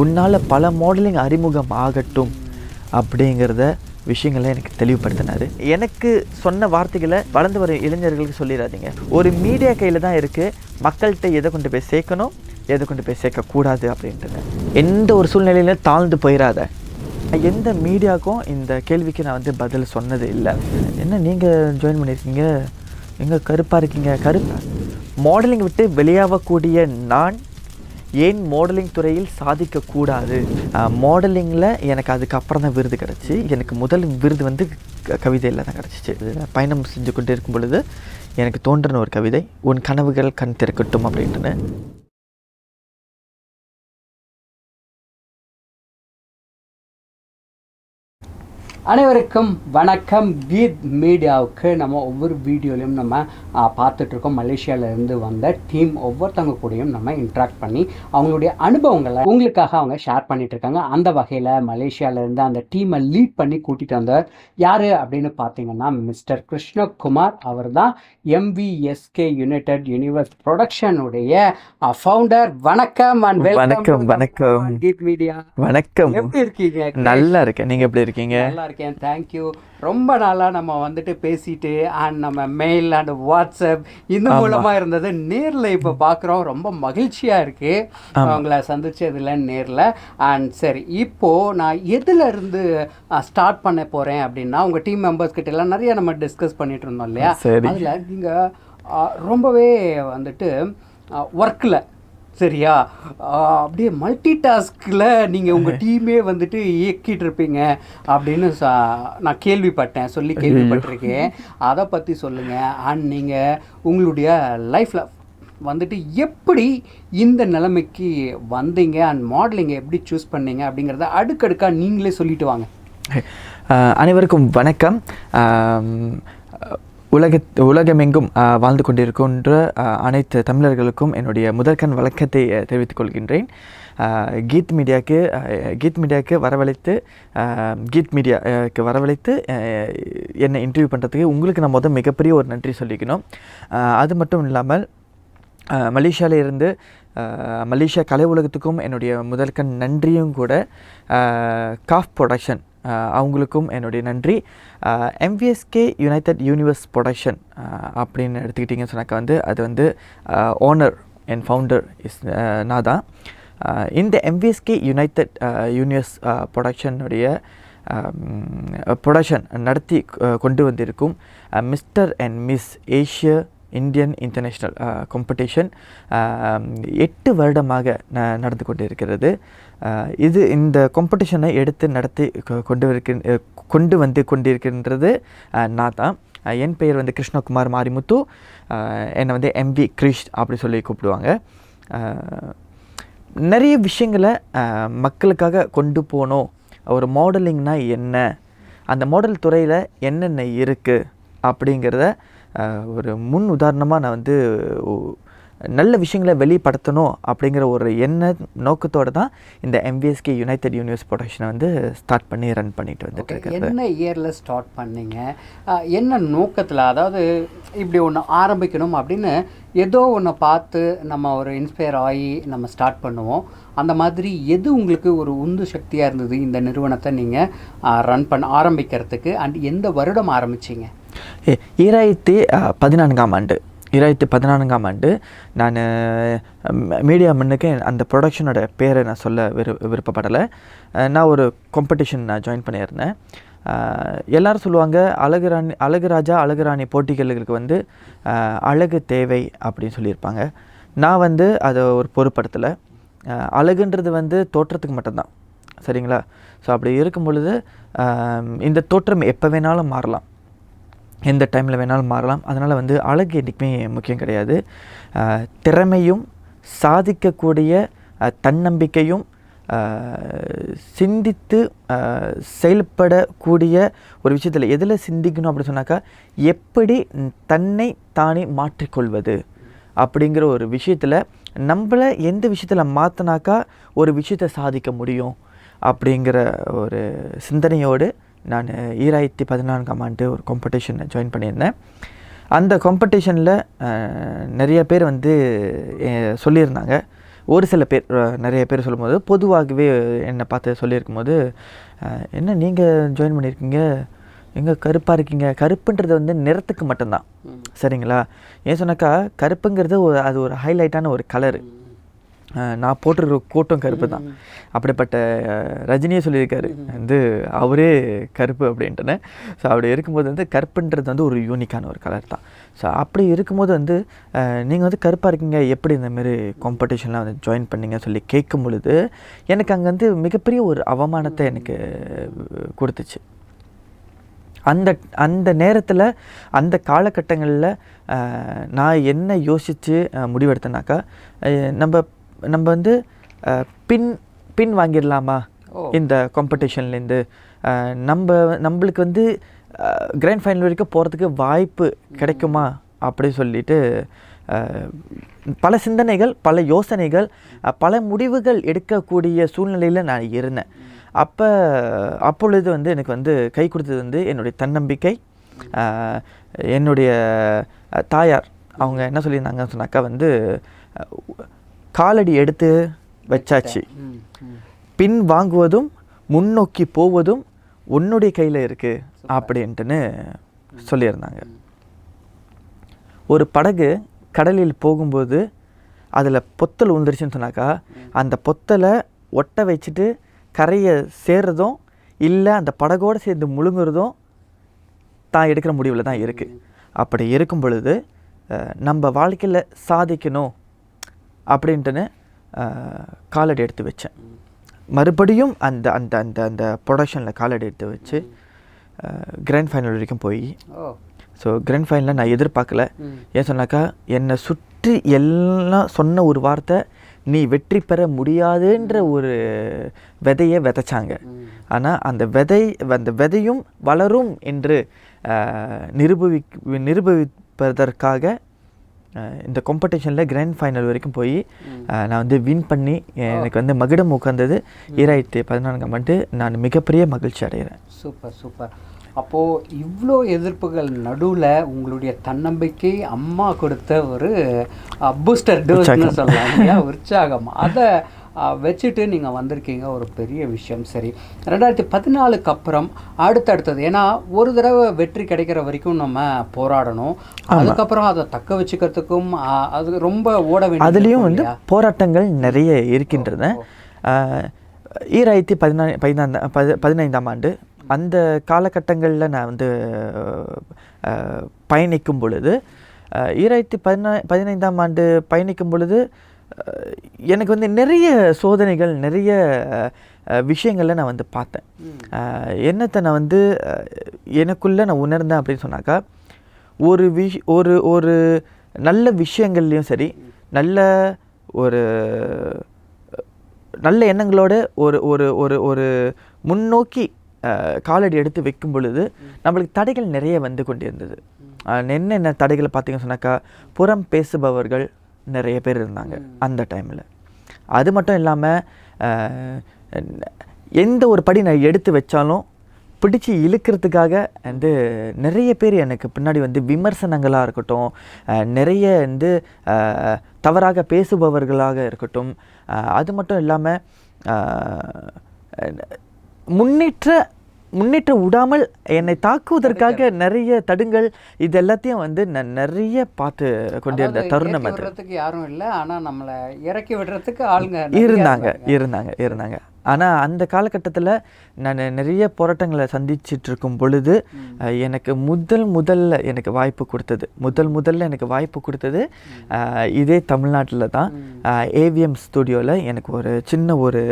உன்னால் பல மாடலிங் அறிமுகம் ஆகட்டும் அப்படிங்கிறத விஷயங்களை எனக்கு தெளிவுபடுத்தினார். எனக்கு சொன்ன வார்த்தைகளை வளர்ந்து வரும் இளைஞர்களுக்கு சொல்லிடாதீங்க. ஒரு மீடியா கையில் தான் இருக்குது, மக்கள்கிட்ட எதை கொண்டு போய் சேர்க்கணும், எதை கொண்டு போய் சேர்க்கக்கூடாது அப்படின்ட்டு. எந்த ஒரு சூழ்நிலையிலும் தாழ்ந்து போயிடாத. எந்த மீடியாவுக்கும் இந்த கேள்விக்கு நான் வந்து பதில் சொன்னது இல்லை. என்ன நீங்கள் ஜாயின் பண்ணியிருக்கீங்க, எங்கே கருப்பாக இருக்கீங்க? மாடலிங் விட்டு வெளியாகக்கூடிய நான் ஏன் மாடலிங் துறையில் சாதிக்கக்கூடாது? மாடலிங்கில் எனக்கு அதுக்கப்புறம் தான் விருது கிடச்சி. எனக்கு முதல் விருது வந்து கவிதையில் தான் கிடச்சிச்சு. பயணம் செஞ்சு கொண்டு இருக்கும் பொழுது எனக்கு தோன்றின ஒரு கவிதை, உன் கனவுகள் கண் திறக்கட்டும் அப்படின்ட்டுன்னு. அனைவருக்கும் வணக்கம். கீத் மீடியாவுக்கு நம்ம ஒவ்வொரு வீடியோலையும் நம்ம பார்த்துட்ருக்கோம். மலேசியாவிலேருந்து வந்த டீம் ஒவ்வொருத்தவங்க கூடயும் நம்ம இன்ட்ராக்ட் பண்ணி அவங்களுடைய அனுபவங்களை உங்களுக்காக அவங்க ஷேர் பண்ணிகிட்ருக்காங்க. அந்த வகையில் மலேசியாவிலேருந்து அந்த டீமை லீட் பண்ணி கூட்டிகிட்டு வந்தவர் யார் அப்படின்னு பார்த்தீங்கன்னா மிஸ்டர் கிருஷ்ணகுமார். அவர் தான் MVSK யுனைடெட் யூனிவர்ஸ் ப்ரொடக்ஷனுடைய ஃபவுண்டர். வணக்கம் அண்ட் வணக்கம். வணக்கம் கீத் மீடியா. வணக்கம். எப்படி இருக்கீங்க? நல்லா இருக்கேன். நீங்கள் எப்படி இருக்கீங்க? நல்லா இருக்கேன், தேங்க்யூ. ரொம்ப நாளாக நம்ம வந்துட்டு பேசிட்டு அண்ட் நம்ம மெயில் அண்ட் வாட்ஸ்அப் இந்த மூலமாக இருந்தது. நேரில் இப்போ பார்க்குறோம், ரொம்ப மகிழ்ச்சியாக இருக்குது அவங்கள சந்திச்சதில் நேரில். அண்ட் சரி, இப்போது நான் எதில் இருந்து ஸ்டார்ட் பண்ண போகிறேன் அப்படின்னா, உங்கள் டீம் மெம்பர்ஸ் கிட்ட எல்லாம் நிறைய நம்ம டிஸ்கஸ் பண்ணிட்டு இருந்தோம் இல்லையா? அதில் நீங்கள் ரொம்பவே வந்துட்டு ஒர்க்கில் சரியா அப்படியே மல்டி டாஸ்கில் நீங்கள் உங்கள் டீமே வந்துட்டு இயக்கிட்டு இருப்பீங்க அப்படின்னு நான் கேள்விப்பட்டிருக்கேன். அதை பற்றி சொல்லுங்கள். அண்ட் நீங்கள் உங்களுடைய லைஃப்பில் வந்துட்டு எப்படி இந்த நிலைமைக்கு வந்தீங்க அண்ட் மாடலிங்கை எப்படி சூஸ் பண்ணீங்க அப்படிங்கிறத அடுக்கடுக்காக நீங்களே சொல்லிட்டு வாங்க. அனைவருக்கும் வணக்கம். உலகமெங்கும் வாழ்ந்து கொண்டிருக்கின்ற அனைத்து தமிழர்களுக்கும் என்னுடைய முதற்கண் வணக்கத்தை தெரிவித்துக் கொள்கின்றேன். கீத் மீடியாவுக்கு வரவழைத்து என்னை இன்டர்வியூ பண்ணுறதுக்கு உங்களுக்கு நான் மிகப்பெரிய ஒரு நன்றி சொல்லிக்கணும். அது மட்டும் இல்லாமல் மலேசியாவில் இருந்து மலேசியா கலை உலகத்துக்கும் என்னுடைய முதற்கண் நன்றியும் கூட. காஃப் ப்ரொடக்ஷன் அவங்களுக்கும் என்னுடைய நன்றி. MVSK யுனைடெட் யூனிவர்ஸ் ப்ரொடக்ஷன் அப்படின்னு எடுத்துக்கிட்டிங்கன்னு சொன்னாக்கா வந்து அது வந்து ஓனர் அண்ட் ஃபவுண்டர் நான் தான். இந்த MVSK யுனைடெட் யூனிவர்ஸ் ப்ரொடக்ஷனுடைய ப்ரொடக்ஷன் நடத்தி கொண்டு வந்திருக்கும் mister and miss Asia Indian international competition 8 வருடமாக நடந்து கொண்டு இருக்கிறது. இந்த காம்படிஷனை எடுத்து நடத்தி கொண்டு வந்து கொண்டிருக்கின்றது நான் தான். என் பெயர் வந்து கிருஷ்ணகுமார் மாரிமுத்து. என்னை வந்து MV கிரிஷ் அப்படி சொல்லி கூப்பிடுவாங்க. நிறைய விஷயங்களை மக்களுக்காக கொண்டு போனோம். ஒரு மாடலிங்னா என்ன, அந்த மாடல் துறையில் என்னென்ன இருக்குது அப்படிங்கிறத ஒரு முன் உதாரணமாக நான் வந்து நல்ல விஷயங்களை வெளிப்படுத்தணும் அப்படிங்கிற ஒரு நோக்கத்தோடு தான் இந்த MVSK யுனைடெட் யூனிவர்ஸ் ப்ரொடக்ஷனை வந்து ஸ்டார்ட் பண்ணி ரன் பண்ணிட்டு வந்துட்டு இருக்கேன். என்ன இயரில் ஸ்டார்ட் பண்ணீங்க, என்ன நோக்கத்தில்? அதாவது இப்படி ஒன்று ஆரம்பிக்கணும் அப்படின்னு ஏதோ ஒன்று பார்த்து நம்ம ஒரு இன்ஸ்பயர் ஆகி நம்ம ஸ்டார்ட் பண்ணுவோம். அந்த மாதிரி எது உங்களுக்கு ஒரு உந்து சக்தியாக இருந்தது இந்த நிறுவனத்தை நீங்கள் ரன் பண்ண ஆரம்பிக்கிறதுக்கு? அண்ட் எந்த வருடம் ஆரம்பிச்சிங்க? 2014ஆம் ஆண்டு நான் மீடியா மண்ணுக்கு அந்த ப்ரொடக்ஷனோட பேரை நான் சொல்ல விருப்பப்படலை. நான் ஒரு காம்படிஷன் நான் ஜாயின் பண்ணியிருந்தேன். எல்லோரும் சொல்லுவாங்க அழகுராணி போட்டிகளுக்கு வந்து அழகு தேவை அப்படின்னு சொல்லியிருப்பாங்க. நான் வந்து அதை ஒரு பொருட்படுத்தலை. அழகுன்றது வந்து தோற்றத்துக்கு மட்டும்தான், சரிங்களா? ஸோ அப்படி இருக்கும் பொழுது இந்த தோற்றம் எப்போ வேணாலும் மாறலாம், எந்த டைமில் வேணாலும் மாறலாம். அதனால் வந்து அழகு என்றைக்குமே முக்கியம் கிடையாது. திறமையும் சாதிக்கக்கூடிய தன்னம்பிக்கையும் சிந்தித்து செயல்படக்கூடிய ஒரு விஷயத்தில் எதில் சிந்திக்கணும் அப்படின்னு சொன்னாக்கா, எப்படி தன்னை தானே மாற்றிக்கொள்வது அப்படிங்கிற ஒரு விஷயத்தில் நம்மளை எந்த விஷயத்தில் மாற்றினாக்கா ஒரு விஷயத்தை சாதிக்க முடியும் அப்படிங்கிற ஒரு சிந்தனையோடு நான் 2014ஆம் ஆண்டு ஒரு காம்படிஷனை ஜாயின் பண்ணியிருந்தேன். அந்த காம்படிஷனில் நிறைய பேர் வந்து சொல்லியிருந்தாங்க, ஒரு சில பேர் நிறைய பேர் சொல்லும்போது பொதுவாகவே என்னை பார்த்து சொல்லியிருக்கும் போது, என்ன நீங்கள் ஜாயின் பண்ணியிருக்கீங்க, எங்கே கருப்பாக இருக்கீங்க, கருப்புன்றது வந்து நிறத்துக்கு மட்டும்தான், சரிங்களா? ஏன் சொன்னாக்கா கருப்புங்கிறது அது ஒரு ஹைலைட்டான ஒரு கலரு. நான் போட்டிருக்கிற கோட்டும் கருப்பு தான். அப்படிப்பட்ட ரஜினியே சொல்லியிருக்காரு வந்து அவரே கருப்பு அப்படின்ட்டுன்னு. ஸோ அப்படி இருக்கும்போது வந்து கருப்புன்றது வந்து ஒரு யூனிக்கான ஒரு கலர் தான். ஸோ அப்படி இருக்கும்போது வந்து நீங்கள் வந்து கருப்பாக இருக்கீங்க, எப்படி இந்தமாரி காம்படிஷன்லாம் வந்து ஜாயின் பண்ணிங்க சொல்லி கேட்கும் பொழுது எனக்கு அங்கே வந்து மிகப்பெரிய ஒரு அவமானத்தை எனக்கு கொடுத்துச்சு. அந்த நேரத்தில் அந்த காலகட்டங்களில் நான் என்ன யோசித்து முடிவெடுத்தேனாக்கா, நம்ம வந்து பின் வாங்கிடலாமா இந்த காம்படிஷன்லேருந்து, நம்மளுக்கு வந்து கிராண்ட் ஃபைனல் வரைக்கும் போகிறதுக்கு வாய்ப்பு கிடைக்குமா அப்படி சொல்லிட்டு பல சிந்தனைகள், பல யோசனைகள், பல முடிவுகள் எடுக்கக்கூடிய சூழ்நிலையில் நான் இருந்தேன். அப்பொழுது வந்து எனக்கு வந்து கை கொடுத்தது வந்து என்னுடைய தன்னம்பிக்கை. என்னுடைய தாயார் அவங்க என்ன சொல்லியிருந்தாங்கன்னு சொன்னாக்கா வந்து, காலடி எடுத்து வச்சாச்சு, பின் வாங்குவதும் முன்னோக்கி போவதும் உன்னுடைய கையில் இருக்குது அப்படின்ட்டுன்னு சொல்லியிருந்தாங்க. ஒரு படகு கடலில் போகும்போது அதில் பொத்தல் விழுந்துருச்சுன்னு சொன்னாக்கா, அந்த பொத்தலை ஒட்ட வச்சுட்டு கரையை சேர்றதும் இல்லை அந்த படகோடு சேர்ந்து முழுங்குறதும் தான் எடுக்கிற முடிவில் தான் இருக்குது. அப்படி இருக்கும் பொழுது நம்ம வாழ்க்கையில் சாதிக்கணும் அப்படின்ட்டுன்னு காலடி எடுத்து வச்சேன். மறுபடியும் அந்த அந்த அந்த அந்த ப்ரொடக்ஷனில் காலடி எடுத்து வச்சு கிராண்ட் ஃபைனல் வரைக்கும் போய், ஸோ கிராண்ட் ஃபைனலில் நான் எதிர்பார்க்கல. ஏன் சொன்னாக்கா, என்னை சுற்றி எல்லாம் சொன்ன ஒரு வார்த்தை, நீ வெற்றி பெற முடியாதுன்ற ஒரு விதையை விதைச்சாங்க. ஆனால் அந்த விதையும் வளரும் என்று நிரூபிப்பதற்காக இந்த காம்படிஷனில் கிராண்ட் ஃபைனல் வரைக்கும் போய் நான் வந்து வின் பண்ணி எனக்கு வந்து மகுடம் உட்கார்ந்தது 2014ஆம் ஆண்டு. நான் மிகப்பெரிய மகிழ்ச்சி அடைகிறேன். Super super. அப்போது இவ்வளோ எதிர்ப்புகள் நடுவில் உங்களுடைய தன்னம்பிக்கை அம்மா கொடுத்த ஒரு பூஸ்டர் டோஸ்ன்னு சொல்லலாம் இல்லையா, உற்சாகம், அதை வச்சுட்டு நீங்கள் வந்திருக்கீங்க, ஒரு பெரிய விஷயம். சரி, 2014க்கு அப்புறம் அடுத்தடுத்தது, ஏன்னா ஒரு தடவை வெற்றி கிடைக்கிற வரைக்கும் நம்ம போராடணும், அதுக்கப்புறம் அதை தக்க வச்சுக்கிறதுக்கும் அது ரொம்ப ஓட வேண்டிய, அதுலேயும் வந்து போராட்டங்கள் நிறைய இருக்கின்றன. 2015ஆம் ஆண்டு அந்த காலகட்டங்களில் நான் வந்து பயணிக்கும் பொழுது, 2015ஆம் ஆண்டு பயணிக்கும் பொழுது எனக்கு வந்து நிறைய சோதனைகள், நிறைய விஷயங்களில் நான் வந்து பார்த்தேன். என்னத்தை நான் வந்து எனக்குள்ளே நான் உணர்ந்தேன் அப்படின்னு சொன்னாக்கா, ஒரு நல்ல விஷயங்கள்லேயும் சரி, நல்ல எண்ணங்களோட ஒரு முன்னோக்கி காலடி எடுத்து வைக்கும் பொழுது நம்மளுக்கு தடைகள் நிறைய வந்து கொண்டிருந்தது. என்னென்ன தடைகளை பார்த்தீங்கன்னு சொன்னாக்கா, புறம் பேசுபவர்கள் நிறைய பேர் இருந்தாங்க அந்த டைமில். அது மட்டும் இல்லாமல் எந்த ஒரு படி நான் எடுத்து வச்சாலும் பிடிச்சி இழுக்கிறதுக்காக வந்து நிறைய பேர் எனக்கு பின்னாடி வந்து விமர்சனங்களாக இருக்கட்டும், நிறைய வந்து தவறாக பேசுபவர்களாக இருக்கட்டும், அது மட்டும் இல்லாமல் முன்னேற்ற விடாமல் என்னை தாக்குவதற்காக நிறைய தடுங்கள், இது எல்லாத்தையும் வந்து நான் நிறைய பார்த்து கொண்டிருந்த தருணம். அது யாரும் இல்லை, ஆனால் நம்மளை இறக்கி விடுறதுக்கு ஆளுங்க இருந்தாங்க. ஆனால் அந்த காலகட்டத்தில் நான் நிறைய போராட்டங்களை சந்திச்சிட்டு இருக்கும் பொழுது எனக்கு முதல்ல எனக்கு வாய்ப்பு கொடுத்தது இதே தமிழ்நாட்டில் தான். ஏவிஎம் ஸ்டுடியோவில் எனக்கு ஒரு சின்ன ஒரு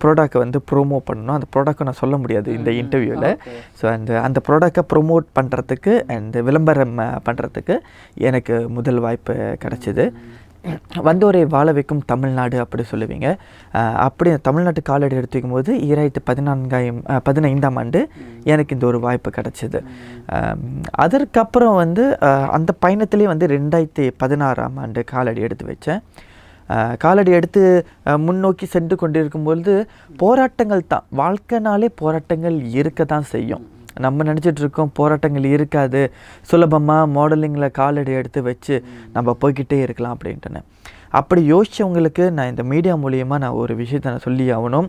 ப்ராடக்டை வந்து ப்ரோமோட் பண்ணணும். அந்த ப்ராடக்டை நான் சொல்ல முடியாது இந்த இன்டர்வியூவில். ஸோ அந்த ப்ராடக்டை ப்ரொமோட் பண்ணுறதுக்கு, அந்த விளம்பரம் பண்ணுறதுக்கு எனக்கு முதல் வாய்ப்பு கிடச்சிது. வந்தோரை வாழ வைக்கும் தமிழ்நாடு அப்படி சொல்லுவீங்க. அப்படி தமிழ்நாட்டு காலடி எடுத்து வைக்கும் போது 2015ஆம் ஆண்டு எனக்கு இந்த ஒரு வாய்ப்பு கிடச்சிது. அதற்கப்புறம் வந்து அந்த பயணத்திலே வந்து 2016ஆம் ஆண்டு காலடி எடுத்து வச்சேன். காலடி எடுத்து முன்னோக்கி சென்று கொண்டிருக்கும்பொழுது போராட்டங்கள் தான், வாழ்க்கைனாலே போராட்டங்கள் இருக்க தான் செய்யும். நம்ம நினச்சிட்ருக்கோம் போராட்டங்கள் இருக்காது, சுலபமாக மாடலிங்கில் காலடி எடுத்து வச்சு நம்ம போய்கிட்டே இருக்கலாம் அப்படின்ட்டுன்னு. அப்படி யோசித்தவங்களுக்கு நான் இந்த மீடியா மூலியமாக நான் ஒரு விஷயத்தை நான் சொல்லி ஆகணும்.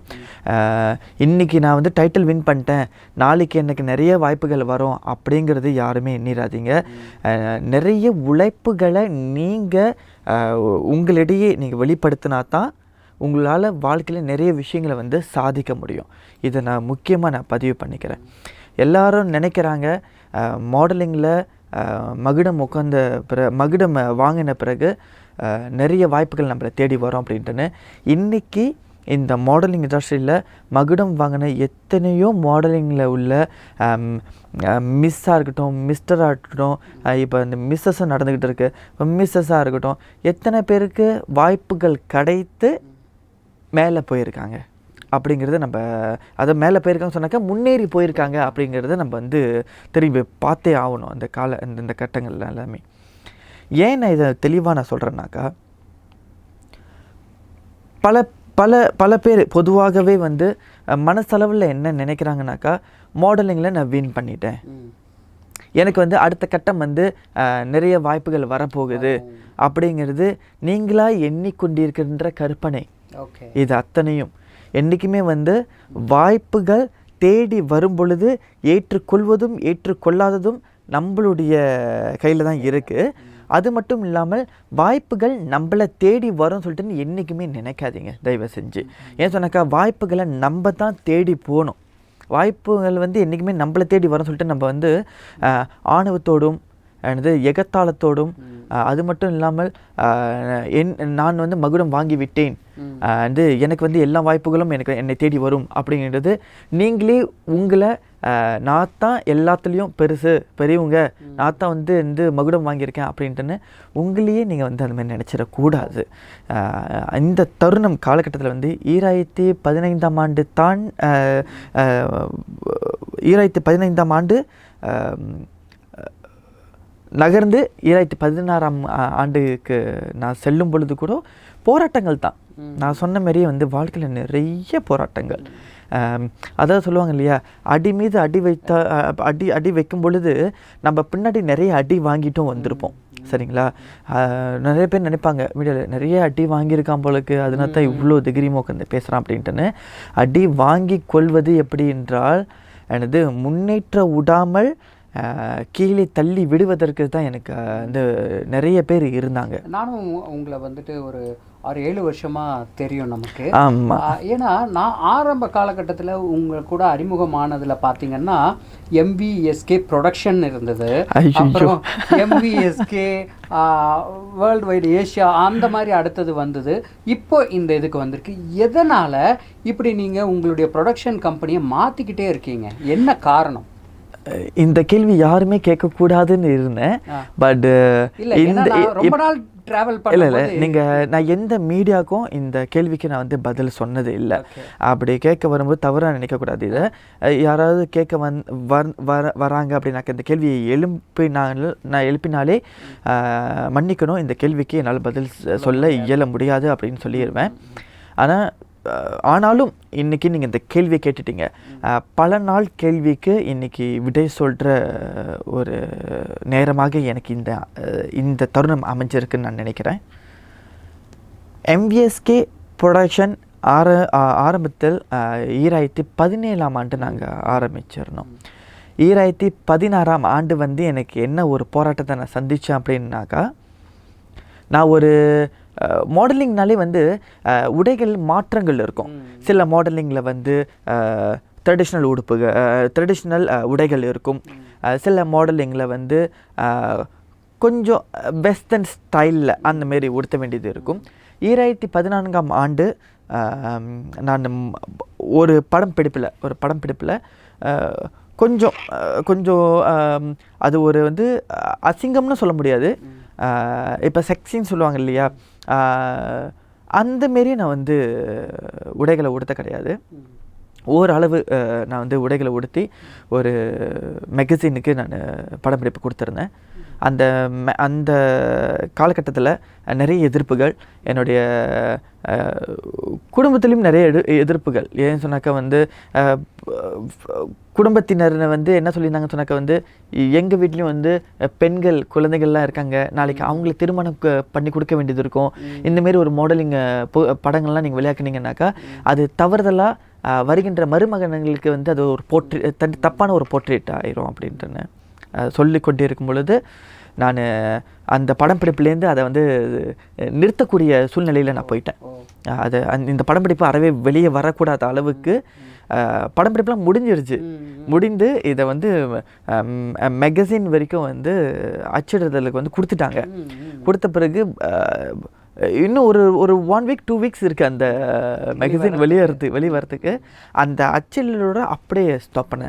இன்றைக்கி நான் வந்து டைட்டில் வின் பண்ணிட்டேன், நாளைக்கு எனக்கு நிறைய வாய்ப்புகள் வரும் அப்படிங்கிறது யாருமே எண்ணிடாதீங்க. நிறைய உழைப்புகளை நீங்கள் உங்களிடையே நீங்கள் வெளிப்படுத்தினா தான் உங்களால் வாழ்க்கையில் நிறைய விஷயங்களை வந்து சாதிக்க முடியும். இதை நான் முக்கியமாக பதிவு பண்ணிக்கிறேன். எல்லாரும் நினைக்கிறாங்க மாடலிங்கில் மகுடம் மகுடம் வாங்கின பிறகு நிறைய வாய்ப்புகள் நம்மளை தேடி வரும் அப்படின்ட்டுன்னு. இன்றைக்கி இந்த மாடலிங் இண்டஸ்ட்ரியில் மகுடம் வாங்கின எத்தனையோ மாடலிங்கில் உள்ள மிஸ்ஸாக இருக்கட்டும், மிஸ்டராக இருக்கட்டும், இப்போ இந்த மிஸ்ஸஸும் நடந்துக்கிட்டு இருக்குது, இப்போ மிஸ்ஸஸாக இருக்கட்டும், எத்தனை பேருக்கு வாய்ப்புகள் கிடைத்து மேலே போயிருக்காங்க அப்படிங்கிறத நம்ம அதை மேலே போயிருக்காங்க சொன்னாக்கா முன்னேறி போயிருக்காங்க அப்படிங்கிறத நம்ம வந்து திரும்பி பார்த்தே ஆகணும். இந்த கட்டங்கள்ல எல்லாமே. ஏன் நான் இதை தெளிவாக நான் சொல்கிறேன்னாக்கா, பல பல பல பேர் பொதுவாகவே வந்து மனசளவில் என்ன நினைக்கிறாங்கனாக்கா, மாடலிங்கில் நான் வின் பண்ணிட்டேன், எனக்கு வந்து அடுத்த கட்டம் வந்து நிறைய வாய்ப்புகள் வரப்போகுது அப்படிங்கிறது நீங்களாக எண்ணிக்கொண்டிருக்கின்ற கற்பனை. இது அத்தனையும் என்றைக்குமே வந்து வாய்ப்புகள் தேடி வரும் பொழுது ஏற்றுக்கொள்வதும் ஏற்றுக்கொள்ளாததும் நம்மளுடைய கையில் தான் இருக்குது. அது மட்டும் இல்லாமல் வாய்ப்புகள் நம்மளை தேடி வரும்னு சொல்லிட்டு என்றைக்குமே நினைக்காதீங்க தயவு செஞ்சு. ஏன் சொன்னாக்கா, வாய்ப்புகளை நம்ம தான் தேடி போகணும். வாய்ப்புகள் வந்து என்றைக்குமே நம்மளை தேடி வரும்னு சொல்லிட்டு நம்ம வந்து ஆணவத்தோடும் எகத்தாளத்தோடும் அது மட்டும் இல்லாமல் நான் வந்து மகுடம் வாங்கி விட்டேன், எனக்கு வந்து எல்லா வாய்ப்புகளும் என்னை தேடி வரும் அப்படிங்கிறது நீங்களே உங்களை நான் தான் எல்லாத்துலேயும் பெரியவங்க, நான் தான் வந்து மகுடம் வாங்கியிருக்கேன் அப்படின்ட்டுன்னு உங்களையே நீங்கள் வந்து அந்த மாதிரி நினச்சிடக்கூடாது. இந்த தருணம் காலகட்டத்தில் வந்து 2015ஆம் ஆண்டு தான் 2015ஆம் ஆண்டு நகர்ந்து 2016ஆம் ஆண்டுக்கு நான் செல்லும் பொழுது கூட போராட்டங்கள் தான். நான் சொன்ன மாதிரியே வந்து வாழ்க்கையில் நிறைய போராட்டங்கள். அதாவது சொல்லுவாங்க இல்லையா, அடி மீது அடி வைக்கும் பொழுது நம்ம பின்னாடி நிறைய அடி வாங்கிட்டும் வந்திருப்போம். சரிங்களா? நிறைய பேர் நினைப்பாங்க மீடியாவில் நிறைய அடி வாங்கியிருக்கான் போலுக்கு, அதனால தான் இவ்வளோ திகிரிமோ உட்காந்து பேசுகிறான் அப்படின்ட்டுன்னு. அடி வாங்கி கொள்வது எப்படி என்றால் முன்னேற்ற விடாமல் கீழே தள்ளி விடுவதற்கு தான் எனக்கு வந்து நிறைய பேர் இருந்தாங்க. நானும் உங்களை வந்துட்டு ஒரு 6-7 வருஷமாக தெரியும் நமக்கு. ஆமாம். ஏன்னா நான் ஆரம்ப காலகட்டத்தில் உங்கள் கூட அறிமுகமானதில் பார்த்தீங்கன்னா எம்விஎஸ்கே ப்ரொடக்ஷன் இருந்தது, அப்புறம் எம்விஎஸ்கே வேர்ல்டு வைடு ஏஷியா அந்த மாதிரி அடுத்தது வந்தது. இப்போ இந்த இதுக்கு வந்திருக்கு. எதனால் இப்படி நீங்கள் உங்களுடைய ப்ரொடக்ஷன் கம்பெனியை மாற்றிக்கிட்டே இருக்கீங்க? என்ன காரணம்? இந்த கேள்வி யாருமே கேட்கக்கூடாதுன்னு இருந்தேன். பட் இல்லை நான் எந்த மீடியாவுக்கும் இந்த கேள்விக்கு நான் வந்து பதில் சொன்னது இல்லை. அப்படி கேட்க வரும்போது தவறாக நினைக்கக்கூடாது. இதை யாராவது கேட்க வராங்க அப்படின்னாக்க இந்த கேள்வியை எழுப்பினாலே மன்னிக்கணும், இந்த கேள்விக்கு என்னால் பதில் சொல்ல இயல முடியாது அப்படின்னு சொல்லிடுவேன். ஆனாலும் இன்றைக்கி நீங்கள் இந்த கேள்வியை கேட்டுட்டீங்க. பல நாள் கேள்விக்கு இன்றைக்கி விடை சொல்கிற ஒரு நேரமாக எனக்கு இந்த தருணம் அமைஞ்சிருக்குன்னு நான் நினைக்கிறேன். எம்விஎஸ்கே ப்ரொடக்ஷன் ஆரம்பத்தில் 2017ஆம் ஆண்டு நாங்கள் ஆரம்பிச்சிருந்தோம். 2016ஆம் ஆண்டு வந்து எனக்கு என்ன ஒரு போராட்டத்தை நான் சந்தித்தேன் அப்படின்னாக்கா, நான் ஒரு மாடலிங்னாலே வந்து உடைகள் மாற்றங்கள் இருக்கும். சில மாடலிங்கில் வந்து ட்ரெடிஷ்னல் உடைகள் இருக்கும். சில மாடலிங்கில் வந்து கொஞ்சம் வெஸ்டர்ன் ஸ்டைலில் அந்தமாரி உடுத்த வேண்டியது இருக்கும். 2014ஆம் ஆண்டு நான் ஒரு படம்பிடிப்பில் கொஞ்சம் அது ஒரு வந்து அசிங்கம்னு சொல்ல முடியாது, இப்போ செக்ஸின்னு சொல்லுவாங்க இல்லையா, அந்தமாரி நான் வந்து உடைகளை உடுத்த கிடையாது. ஓரளவு நான் வந்து உடைகளை உடுத்தி ஒரு மெகசினுக்கு நான் படப்பிடிப்பு கொடுத்துருந்தேன். அந்த காலகட்டத்தில் நிறைய எதிர்ப்புகள், என்னுடைய குடும்பத்திலையும் நிறைய எதிர்ப்புகள். ஏன்னு சொன்னாக்கா வந்து குடும்பத்தினர் வந்து என்ன சொல்லியிருந்தாங்க சொன்னாக்கா வந்து, எங்கள் வீட்லேயும் வந்து பெண்கள் குழந்தைகள்லாம் இருக்காங்க, நாளைக்கு அவங்களுக்கு திருமணம் பண்ணி கொடுக்க வேண்டியது இருக்கும், இந்தமாரி ஒரு மாடலிங் படங்கள்லாம் நீங்கள் விளையாக்குனீங்கன்னாக்கா அது தவறுதலாக வருகின்ற மருமகன்களுக்கு வந்து அது ஒரு தப்பான ஒரு போர்ட்ரேட் ஆயிரும் அப்படின்ட்டுன்னு சொல்லி கொண்டே இருக்கும் பொழுது, நான் அந்த படப்பிடிப்புலேருந்து அதை வந்து நிறுத்தக்கூடிய சூழ்நிலையில் நான் போயிட்டேன். அது இந்த படப்பிடிப்பு அறவே வெளியே வரக்கூடாத அளவுக்கு படப்பிடிப்புலாம் முடிந்து இதை வந்து மேகசின் வரைக்கும் வந்து அச்சிடுறதுக்கு வந்து கொடுத்துட்டாங்க. கொடுத்த பிறகு இன்னும் ஒரு 1 வீக் 2 வீக்ஸ் இருக்குது அந்த மேகசின் வெளியே வரத்துக்கு. அந்த அச்சிலோட அப்படியே ஸ்டாப் பண்ண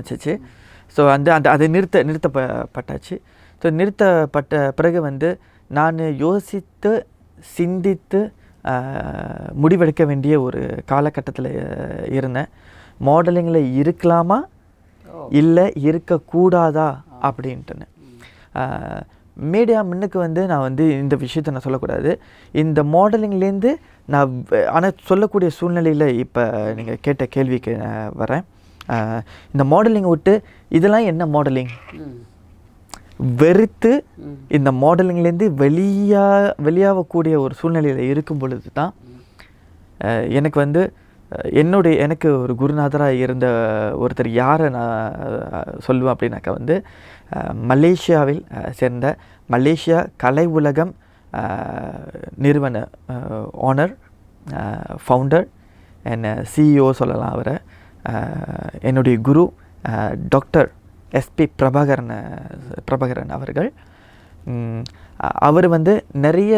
வச்சிச்சு. ஸோ அதை நிறுத்தப்பட்டாச்சு. ஸோ நிறுத்தப்பட்ட பிறகு வந்து நான் யோசித்து சிந்தித்து முடிவெடுக்க வேண்டிய ஒரு காலகட்டத்தில் இருந்தேன். மாடலிங்கில் இருக்கலாமா இல்லை இருக்கக்கூடாதா அப்படின்ட்டுன்னு. மீடியா முன்னுக்கு வந்து நான் வந்து இந்த விஷயத்தை நான் சொல்லக்கூடாது. இந்த மாடலிங்லேருந்து நான் ஆனால் சொல்லக்கூடிய சூழ்நிலையில் இப்போ நீங்கள் கேட்ட கேள்விக்கு நான் வரேன். இந்த மாடலிங்கை விட்டு இதெல்லாம் என்ன மாடலிங் வெறுத்து இந்த மாடலிங்லேருந்து வெளியாகக்கூடிய ஒரு சூழ்நிலையில் இருக்கும் பொழுது தான் எனக்கு வந்து எனக்கு ஒரு குருநாதராக இருந்த ஒருத்தர் யாரை நான் சொல்லுவேன் அப்படின்னாக்கா வந்து, மலேசியாவில் சேர்ந்த மலேசியா கலை உலகம் நிறுவன ஓனர், ஃபவுண்டர் அண்ட் சிஇஓ சொல்லலாம் அவரை. என்னுடைய குரு டாக்டர் எஸ்பி பிரபாகரன் அவர்கள். அவர் வந்து நிறைய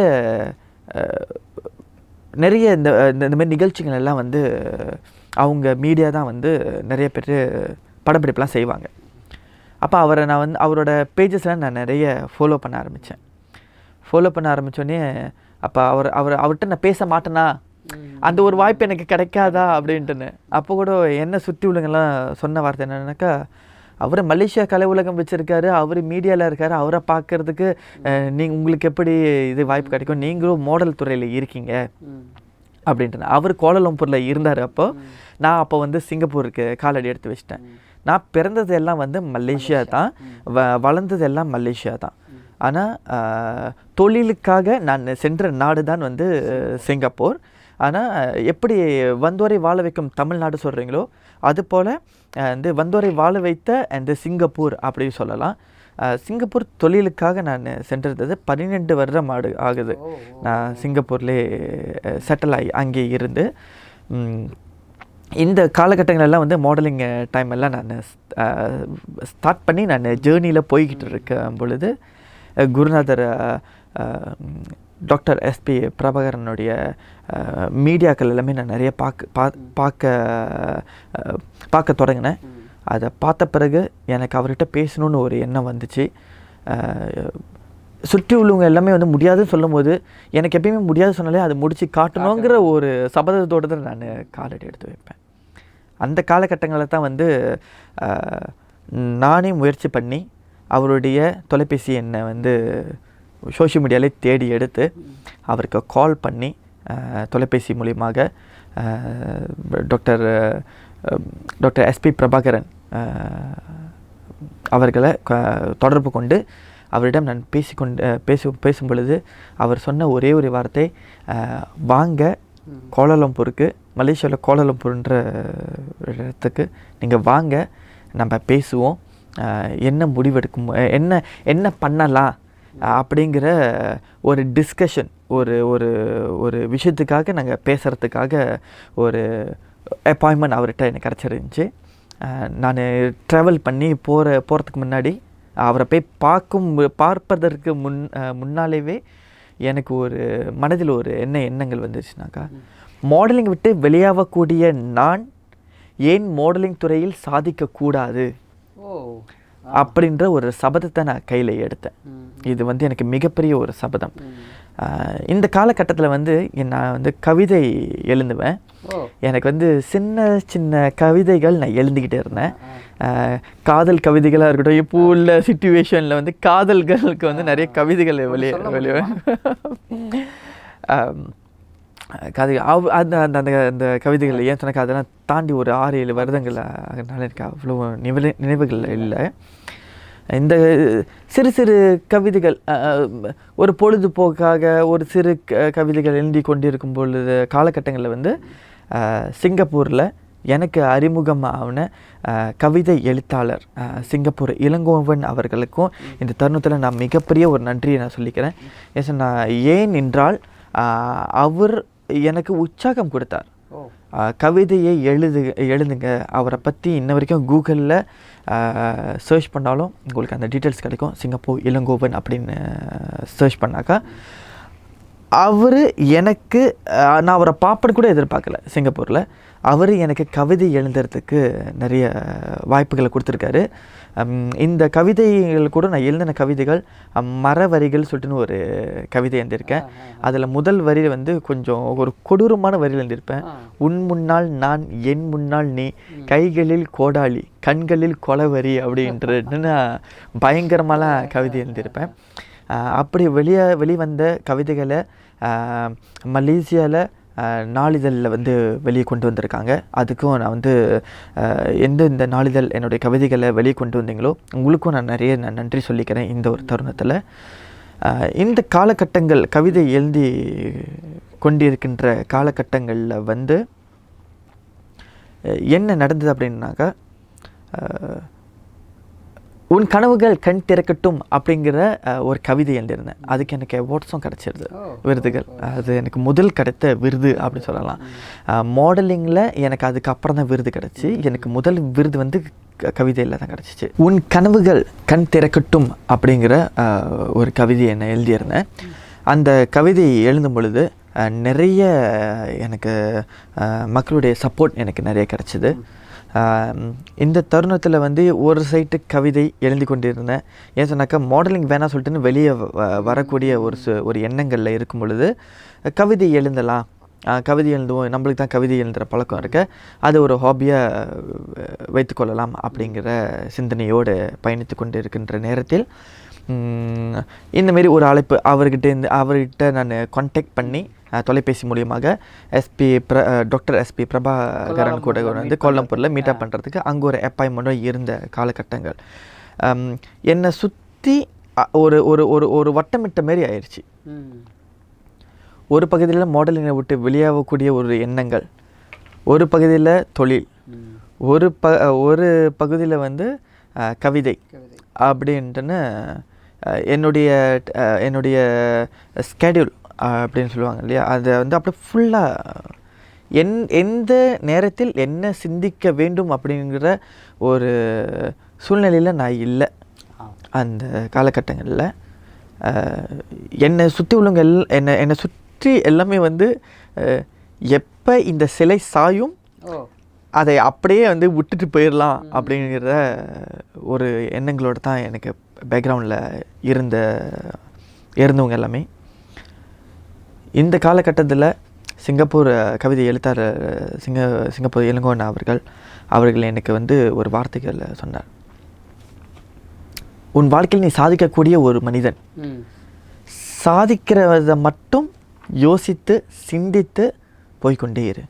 இந்த மாதிரி நிகழ்ச்சிகள் எல்லாம் வந்து அவங்க மீடியா தான் வந்து நிறைய பேர் படப்பிடிப்புலாம் செய்வாங்க. அப்போ அவரை நான் வந்து அவரோட பேஜஸ்லாம் நான் நிறைய ஃபாலோ பண்ண ஆரம்பித்தோடனே அப்போ அவர்கிட்ட நான் பேச மாட்டேனா, அந்த ஒரு வாய்ப்பு எனக்கு கிடைக்காதா அப்படின்ட்டுன்னு. அப்போ கூட என்ன சுற்றி உள்ளவங்கெல்லாம் சொன்ன வார்த்தை என்னன்னாக்கா, அவர் மலேசியா கலை உலகம் வச்சுருக்காரு, அவர் மீடியாவில் இருக்கார், அவரை பார்க்குறதுக்கு உங்களுக்கு எப்படி இது வாய்ப்பு கிடைக்கும், நீங்களும் மாடல் துறையில் இருக்கீங்க அப்படின்ட்டு. அவர் கோலாலம்பூரில் இருந்தார். நான் அப்போ வந்து சிங்கப்பூருக்கு காலடி எடுத்து வச்சிட்டேன். நான் பிறந்தது எல்லாம் வந்து மலேசியா தான், வளர்ந்தது எல்லாம் மலேசியா தான். ஆனால் தொழிலுக்காக நான் சென்ற நாடு தான் வந்து சிங்கப்பூர். ஆனால் எப்படி வந்தோரை வாழ வைக்கும் தமிழ்நாடு சொல்கிறீங்களோ அதுபோல் வந்து வந்தோரை வாழ வைத்த அந்த சிங்கப்பூர் அப்படி சொல்லலாம். சிங்கப்பூர் தொழிலுக்காக நான் சென்றிருந்தது 12 வருடம் ஆகுது. நான் சிங்கப்பூர்லேயே செட்டில் ஆகி அங்கே இருந்து இந்த காலகட்டங்களெல்லாம் வந்து மாடலிங் டைம் எல்லாம் நான் ஸ்டார்ட் பண்ணி நான் ஜேர்னியில் போய்கிட்டு இருக்கும் பொழுது குருநாதர் டாக்டர் எஸ்பி பிரபாகரனுடைய மீடியாக்கள் எல்லாமே நான் நிறைய பார்க்க தொடங்கினேன். அதை பார்த்த பிறகு எனக்கு அவர்கிட்ட பேசணுன்னு ஒரு எண்ணம் வந்துச்சு. சுற்றி உள்ளவங்க எல்லாமே வந்து முடியாதுன்னு சொல்லும் போது எனக்கு எப்பயுமே முடியாது சொன்னாலே அதை முடித்து காட்டணுங்கிற ஒரு சபதத்தோடு தான் நான் காலடி எடுத்து வைப்பேன். அந்த காலகட்டங்களில் தான் வந்து நானே முயற்சி பண்ணி அவருடைய தொலைபேசி எண்ணை வந்து சோஷியல் மீடியாவிலே தேடி எடுத்து அவருக்கு கால் பண்ணி தொலைபேசி மூலியமாக டாக்டர் எஸ்பி பிரபாகரன் அவர்களை தொடர்பு கொண்டு அவரிடம் நான் பேசும் பொழுது அவர் சொன்ன ஒரே ஒரு வார்த்தை, வாங்க கோலாலம்பூருக்கு, மலேசியாவில் கோலாலம்பூர்ன்ற இடத்துக்கு நீங்கள் வாங்க, நம்ம பேசுவோம், என்ன முடிவெடுக்கும், என்ன பண்ணலாம் அப்படிங்கிற ஒரு டிஸ்கஷன், ஒரு விஷயத்துக்காக நாங்கள் பேசுகிறதுக்காக ஒரு அப்பாயின்மெண்ட் அவர்கிட்ட எனக்கு கிடச்சிருந்துச்சு. நான் ட்ராவல் பண்ணி போகிறதுக்கு முன்னாடி அவரை போய் பார்ப்பதற்கு முன்னாலேவே எனக்கு ஒரு மனதில் ஒரு எண்ணங்கள் வந்துச்சுனாக்கா, மாடலிங் விட்டு வெளியாகக்கூடிய நான் ஏன் மாடலிங் துறையில் சாதிக்கக்கூடாது அப்படின்ற ஒரு சபதத்தை நான் கையில் எடுத்தேன். இது வந்து எனக்கு மிகப்பெரிய ஒரு சபதம். இந்த காலகட்டத்தில் வந்து நான் வந்து கவிதை எழுதுவேன். எனக்கு வந்து சின்ன சின்ன கவிதைகள் நான் எழுதிக்கிட்டே இருந்தேன். காதல் கவிதைகளாக இருக்கட்டும், இப்போ உள்ள சிச்சுவேஷனில் வந்து காதல்களுக்கு வந்து நிறைய கவிதைகள் வெளியே அந்த அந்த அந்த கவிதைகள் ஏன் சொன்னாக்க அதெல்லாம் தாண்டி ஒரு 6-7 வருடங்கள் அதனால எனக்கு அவ்வளோ நினைவுகள் இல்லை. இந்த சிறு சிறு கவிதைகள் ஒரு பொழுதுபோக்காக ஒரு சிறு கவிதைகள் எழுதி கொண்டிருக்கும் பொழுது காலகட்டங்களில் வந்து சிங்கப்பூரில் எனக்கு அறிமுகமான கவிதை எழுத்தாளர் சிங்கப்பூர் இளங்கோவன் அவர்களுக்கும் இந்த தருணத்தில் நான் மிகப்பெரிய ஒரு நன்றியை நான் சொல்லிக்கிறேன். ஏன் என்றால் அவர் எனக்கு உற்சாகம் கொடுத்தார். கவிதையை எழுதுங்க, அவரை பற்றி இன்ன வரைக்கும் கூகுளில் சர்ச் பண்ணாலும் உங்களுக்கு அந்த டீட்டெயில்ஸ் கிடைக்கும். சிங்கப்பூர் இளங்கோவன் அப்படின்னு சர்ச் பண்ணாக்கா அவர் எனக்கு, நான் அவரை பார்ப்பது கூட எதிர்பார்க்கல சிங்கப்பூரில். அவர் எனக்கு கவிதை எழுதுறதுக்கு நிறைய வாய்ப்புகளை கொடுத்துருக்காரு. இந்த கவிதைகள் கூட நான் எழுதின கவிதைகள் மரவரிகள் சொல்லிட்டுன்னு ஒரு கவிதை எழுந்திருக்கேன். அதில் முதல் வரி வந்து கொஞ்சம் ஒரு கொடூரமான வரியில் எழுந்திருப்பேன். உன் முன்னால் நான், என் முன்னால் நீ, கைகளில் கோடாளி, கண்களில் கொலவரி அப்படின்ட்டு நான் பயங்கரமாலாம் கவிதை எழுந்திருப்பேன். அப்படி வெளிவந்த கவிதைகளை மலேசியாவில் நாளிதழில் வந்து வெளியே கொண்டு வந்திருக்காங்க. அதுக்கும் நான் வந்து இந்த நாளிதழ் என்னுடைய கவிதைகளை வெளியே கொண்டு வந்தீங்களோ உங்களுக்கும் நான் நிறைய நன்றி சொல்லிக்கிறேன். இந்த ஒரு தருணத்தில் இந்த காலகட்டங்கள் கவிதை எழுதி கொண்டிருக்கின்ற காலகட்டங்களில் வந்து என்ன நடந்தது அப்படின்னாக்கா, உன் கனவுகள் கண் திறக்கட்டும் அப்படிங்கிற ஒரு கவிதை எழுதியிருந்தேன். அதுக்கு எனக்கு அவார்ட்ஸும் கிடச்சிருது, விருதுகள். அது எனக்கு முதல் கிடைத்த விருது அப்படின்னு சொல்லலாம். மாடலிங்கில் எனக்கு அதுக்கப்புறம் தான் விருது கிடச்சி, எனக்கு முதல் விருது வந்து கவிதையில் தான் கிடச்சிச்சு. உன் கனவுகள் கண் திறக்கட்டும் அப்படிங்கிற ஒரு கவிதையை நான் எழுதியிருந்தேன். அந்த கவிதையை எழுதும் பொழுது நிறைய எனக்கு மக்களுடைய சப்போர்ட் எனக்கு நிறைய கிடச்சிது. இந்த தருணத்தில் வந்து ஒரு சைட்டு கவிதை எழுதி கொண்டிருந்தேன். ஏன் சொன்னாக்கா மாடலிங் வேணாம் சொல்லிட்டுன்னு வெளியே வரக்கூடிய ஒரு எண்ணங்களில் இருக்கும் பொழுது கவிதை எழுதலாம், கவிதை எழுதுவோம், நம்மளுக்கு தான் கவிதை எழுதுகிற பழக்கம் இருக்க, அது ஒரு ஹாபியாக வைத்துக்கொள்ளலாம் அப்படிங்கிற சிந்தனையோடு பயணித்து கொண்டு இருக்கின்ற நேரத்தில் இந்தமாரி ஒரு அழைப்பு அவர்கிட்ட நான் கான்டாக்ட் பண்ணி தொலைபேசி மூலியமாக டாக்டர் எஸ்பி பிரபாகரன் கூட வந்து கோலம்பூரில் மீட்டப் பண்ணுறதுக்கு அங்கே ஒரு அப்பாயின்மெண்ட்டும் இருந்த காலகட்டங்கள். என்னை சுற்றி ஒரு ஒரு ஒரு ஒரு வட்டமிட்ட மாரி ஆயிடுச்சு. ஒரு பகுதியில் மாடலிங்கை விட்டு வெளியாகக்கூடிய ஒரு எண்ணங்கள், ஒரு பகுதியில் தொழில், ஒரு பகுதியில் வந்து கவிதை அப்படின்ட்டுன்னு என்னுடைய ஸ்கெடியூல் அப்படின்னு சொல்லுவாங்க இல்லையா, அதை வந்து அப்படியே ஃபுல்லாக எந்த நேரத்தில் என்ன சிந்திக்க வேண்டும் அப்படிங்கிற ஒரு சூழ்நிலையில் நான் இல்லை. அந்த காலகட்டங்களில் என்னை சுற்றி உள்ளவங்க என்னை சுற்றி எல்லாமே வந்து எப்போ இந்த சிலை சாயும் அதை அப்படியே வந்து விட்டுட்டு போயிடலாம் அப்படிங்கிற ஒரு எண்ணங்களோடு தான் எனக்கு பேக்ரவுண்டில் இருந்தவங்க எல்லாமே. இந்த காலகட்டத்தில் சிங்கப்பூர் கவிதை எழுத்தாளர் சிங்கப்பூர் இளங்கோவன் அவர்கள் எனக்கு வந்து ஒரு வார்த்தைகள் சொன்னார். உன் வாழ்க்கையில் நீ சாதிக்கக்கூடிய ஒரு மனிதன், சாதிக்கிறத மட்டும் யோசித்து சிந்தித்து போய்கொண்டே இரு,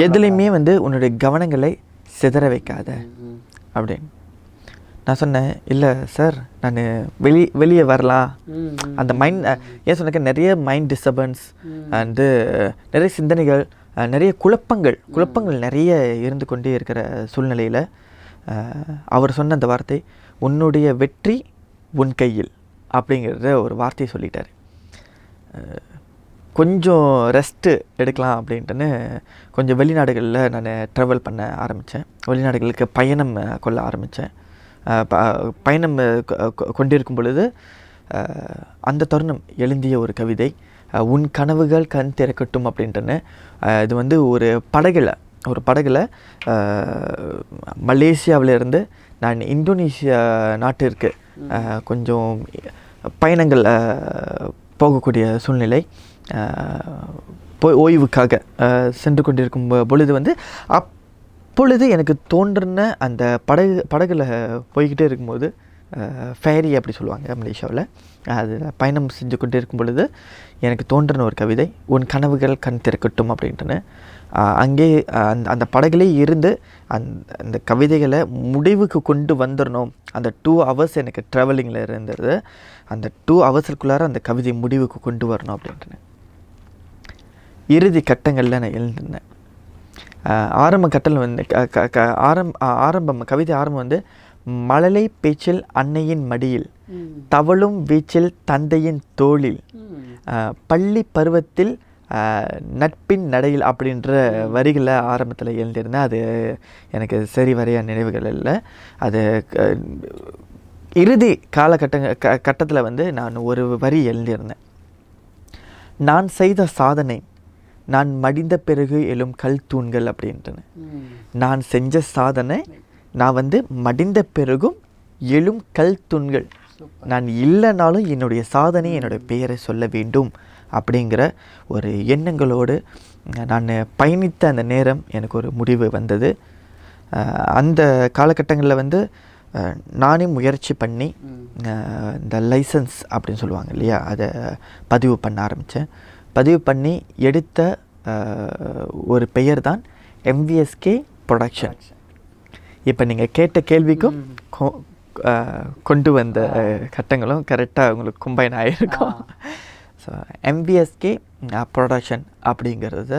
எதுலையுமே வந்து உன்னுடைய கவனங்களை சிதற வைக்காத அப்படின்னு. நான் சொன்னேன், இல்லை சார், நான் வெளியே வரலாம். அந்த மைண்ட் ஏன் சொன்னாக்க நிறைய மைண்ட் டிஸ்டர்பன்ஸ் அண்டு நிறைய சிந்தனைகள், நிறைய குழப்பங்கள் நிறைய இருந்து கொண்டே இருக்கிற சூழ்நிலையில் அவர் சொன்ன அந்த வார்த்தை, உன்னுடைய வெற்றி உன் கையில் அப்படிங்கிறத ஒரு வார்த்தையை சொல்லிட்டார். கொஞ்சம் ரெஸ்ட்டு எடுக்கலாம் அப்படின்ட்டுன்னு கொஞ்சம் வெளிநாடுகளில் நான் ட்ராவல் பண்ண ஆரம்பித்தேன். வெளிநாடுகளுக்கு பயணம் கொள்ள ஆரம்பித்தேன். பயணம் கொண்டிருக்கும் பொழுது அந்த தருணம் எழுதிய ஒரு கவிதை, உன் கனவுகள் கண் திறக்கட்டும் அப்படின்ட்டுன்னு. இது வந்து ஒரு படகுல மலேசியாவிலேருந்து நான் இந்தோனேஷியா நாட்டிற்கு கொஞ்சம் பயணங்கள் போகக்கூடிய சூழ்நிலை. ஓய்வுக்காக சென்று கொண்டிருக்கும் பொழுது வந்து அப்பொழுது எனக்கு தோன்றின அந்த படகுல போய்கிட்டே இருக்கும்போது, ஃபேரி அப்படி சொல்லுவாங்க மலேசியாவில், அதில் பயணம் செஞ்சு கொண்டு இருக்கும் பொழுது எனக்கு தோன்றின ஒரு கவிதை, உன் கனவுகள் கண் திறக்கட்டும் அப்படின்ட்டுன்னு. அங்கே அந்த படகுலே இருந்து அந்த கவிதைகளை முடிவுக்கு கொண்டு வந்துடணும். அந்த 2 hours எனக்கு ட்ராவலிங்கில் இருந்தது. அந்த 2 hours அந்த கவிதை முடிவுக்கு கொண்டு வரணும் அப்படின்ட்டுன்னு இறுதி கட்டங்களில் நான் எழுந்திருந்தேன். ஆரம்ப கட்டத்தில் வந்து கவிதை ஆரம்பம் வந்து, மழலை பேச்சில் அன்னையின் மடியில், தவழும் வீச்சில் தந்தையின் தோளில், பள்ளி பருவத்தில் நட்பின் நடையில் அப்படின்ற வரிகளை ஆரம்பத்தில் எழுந்திருந்தேன். அது எனக்கு சரி வரைய நினைவுகள் இல்லை. அது இறுதி கட்டத்தில் வந்து நான் ஒரு வரி எழுந்திருந்தேன். நான் செய்த சாதனை நான் மடிந்த பிறகு எழும் கல் தூண்கள் அப்படின்ட்டுன்னு. நான் செஞ்ச சாதனை நான் வந்து மடிந்த பிறகும் எழும் கல் தூண்கள். நான் இல்லைனாலும் என்னுடைய சாதனை என்னுடைய பெயரை சொல்ல வேண்டும் அப்படிங்கிற ஒரு எண்ணங்களோடு நான் பயணித்த அந்த நேரம் எனக்கு ஒரு முடிவு வந்தது. அந்த காலகட்டங்களில் வந்து நானே முயற்சி பண்ணி இந்த லைசன்ஸ் அப்படின்னு சொல்லுவாங்க இல்லையா, அதை பதிவு பண்ண ஆரம்பித்தேன். பதிவு பண்ணி எடுத்த ஒரு பெயர் தான் MVSK ப்ரொடக்ஷன். இப்போ நீங்கள் கேட்ட கேள்விக்கும் கொண்டு வந்த கட்டங்களும் கரெக்டாக உங்களுக்கு கம்பைன் ஆகிருக்கும். ஸோ MVSK ப்ரொடக்ஷன் அப்படிங்கிறத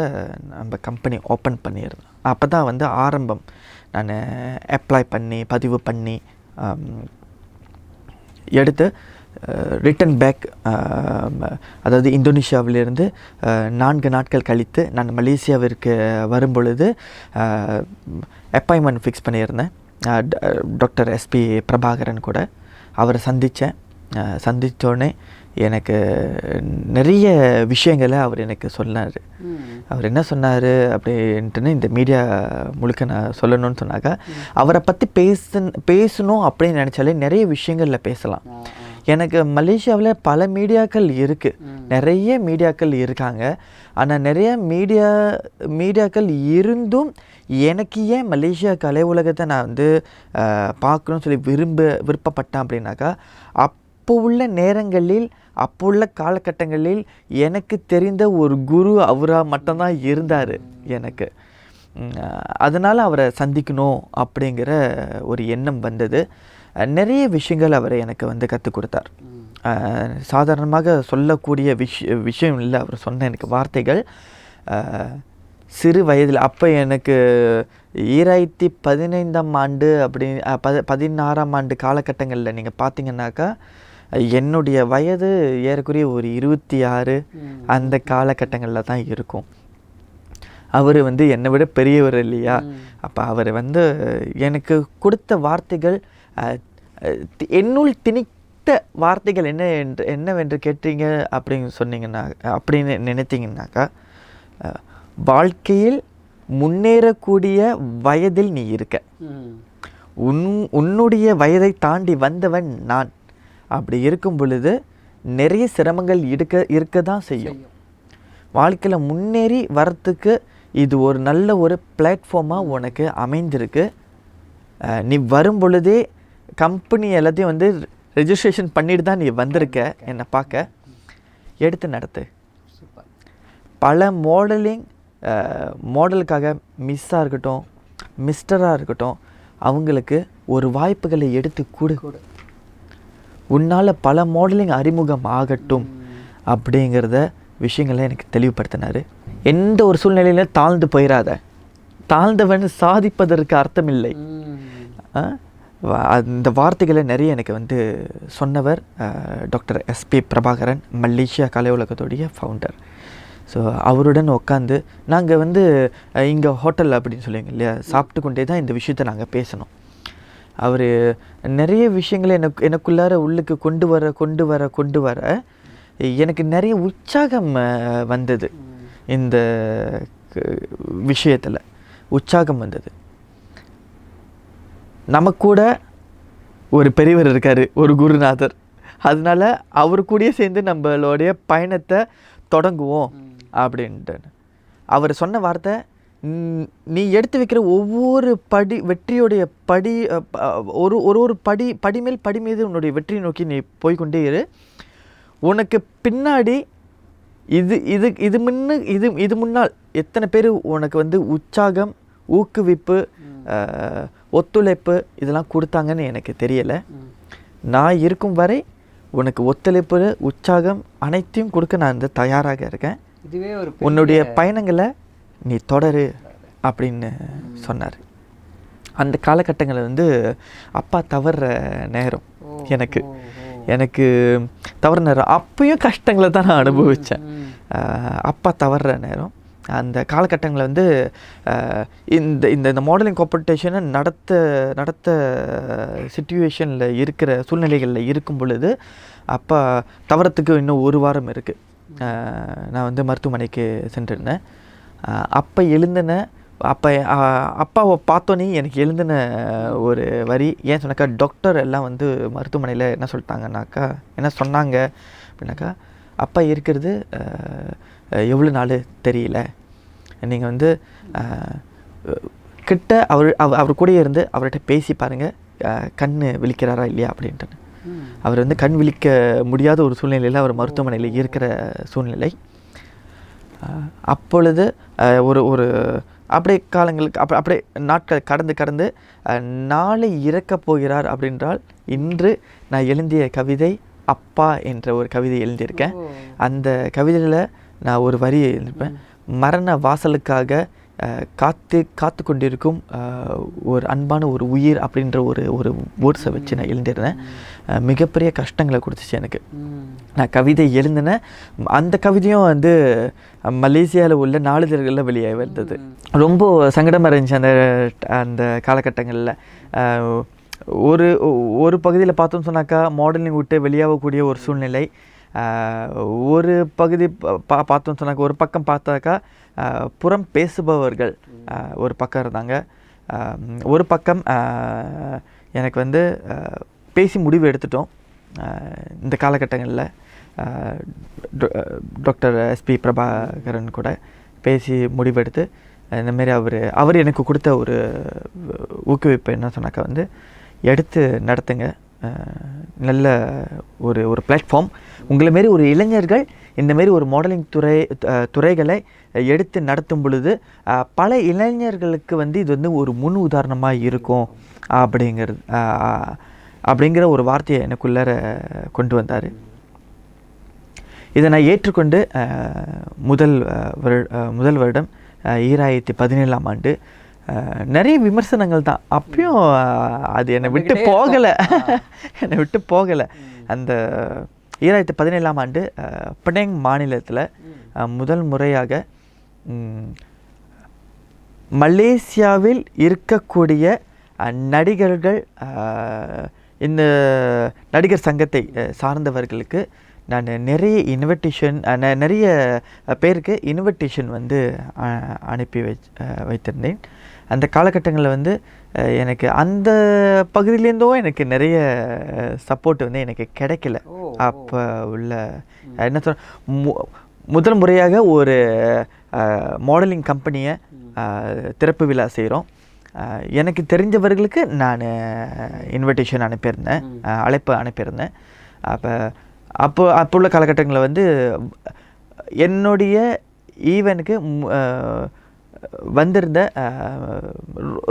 நம்ம கம்பெனி ஓப்பன் பண்ணியிருந்தோம். அப்போ தான் வந்து ஆரம்பம். நான் அப்ளை பண்ணி பதிவு பண்ணி எடுத்து ரிட்டன் பேக், அதாவது இந்தோனேஷியாவிலிருந்து 4 நாட்கள் கழித்து நான் மலேசியாவிற்கு வரும்பொழுது அப்பாயின்மெண்ட் ஃபிக்ஸ் பண்ணியிருந்தேன் டாக்டர் SP பிரபாகரன் கூட. அவரை சந்தித்தோடனே எனக்கு நிறைய விஷயங்களை அவர் எனக்கு சொன்னார். அவர் என்ன சொன்னார் அப்படின்ட்டுன்னு இந்த மீடியா முழுக்க நான் சொல்லணும்னு சொன்னாக்கா, அவரை பற்றி பேசணும் அப்படின்னு நினச்சாலே நிறைய விஷயங்களில் பேசலாம். எனக்கு மலேசியாவில் பல மீடியாக்கள் இருக்குது, நிறைய மீடியாக்கள் இருக்காங்க. ஆனால் நிறைய மீடியாக்கள் இருந்தும் எனக்கு ஏன் மலேசியா கலை உலகத்தை நான் வந்து பார்க்கணும்னு சொல்லி விருப்பப்பட்டேன் அப்படின்னாக்கா, அப்போ உள்ள நேரங்களில், அப்போ உள்ள காலகட்டங்களில் எனக்கு தெரிந்த ஒரு குரு அவராக மட்டும்தான் இருந்தார் எனக்கு. அதனால் அவரை சந்திக்கணும் அப்படிங்கிற ஒரு எண்ணம் வந்தது. நிறைய விஷயங்கள் அவர் எனக்கு வந்து கற்றுக் கொடுத்தார். சாதாரணமாக சொல்லக்கூடிய விஷயம் இல்லை அவர் சொன்ன எனக்கு வார்த்தைகள். சிறு வயதில் அப்போ எனக்கு 2015ஆம் ஆண்டு அப்படி 16ஆம் ஆண்டு காலகட்டங்களில் நீங்கள் பார்த்தீங்கன்னாக்கா, என்னுடைய வயது ஏறக்குறைய ஒரு 26 அந்த காலகட்டங்களில் தான் இருக்கும். அவர் வந்து என்னை விட பெரியவர் இல்லையா. அப்போ அவர் வந்து எனக்கு கொடுத்த வார்த்தைகள், என்னுள் திணித்த வார்த்தைகள் என்னவென்று கேட்டீங்க அப்படின்னு நினைத்தீங்கன்னாக்கா, வாழ்க்கையில் முன்னேறக்கூடிய வயதில் நீ இருக்க, உன்னுடைய வயதை தாண்டி வந்தவன் நான். அப்படி இருக்கும் பொழுது நிறைய சிரமங்கள் இருக்க தான் செய்யும். வாழ்க்கையில் முன்னேறி வரத்துக்கு இது ஒரு நல்ல ஒரு பிளாட்ஃபார்மாக உனக்கு அமைந்திருக்கு. நீ வரும் பொழுதே கம்பெனி எல்லாத்தையும் வந்து ரெஜிஸ்ட்ரேஷன் பண்ணிட்டு தான் நீ வந்திருக்க என்னை பார்க்க. எடுத்து நடத்து. பல மாடலுக்காக மிஸ்ஸாக இருக்கட்டும், மிஸ்டராக இருக்கட்டும், அவங்களுக்கு ஒரு வாய்ப்புகளை எடுத்து கொடு. உன்னால் பல மாடலிங் அறிமுகம் ஆகட்டும் அப்படிங்கிறத விஷயங்களை எனக்கு தெளிவுபடுத்தினார். எந்த ஒரு சூழ்நிலையிலும் தாழ்ந்து போயிடாத. தாழ்ந்தவன் சாதிப்பதற்கு அர்த்தமில்லை. அந்த வார்த்தைகளை நிறைய எனக்கு வந்து சொன்னவர் டாக்டர் SP பிரபாகரன், மலேசியா கலை உலகத்துடைய ஃபவுண்டர். ஸோ அவருடன் உட்காந்து நாங்கள் வந்து இங்கே ஹோட்டல் அப்படின்னு சொல்லுவீங்க இல்லையா, சாப்பிட்டு கொண்டே தான் இந்த விஷயத்தை நாங்கள் பேசணும். அவர் நிறைய விஷயங்களை எனக்குள்ளார உள்ளுக்கு கொண்டு வர எனக்கு நிறைய உற்சாகம் வந்தது. இந்த விஷயத்தில் உற்சாகம் வந்தது. நமக்கு கூட ஒரு பெரியவர் இருக்கார், ஒரு குருநாதர். அதனால அவர் கூடயே சேர்ந்து நம்மளுடைய பயணத்தை தொடங்குவோம் அப்படின்ட்டு. அவர் சொன்ன வார்த்தை, நீ எடுத்து வைக்கிற ஒவ்வொரு வெற்றியுடைய படி ஒரு படி மேல் படி மீது உன்னுடைய வெற்றியை நோக்கி நீ போய்கொண்டே இரு. உனக்கு பின்னாடி இது முன்னால் எத்தனை பேர் உனக்கு உற்சாகம், ஊக்குவிப்பு, ஒத்துழைப்பு இதெல்லாம் கொடுத்தாங்கன்னு எனக்கு தெரியலை. நான் இருக்கும் வரை உனக்கு ஒத்துழைப்பு, உற்சாகம் அனைத்தையும் கொடுக்க நான் தயாராக இருக்கேன். இதுவே ஒரு உன்னுடைய பயணங்களை நீ தொடரு அப்படின்னு சொன்னார். அந்த காலகட்டங்களில் அப்பா தவறுற நேரம் எனக்கு தவறு நேரம். அப்பயும் கஷ்டங்களை தான் நான் அனுபவித்தேன். அப்பா தவறுற நேரம். அந்த காலகட்டங்களில் இந்த மாடலிங் காம்படிஷனை நடத்த சிச்சுவேஷனில் இருக்கிற சூழ்நிலைகளில் இருக்கும் பொழுது அப்பா தவறத்துக்கு இன்னும் 1 வாரம் இருக்குது. நான் மருத்துவமனைக்கு சென்றிருந்தேன். அப்போ எழுந்தின அப்பாவை பார்த்தோன்னே எனக்கு எழுந்தின ஒரு வரி ஏன் சொன்னாக்கா, டாக்டர் எல்லாம் மருத்துவமனையில் என்ன சொல்லிட்டாங்கன்னாக்கா, என்ன சொன்னாங்க அப்படின்னாக்கா, அப்பா இருக்கிறது எவ்வளோ நாள் தெரியல, நீங்கள் கிட்ட அவர் கூட இருந்து அவர்கிட்ட பேசி பாருங்கள், கண் விழிக்கிறாரா இல்லையா அப்படின்ட்டு. அவர் கண் விழிக்க முடியாத ஒரு சூழ்நிலையில் அவர் மருத்துவமனையில் இருக்கிற சூழ்நிலை. அப்பொழுது ஒரு அப்படியே காலங்களுக்கு அப்படியே நாட்கள் கடந்து நாளை இறக்கப் போகிறார் அப்படின்றால் இன்று நான் எழுதிய கவிதை அப்பா என்ற ஒரு கவிதை எழுதியிருக்கேன். அந்த கவிதையில் நான் ஒரு வரி எழுதியிருப்பேன். மரண வாசலுக்காக காத்து கொண்டிருக்கும் ஒரு அன்பான ஒரு உயிர் அப்படின்ற ஒரு வேர்ட்ஸை வச்சு நான் எழுந்திருந்தேன். மிகப்பெரிய கஷ்டங்களை கொடுத்துச்சு எனக்கு. நான் கவிதை எழுந்தினேன். அந்த கவிதையும் மலேசியாவில் உள்ள நாளிதழ்களில் வெளியே வந்தது. ரொம்ப சங்கடமாக இருந்துச்சு அந்த காலகட்டங்களில். ஒரு பகுதியில் பார்த்தோம்னு சொன்னாக்கா மாடலிங் விட்டு வெளியாகக்கூடிய ஒரு சூழ்நிலை. ஒரு பகுதி பார்த்தோம்னு சொன்னாக்கா, ஒரு பக்கம் பார்த்தாக்கா புறம் பேசுபவர்கள் ஒரு பக்கம் இருந்தாங்க. ஒரு பக்கம் எனக்கு பேசி முடிவு எடுத்துட்டோம். இந்த காலகட்டங்களில் டாக்டர் SP பிரபாகரன் கூட பேசி முடிவெடுத்து இந்தமாரி அவர் எனக்கு கொடுத்த ஒரு ஊக்குவிப்பு என்ன சொன்னாக்கா, எடுத்து நடத்துங்க, நல்ல ஒரு பிளாட்ஃபார்ம். உங்களை மாரி ஒரு இளைஞர்கள் இந்தமாரி ஒரு மாடலிங் துறைகளை எடுத்து நடத்தும் பொழுது பல இளைஞர்களுக்கு இது ஒரு முன் உதாரணமாக இருக்கும் அப்படிங்கிற ஒரு வார்த்தையை எனக்குள்ளார கொண்டு வந்தார். இதை நான் ஏற்றுக்கொண்டு முதல் வருடம் 2017ஆம் ஆண்டு நிறைய விமர்சனங்கள் தான். அப்பயும் அது என்னை விட்டு போகலை. அந்த 2017ஆம் ஆண்டு பெனாங் மாநிலத்தில் முதல் முறையாக மலேசியாவில் இருக்கக்கூடிய நடிகர்கள், இந்த நடிகர் சங்கத்தை சார்ந்தவர்களுக்கு நான் நிறைய பேருக்கு இன்விடேஷன் அனுப்பி வைத்திருந்தேன். அந்த காலகட்டங்களில் எனக்கு அந்த பகுதியிலேருந்தும் எனக்கு நிறைய சப்போர்ட் எனக்கு கிடைக்கல. அப்போ உள்ள என்ன முதல் முறையாக ஒரு மாடலிங் கம்பெனியை திறப்பு விழா செய்கிறோம். எனக்கு தெரிஞ்சவர்களுக்கு நான் இன்விடேஷன் அனுப்பியிருந்தேன், அழைப்பு அனுப்பியிருந்தேன். அப்போ உள்ள காலகட்டங்களில் என்னுடைய ஈவெனுக்கு வந்திருந்த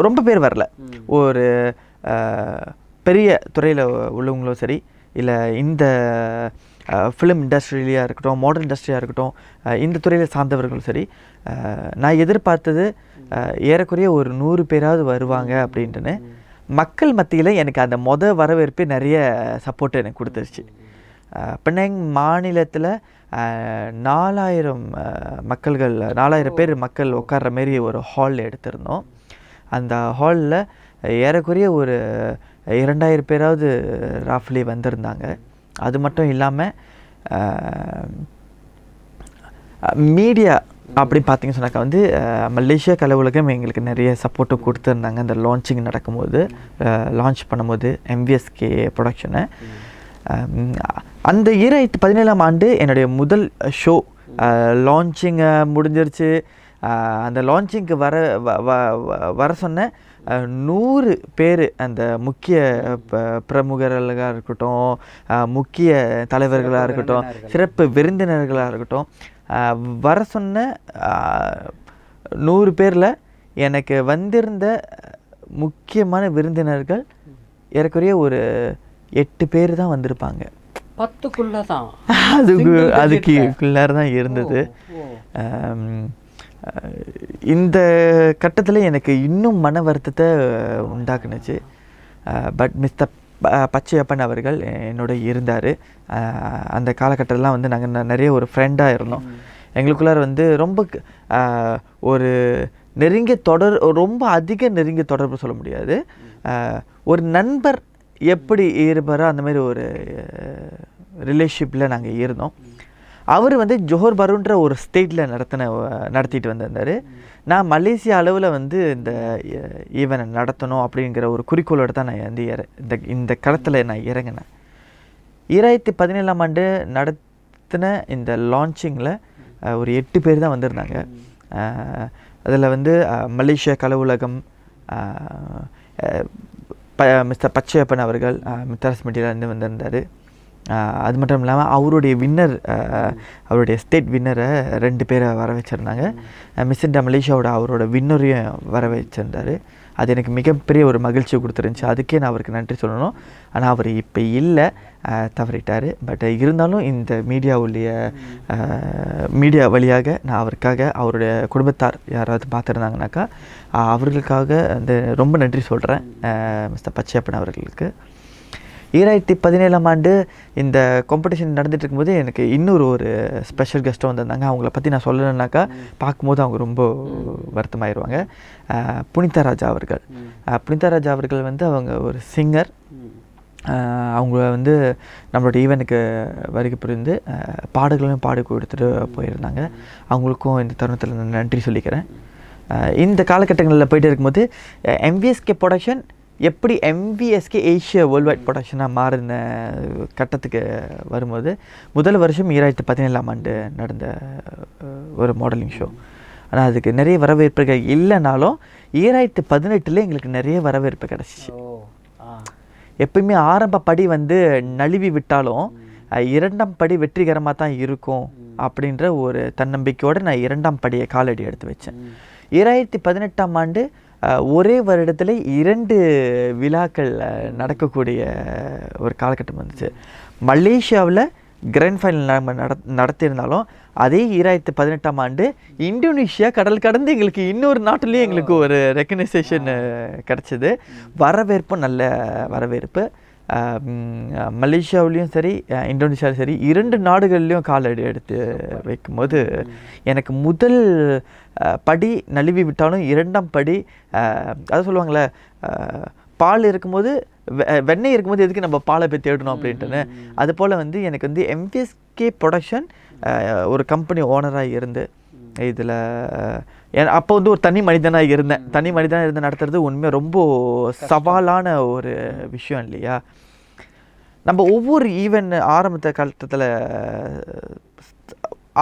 ரொம்ப பேர் வரல. ஒரு பெரிய துறையில் உள்ளவங்களும் சரி, இல்லை இந்த ஃபிலிம் இண்டஸ்ட்ரியிலையாக இருக்கட்டும், மாடர்ன் இண்டஸ்ட்ரியாக இருக்கட்டும், இந்த துறையில் சார்ந்தவர்களும் சரி, நான் எதிர்பார்த்தது ஏறக்குறைய ஒரு 100 பேராவது வருவாங்க அப்படின்ட்டுன்னு. மக்கள் மத்தியில் எனக்கு அந்த வரவேற்பு நிறைய சப்போர்ட் எனக்கு கொடுத்துருச்சு. பெனாங் மாநிலத்தில் 4000 பேர் மக்கள் உட்கார்ற மாரி ஒரு ஹால் எடுத்திருந்தோம். அந்த ஹாலில் ஏறக்குறைய ஒரு 2000 பேராவது ராஃப்லி வந்திருந்தாங்க. அது மட்டும் இல்லாமல் மீடியா அப்படி பார்த்தீங்கன்னு சொன்னாக்கா மலேசியா கலை உலகம் எங்களுக்கு நிறைய சப்போர்ட்டும் கொடுத்துருந்தாங்க. அந்த லான்ச்சிங் நடக்கும்போது, லான்ச் பண்ணும்போது MVSK ப்ரொடக்ஷனை அந்த 2017ஆம் ஆண்டு என்னுடைய முதல் ஷோ லான்ச்சிங் முடிஞ்சிருச்சு. அந்த லான்ச்சிங்க்கு வர சொன்ன 100 பேர், அந்த முக்கிய பிரமுகர்களாக இருக்கட்டும், முக்கிய தலைவர்களாக இருக்கட்டும், சிறப்பு விருந்தினர்களாக இருக்கட்டும், வர சொன்ன 100 பேரில் எனக்கு வந்திருந்த முக்கியமான விருந்தினர்கள் ஏறக்குறைய ஒரு 8 பேர் தான் வந்திருப்பாங்க. 10க்குள்ள தான், அதுக்குள்ளார தான் இருந்தது. இந்த கட்டத்தில் எனக்கு இன்னும் மன வருத்தத்தை உண்டாக்குனுச்சு. பட் மிஸ்டர் பச்சையப்பன் அவர்கள் என்னோட இருந்தார். அந்த காலகட்டத்திலாம் வந்து நாங்கள் நிறைய ஒரு ஃப்ரெண்டாக இருந்தோம். எங்களுக்குள்ளார வந்து ரொம்ப ஒரு நெருங்கிய ரொம்ப அதிக நெருங்கிய தொடர்பு சொல்ல முடியாது, ஒரு நண்பர் எப்படி இருப்பாரோ அந்த மாதிரி ஒரு ரிலேஷன்ஷிப்பில் நாங்கள் இருந்தோம். அவர் வந்து ஜோஹர் பருன்ற ஒரு ஸ்டேட்டில் நடத்திட்டு வந்திருந்தார். நான் மலேசியா அளவில் வந்து இந்த ஈவனை நடத்தணும் அப்படிங்கிற ஒரு குறிக்கோளோடு தான் நான் வந்து இந்த களத்தில் நான் இறங்கினேன். 2017ஆம் ஆண்டு நடத்தின இந்த லான்ச்சிங்கில் ஒரு 8 பேர் தான் வந்திருந்தாங்க. அதில் வந்து மலேசியா கலை உலகம், மிஸ்டர் பச்சையப்பன் அவர்கள் மித்தாஸ் மீடியாவிலேருந்து வந்திருந்தார். அது மட்டும் இல்லாமல் அவருடைய வின்னர், அவருடைய ஸ்டேட் வின்னரை 2 பேரை வர வச்சுருந்தாங்க. மிஸ் இண்டியா மலேசியாவோட அவரோட வின்னரையும் வர வச்சுருந்தார். அது எனக்கு மிகப்பெரிய ஒரு மகிழ்ச்சி கொடுத்துருந்துச்சு. அதுக்கே நான் அவருக்கு நன்றி சொல்லணும். ஆனால் அவர் இப்போ இல்லை, தவறிட்டார். பட் இருந்தாலும் இந்த மீடியா வழியாக நான் அவருக்காக, அவருடைய குடும்பத்தார் யாராவது பார்த்துருந்தாங்கனாக்கா அவர்களுக்காக வந்து ரொம்ப நன்றி சொல்கிறேன் மிஸ்டர் பச்சையப்பன் அவர்களுக்கு. 2017ஆம் ஆண்டு இந்த காம்படிஷன் நடந்துட்டு இருக்கும்போது எனக்கு இன்னொரு ஒரு ஸ்பெஷல் கெஸ்ட்டும் வந்திருந்தாங்க. அவங்கள பற்றி நான் சொல்லணுன்னாக்கா பார்க்கும்போது அவங்க ரொம்ப வருத்தமாயிருவாங்க. புனிதா ராஜா அவர்கள். புனிதா ராஜா அவர்கள் வந்து அவங்க ஒரு சிங்கர். அவங்க வந்து நம்மளோட ஈவெண்ட்டுக்கு வருகை புரிந்து பாடல்களையும் பாடி கொடுத்துட்டு போயிருந்தாங்க. அவங்களுக்கும் இந்த தருணத்தில் நான் நன்றி சொல்லிக்கிறேன். இந்த காலகட்டங்களில் போயிட்டு இருக்கும்போது எம்விஎஸ்கே ப்ரொடக்ஷன் எப்படி எம்விஎஸ்கே ஏஷியா வேர்ல்டு வைட் ப்ரொடக்ஷனாக மாறின கட்டத்துக்கு வரும்போது, முதல் வருஷம் 2017ஆம் ஆண்டு நடந்த ஒரு மாடலிங் ஷோ. ஆனால் அதுக்கு நிறைய வரவேற்புகள் இல்லைனாலும் 2018 எங்களுக்கு நிறைய வரவேற்பு கிடச்சிச்சு. எப்பயுமே ஆரம்ப படி வந்து நழுவி விட்டாலும் 2ஆம் படி வெற்றிகரமாக தான் இருக்கும் அப்படின்ற ஒரு தன்னம்பிக்கையோடு நான் 2ஆம் படியை காலடி எடுத்து வச்சேன். 2018ஆம் ஆண்டு ஒரே வருடத்தில் 2 விழாக்கள் நடக்கக்கூடிய ஒரு காலகட்டம் வந்துச்சு. மலேசியாவில் கிராண்ட் ஃபைனல் நம்ம நடத்தியிருந்தாலும் அதே 2018ஆம் ஆண்டு இந்தோனேஷியா கடல் கடந்து எங்களுக்கு இன்னொரு நாட்டிலையும் எங்களுக்கு ஒரு ரெக்கக்னைசேஷன் கிடச்சிது. வரவேற்பும் நல்ல வரவேற்பு. மலேசியாவிலையும் சரி இந்தோனேஷியாவிலும் சரி 2 நாடுகள்லேயும் காலடி எடுத்து வைக்கும்போது எனக்கு முதல் படி நழுவி விட்டாலும் 2ஆம் படி, அதை சொல்லுவாங்களே, பால் இருக்கும்போது வெண்ணெய் இருக்கும்போது எதுக்கு நம்ம பாலை போய் தேடணும் அப்படின்ட்டுன்னு, அதுபோல் வந்து எனக்கு வந்து எம்விஎஸ்கே ப்ரொடக்ஷன் ஒரு கம்பெனி ஓனராக இருந்து இதில் அப்போ வந்து ஒரு தனி மனிதனாக இருந்து நடத்துறது உண்மையாக ரொம்ப சவாலான ஒரு விஷயம் இல்லையா. நம்ம ஒவ்வொரு ஈவெண்ட்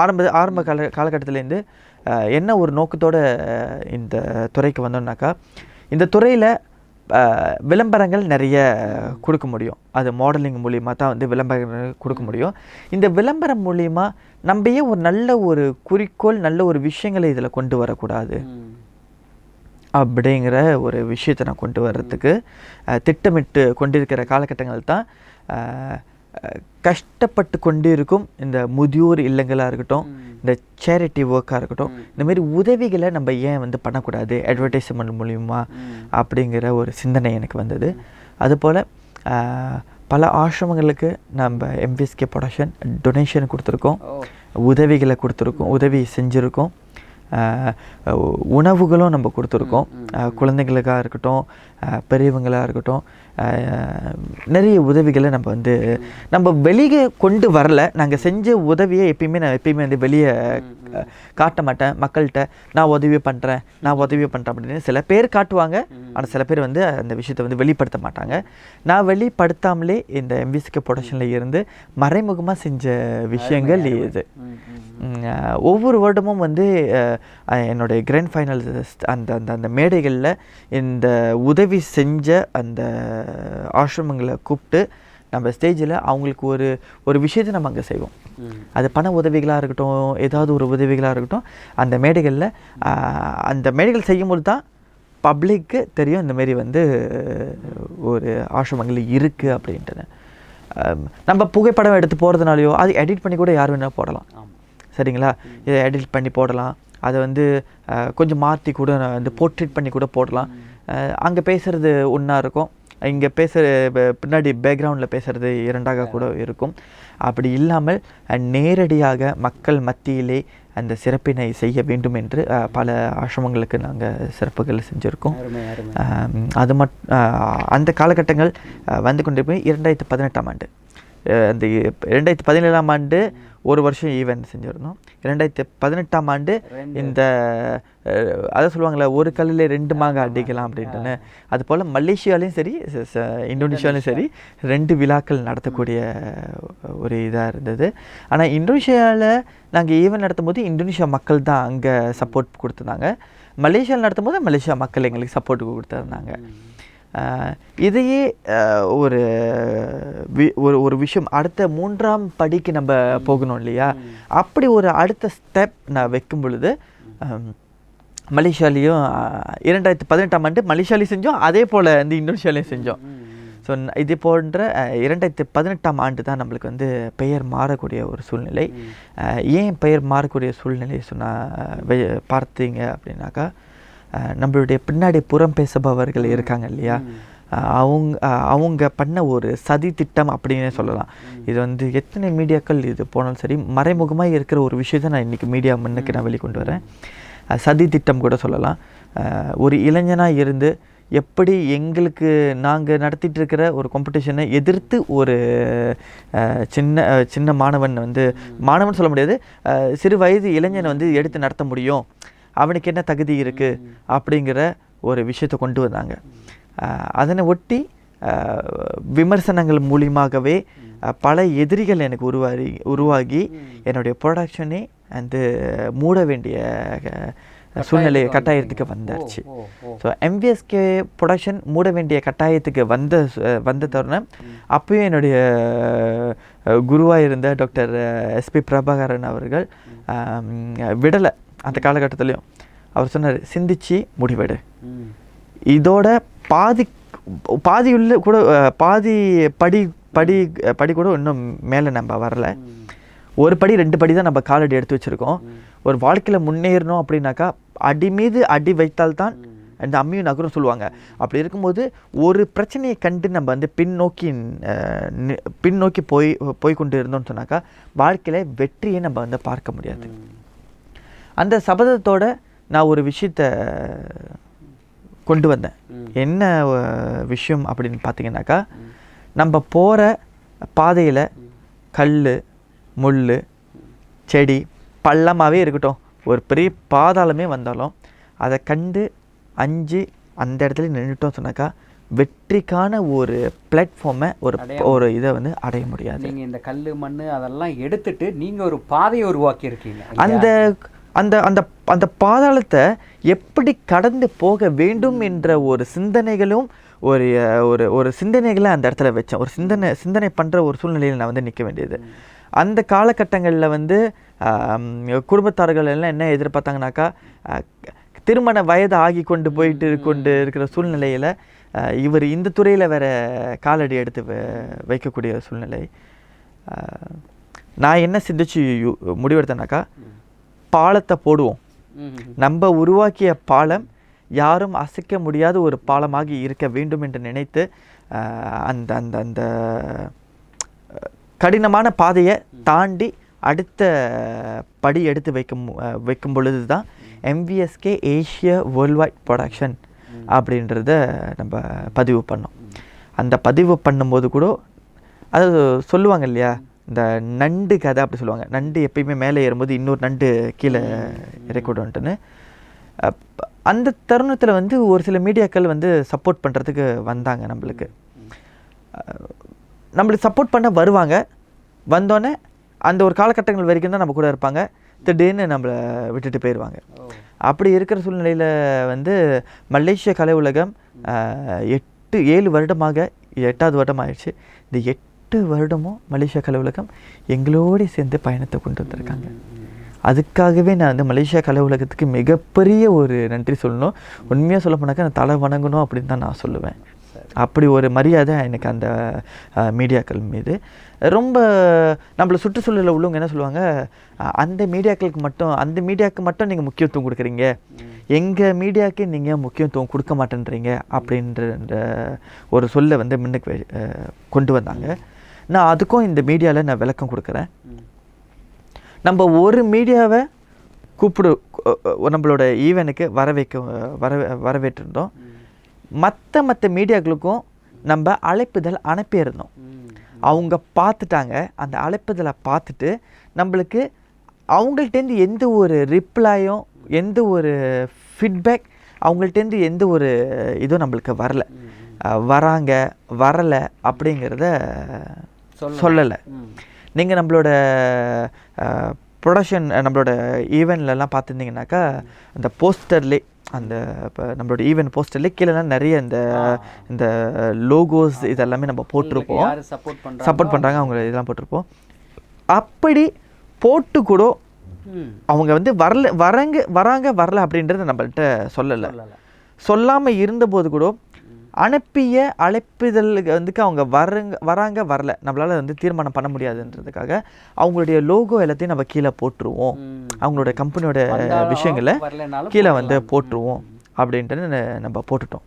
ஆரம்ப காலகட்டத்திலேருந்து என்ன ஒரு நோக்கத்தோடு இந்த துறைக்கு வந்தோம்னாக்கா, இந்த துறையில் விளம்பரங்கள் நிறைய கொடுக்க முடியும். அது மாடலிங் மூலிமா தான் வந்து விளம்பரங்கள் கொடுக்க முடியும். இந்த விளம்பரம் மூலிமா நம்ம ஏன் ஒரு நல்ல ஒரு குறிக்கோள், நல்ல ஒரு விஷயங்களை இதில் கொண்டு வரக்கூடாது அப்படிங்கிற ஒரு விஷயத்தை நான் கொண்டு வர்றதுக்கு திட்டமிட்டு கொண்டிருக்கிற காலகட்டங்கள் தான் கஷ்டப்பட்டு கொண்டு இருக்கும் இந்த முதியோர் இல்லங்களாக இருக்கட்டும், இந்த சேரிட்டி ஒர்க்காக இருக்கட்டும், இந்தமாரி உதவிகளை நம்ம ஏன் வந்து பண்ணக்கூடாது அட்வர்டைஸ்மெண்ட் மூலிமா அப்படிங்கிற ஒரு சிந்தனை எனக்கு வந்தது. அதுபோல் பல ஆசிரமங்களுக்கு நம்ம எம்விஎஸ்கே ப்ரொடக்ஷன் டொனேஷன் கொடுத்துருக்கோம், உதவிகளை கொடுத்துருக்கோம், உதவி செஞ்சுருக்கோம், உணவுகளும் நம்ம கொடுத்துருக்கோம். குழந்தைங்களுக்காக இருக்கட்டும், பெரியவங்களாக இருக்கட்டும், நிறைய உதவிகளை நம்ம வெளியே கொண்டு வரல. நாங்கள் செஞ்ச உதவியை எப்பயுமே வந்து வெளியே காட்ட மாட்டேன் மக்கள்கிட்ட. நான் உதவி பண்ணுறேன் அப்படின்னு சில பேர் காட்டுவாங்க. ஆனால் சில பேர் வந்து அந்த விஷயத்தை வந்து வெளிப்படுத்த மாட்டாங்க. நான் வெளிப்படுத்தாமலே இந்த MVSK ப்ரொடக்ஷனில் இருந்து மறைமுகமாக செஞ்ச விஷயங்கள் இது. ஒவ்வொரு வருடமும் வந்து என்னுடைய கிராண்ட் ஃபைனல் அந்த அந்த அந்த மேடைகளில் இந்த உதவி செஞ்ச அந்த ஆசிரமங்களை கூப்பிட்டு நம்ம ஸ்டேஜில் அவங்களுக்கு ஒரு விஷயத்தை நம்ம அங்கே செய்வோம். அது பண உதவிகளாக இருக்கட்டும், ஏதாவது ஒரு உதவிகளாக இருக்கட்டும், அந்த மேடைகள் செய்யும்போது தான் பப்ளிக்கு தெரியும் இந்தமாரி வந்து ஒரு ஆசிரமங்கள் இருக்குது அப்படின்ட்டு. நம்ம புகைப்படம் எடுத்து போகிறதுனாலையோ அது எடிட் பண்ணி கூட யார் வேணால் போடலாம், சரிங்களா? இதை எடிட் பண்ணி போடலாம், அதை வந்து கொஞ்சம் மாற்றி கூட வந்து போர்ட்ரேட் பண்ணி கூட போடலாம். அங்கே பேசுகிறது ஒன்றா இருக்கும், இங்கே பின்னாடி பேக்ரவுண்டில் பேசுகிறது இரண்டாக கூட இருக்கும். அப்படி இல்லாமல் நேரடியாக மக்கள் மத்தியிலே அந்த சிறப்பினை செய்ய வேண்டும் என்று பல ஆசிரமங்களுக்கு நாங்கள் சிறப்புகள் செஞ்சுருக்கோம். அது அந்த காலகட்டங்கள் வந்து கொண்டு போய் 2018ஆம் ஆண்டு, அந்த 2017ஆம் ஆண்டு ஒரு வருஷம் ஈவெண்ட் செஞ்சுருந்தோம். 2018ஆம் ஆண்டு இந்த அதை சொல்லுவாங்களே, ஒரு கல்லில் 2 மாங்காய் அடிக்கலாம் அப்படின்ட்டுன்னு, அதுபோல் மலேசியாலையும் சரி இந்தோனேஷியாலையும் சரி 2 விழாக்கள் நடத்தக்கூடிய ஒரு இதாக இருந்தது. ஆனால் இந்தோனேஷியாவில் நாங்கள் ஈவெண்ட் நடத்தும் போது இந்தோனேஷியா மக்கள் தான் அங்கே சப்போர்ட் கொடுத்துருந்தாங்க. மலேசியாவில் நடத்தும் போது மலேசியா மக்கள் எங்களுக்கு சப்போர்ட் கொடுத்துருந்தாங்க. இதையே ஒரு விஷயம் அடுத்த 3ஆம் படிக்கு நம்ம போகணும் இல்லையா? அப்படி ஒரு அடுத்த ஸ்டெப் நான் வைக்கும் பொழுது மலேசியாலேயும் 2018ஆம் ஆண்டு மலேசியாலையும் செஞ்சோம், அதே போல் இந்த இந்தோனேஷியாலையும் செஞ்சோம். ஸோ இது போன்ற 2018ஆம் ஆண்டு தான் நம்மளுக்கு வந்து பெயர் மாறக்கூடிய ஒரு சூழ்நிலை. ஏன் பெயர் மாறக்கூடிய சூழ்நிலை பார்த்தீங்க அப்படின்னாக்கா, நம்மளுடைய பின்னாடி புறம் பேசுபவர்கள் இருக்காங்க இல்லையா, அவங்க பண்ண ஒரு சதி திட்டம் அப்படின்னு சொல்லலாம். இது வந்து எத்தனை மீடியாக்கள் இது போனாலும் சரி, மறைமுகமாக இருக்கிற ஒரு விஷயத்தை நான் இன்றைக்கி மீடியா முன்னுக்கு நான் வெளிக்கொண்டு வரேன். சதி திட்டம் கூட சொல்லலாம். ஒரு இளைஞனாக இருந்து எப்படி நாங்கள் நடத்திட்டு இருக்கிற ஒரு காம்படிஷனை எதிர்த்து ஒரு சின்ன மாணவன் சொல்ல முடியாது, சிறு வயது இளைஞனை வந்து எடுத்து நடத்த முடியும், அவனுக்கு என்ன தகுதி இருக்குது அப்படிங்கிற ஒரு விஷயத்தை கொண்டு வந்தாங்க. அதனை ஒட்டி விமர்சனங்கள் மூலியமாகவே பல எதிரிகள் எனக்கு உருவாகி என்னுடைய ப்ரொடக்ஷனே வந்து மூட வேண்டிய சூழ்நிலை கட்டாயத்துக்கு வந்தாச்சு. ஸோ MVSK ப்ரொடக்ஷன் மூட வேண்டிய கட்டாயத்துக்கு வந்த தருணம் அப்பயும் என்னுடைய குருவாக இருந்த டாக்டர் SP பிரபாகரன் அவர்கள் விடலை. அந்த காலகட்டத்திலையும் அவர் சொன்னார், சிந்திச்சு முடிவெடு, இதோட பாதி படி கூட இன்னும் மேலே நம்ம வரலை, ஒரு படி 2 படி தான் நம்ம காலடி எடுத்து வச்சுருக்கோம். ஒரு வாழ்க்கையில் முன்னேறணும் அப்படின்னாக்கா அடி மீது அடி வைத்தால்தான் இந்த அம்மியும் நகரும் சொல்லுவாங்க. அப்படி இருக்கும்போது ஒரு பிரச்சனையை கண்டு நம்ம வந்து பின்னோக்கி போய் கொண்டு இருந்தோம்னு சொன்னாக்கா வாழ்க்கையில் வெற்றியை நம்ம வந்து பார்க்க முடியாது. அந்த சபதத்தோடு நான் ஒரு விஷயத்தை கொண்டு வந்தேன். என்ன விஷயம் அப்படின்னு பார்த்தீங்கன்னாக்கா, நம்ம போகிற பாதையில் கல் முள் செடி பள்ளமாகவே இருக்கட்டும், ஒரு பெரிய பாதாளமே வந்தாலும் அதை கண்டு அஞ்சு அந்த இடத்துல நின்றுட்டோம் சொன்னாக்கா வெற்றிக்கான ஒரு பிளாட்ஃபார்மை ஒரு இதை வந்து அடைய முடியாது. நீங்கள் இந்த கல் மண் அதெல்லாம் எடுத்துட்டு நீங்கள் ஒரு பாதையை உருவாக்கியிருக்கீங்க. அந்த அந்த அந்த அந்த பாதாளத்தை எப்படி கடந்து போக வேண்டும் என்ற ஒரு சிந்தனைகளும் ஒரு ஒரு ஒரு சிந்தனைகளை அந்த இடத்துல வச்சேன். ஒரு சிந்தனை பண்ணுற ஒரு சூழ்நிலையில் நான் வந்து நிற்க வேண்டியது. அந்த காலகட்டங்களில் வந்து குடும்பத்தார்கள் எல்லாம் என்ன எதிர்பார்த்தாங்கனாக்கா, திருமண வயது ஆகி கொண்டு இருக்கிற சூழ்நிலையில் இவர் இந்த துறையில் வேறு காலடி எடுத்து வைக்கக்கூடிய சூழ்நிலை. நான் என்ன சிந்திச்சு முடிவெடுத்தேனாக்கா, பாலத்தை போடுவோம், நம்ம உருவாக்கிய பாலம் யாரும் அசைக்க முடியாத ஒரு பாலமாக இருக்க வேண்டும் என்று நினைத்து அந்த அந்த அந்த கடினமான பாதையை தாண்டி அடுத்த படி எடுத்து வைக்கும் பொழுது தான் MVSK Asia world wide production அப்படின்றத நம்ம பதிவு பண்ணோம். அந்த பதிவு பண்ணும்போது கூட அது சொல்லுவாங்க இல்லையா, இந்த நண்டு கதை அப்படி சொல்லுவாங்க. நண்டு எப்பயுமே மேலே ஏறும்போது இன்னொரு நண்டு கீழே இறக்கிவிடுன்ட்டுன்னு. அந்த தருணத்தில் வந்து ஒரு சில மீடியாக்கள் வந்து சப்போர்ட் பண்ணுறதுக்கு வந்தாங்க. நம்மளுக்கு சப்போர்ட் பண்ண வருவாங்க. வந்தோடனே அந்த ஒரு காலகட்டங்கள் வரைக்கும் தான் நம்ம கூட இருப்பாங்க. திடீர்னு நம்மளை விட்டுட்டு போயிடுவாங்க. அப்படி இருக்கிற சூழ்நிலையில் வந்து மலேசிய கலை உலகம் 7 வருடமாக, 8வது வருடம் ஆயிடுச்சு. இந்த 8 வருடமும் மலேசியா கலை உலகம் எங்களோடு சேர்ந்து பயணத்தை கொண்டு வந்திருக்காங்க. அதுக்காகவே நான் வந்து மலேசியா கலை உலகத்துக்கு மிகப்பெரிய ஒரு நன்றி சொல்லணும். உண்மையாக சொல்ல போனாக்கா நான் தலை வணங்கணும் அப்படின்னு தான் நான் சொல்லுவேன். அப்படி ஒரு மரியாதை எனக்கு அந்த மீடியாக்கள் மீது. ரொம்ப நம்மளை சுற்றுச்சூழலில் உள்ளவங்க என்ன சொல்லுவாங்க, அந்த மீடியாவுக்கு மட்டும் நீங்கள் முக்கியத்துவம் கொடுக்குறீங்க, எங்கள் மீடியாவுக்கு நீங்கள் முக்கியத்துவம் கொடுக்க மாட்டேன்றீங்க அப்படின்ற ஒரு சொல்லை வந்து முன்னுக்கு கொண்டு வந்தாங்க. நான் அதுக்கும் இந்த மீடியாவில் நான் விளக்கம் கொடுக்குறேன். நம்ம ஒரு மீடியாவை நம்மளோட ஈவெனுக்கு வரவேற்றிருந்தோம். மற்ற மீடியாக்களுக்கும் நம்ம அழைப்புதல் அனுப்பியிருந்தோம். அவங்க பார்த்துட்டாங்க. அந்த அழைப்புதலை பார்த்துட்டு நம்மளுக்கு அவங்கள்ட்டேருந்து எந்த ஒரு ரிப்ளையும், எந்த ஒரு ஃபீட்பேக், அவங்கள்ட்டேருந்து எந்த ஒரு இதுவும் நம்மளுக்கு வரலை அப்படிங்கிறத சொல்லலை. நீங்கள் நம்மளோட ப்ரொடக்ஷன், நம்மளோட ஈவெண்ட்லலாம் பார்த்துருந்தீங்கன்னாக்கா அந்த போஸ்டர்லே, அந்த இப்போ நம்மளோட ஈவெண்ட் போஸ்டர்லேயே கீழேலாம் நிறைய இந்த லோகோஸ் இதெல்லாமே நம்ம போட்டிருப்போம். சப்போர்ட் பண்ணுறாங்க அவங்க இதெல்லாம் போட்டிருப்போம். அப்படி போட்டு கூட அவங்க வந்து வரல அப்படின்றத நம்மள்கிட்ட சொல்லாமல் இருந்தபோது கூட அனுப்பிய அழைப்புதலுக்கு வந்து அவங்க வரல நம்மளால் வந்து தீர்மானம் பண்ண முடியாதுன்றதுக்காக அவங்களுடைய லோகோ எல்லாத்தையும் நம்ம கீழே போட்டுருவோம், அவங்களோட கம்பெனியோட விஷயங்களை கீழே வந்து போட்டுருவோம் அப்படின்ட்டு நம்ம போட்டுட்டு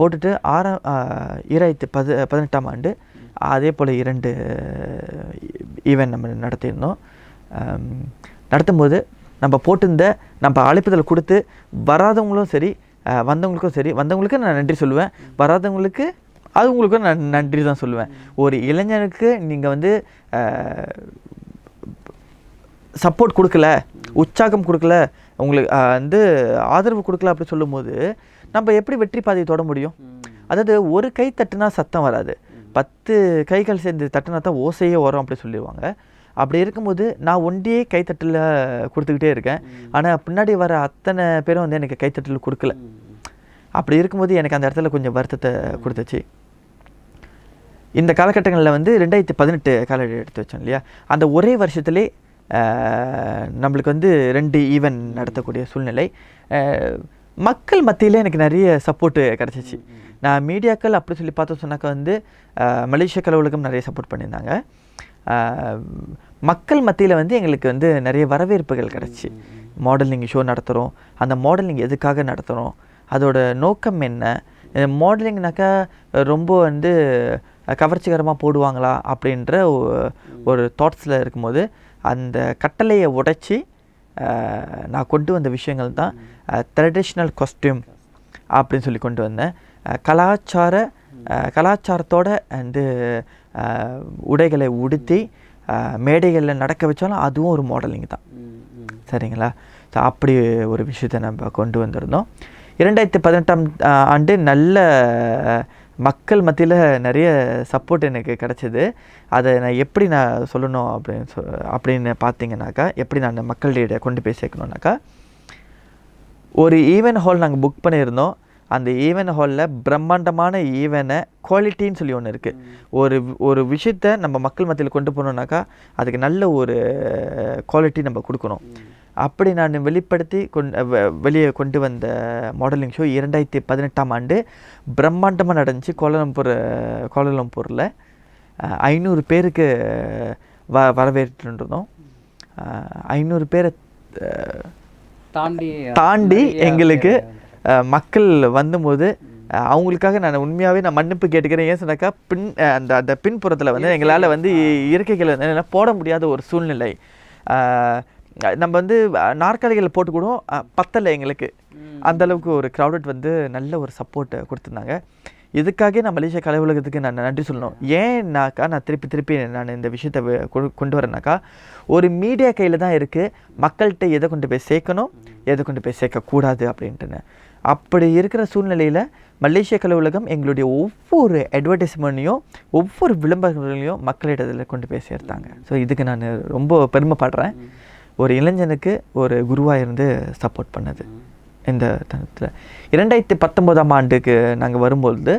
2018ஆம் ஆண்டு அதே போல் 2 ஈவெண்ட் நம்ம நடத்தியிருந்தோம். நடத்தும்போது நம்ம போட்டிருந்த நம்ம அழைப்புதல் கொடுத்து வராதவங்களும் சரி, வந்தவங்களுக்கும் சரி, வந்தவங்களுக்கு நான் நன்றி சொல்லுவேன், வராதவங்களுக்கு அவங்களுக்கும் நான் நன்றி தான் சொல்லுவேன். ஒரு இளைஞனுக்கு நீங்கள் வந்து சப்போர்ட் கொடுக்கல, உற்சாகம் கொடுக்கல, உங்களுக்கு வந்து ஆதரவு கொடுக்கல அப்படி சொல்லும்போது நம்ம எப்படி வெற்றி பாதையை தொட முடியும்? அதாவது ஒரு கை தட்டுனா சத்தம் வராது, 10 கைகள் சேர்ந்து தட்டுனா தான் ஓசையே வரும் அப்படி சொல்லிடுவாங்க. அப்படி இருக்கும்போது நான் ஒண்டியே கைத்தட்டில் கொடுத்துக்கிட்டே இருக்கேன். ஆனால் பின்னாடி வர அத்தனை பேரும் வந்து எனக்கு கைத்தட்டில் கொடுக்கல. அப்படி இருக்கும்போது எனக்கு அந்த இடத்துல கொஞ்சம் வருத்தத்தை கொடுத்துச்சு. இந்த காலகட்டங்களில் வந்து 2018 காலடி எடுத்து வச்சோம் இல்லையா, அந்த ஒரே வருஷத்துலே நம்மளுக்கு வந்து 2 ஈவெண்ட் நடத்தக்கூடிய சூழ்நிலை. மக்கள் மத்தியில் எனக்கு நிறைய சப்போர்ட்டு கிடச்சிச்சு. நான் மீடியாக்கள் அப்படி சொல்லி பார்த்தோம் சொன்னாக்கா வந்து மலேசிய கலை உலகம் நிறைய சப்போர்ட் பண்ணியிருந்தாங்க. மக்கள் மத்தியில் வந்து எங்களுக்கு வந்து நிறைய வரவேற்புகள் கிடச்சி. மாடலிங் ஷோ நடத்துகிறோம், அந்த மாடலிங் எதுக்காக நடத்துகிறோம், அதோட நோக்கம் என்ன, மாடலிங்னாக்கா ரொம்ப வந்து கவர்ச்சிகரமாக போடுவாங்களா அப்படின்ற ஒரு தாட்ஸில் இருக்கும்போது அந்த கட்டளையை உடைச்சி நான் கொண்டு வந்த விஷயங்கள் தான் ட்ரெடிஷ்னல் காஸ்டியூம் அப்படின்னு சொல்லி கொண்டு வந்தேன். கலாச்சாரத்தோட வந்து உடைகளை உடுத்தி மேடைகளில் நடக்க வச்சாலும் அதுவும் ஒரு மாடலிங் தான். சரிங்களா? ஸோ அப்படி ஒரு விஷயத்தை நம்ம கொண்டு வந்திருந்தோம். 2018ஆம் ஆண்டு நல்ல மக்கள் மத்தியில் நிறைய சப்போர்ட் எனக்கு கிடச்சிது. அதை நான் எப்படி நான் சொல்லணும் அப்படின்னு பார்த்தீங்கன்னாக்கா, எப்படி நான் மக்களிடையே கொண்டு போய் சேர்க்கணுன்னாக்கா, ஒரு ஈவெண்ட் ஹால் நாங்கள் புக் பண்ணியிருந்தோம். அந்த ஈவெண்ட் ஹாலில் பிரம்மாண்டமான ஈவெண்ட்டை குவாலிட்டின்னு சொல்லி ஒன்று இருக்குது. ஒரு விஷயத்தை நம்ம மக்கள் மத்தியில் கொண்டு போகணுன்னாக்கா அதுக்கு நல்ல ஒரு குவாலிட்டி நம்ம கொடுக்கணும். அப்படி நான் வெளியே கொண்டு வந்த மாடலிங் ஷோ 2018ஆம் ஆண்டு பிரம்மாண்டமாக நடந்துச்சு. கோலாலம்பூரில் 500 பேருக்கு வரவேற்றுருந்தோம். 500 பேரை தாண்டி எங்களுக்கு மக்கள் வந்தபோது அவங்களுக்காக நான் உண்மையாகவே நான் மன்னிப்பு கேட்டுக்கிறேன். ஏன் சொன்னாக்கா அந்த பின்புறத்தில் வந்து எங்களால் வந்து இருக்கைகளை வந்து போட முடியாத ஒரு சூழ்நிலை. நம்ம வந்து நாற்காலிகளை போட்டு கூட பத்தலை எங்களுக்கு. அந்தளவுக்கு ஒரு க்ரௌடட் வந்து நல்ல ஒரு சப்போர்ட்டை கொடுத்துருந்தாங்க. இதுக்காகவே நான் மலேசியா கலை உலகத்துக்கு நான் நன்றி சொல்லணும். ஏன்னாக்கா நான் திருப்பி நான் இந்த விஷயத்தை கொண்டு வரேன்னாக்கா, ஒரு மீடியா கையில் தான் இருக்குது, மக்கள்கிட்ட எதை கொண்டு போய் சேர்க்கணும், எதை கொண்டு போய் சேர்க்கக்கூடாது அப்படின்ட்டுன்னு. அப்படி இருக்கிற சூழ்நிலையில் மலேசிய கலை உலகம் எங்களுடைய ஒவ்வொரு அட்வர்டைஸ்மெண்ட்டையும் ஒவ்வொரு விளம்பரங்களையும் மக்களிடத்தில் கொண்டு போய் சேர்த்தாங்க. ஸோ இதுக்கு நான் ரொம்ப பெருமைப்படுறேன். ஒரு இளைஞனுக்கு ஒரு குருவாக இருந்து சப்போர்ட் பண்ணது. இந்த தருணத்தில் 2019ஆம் ஆண்டுக்கு நாங்கள் வரும்பொழுது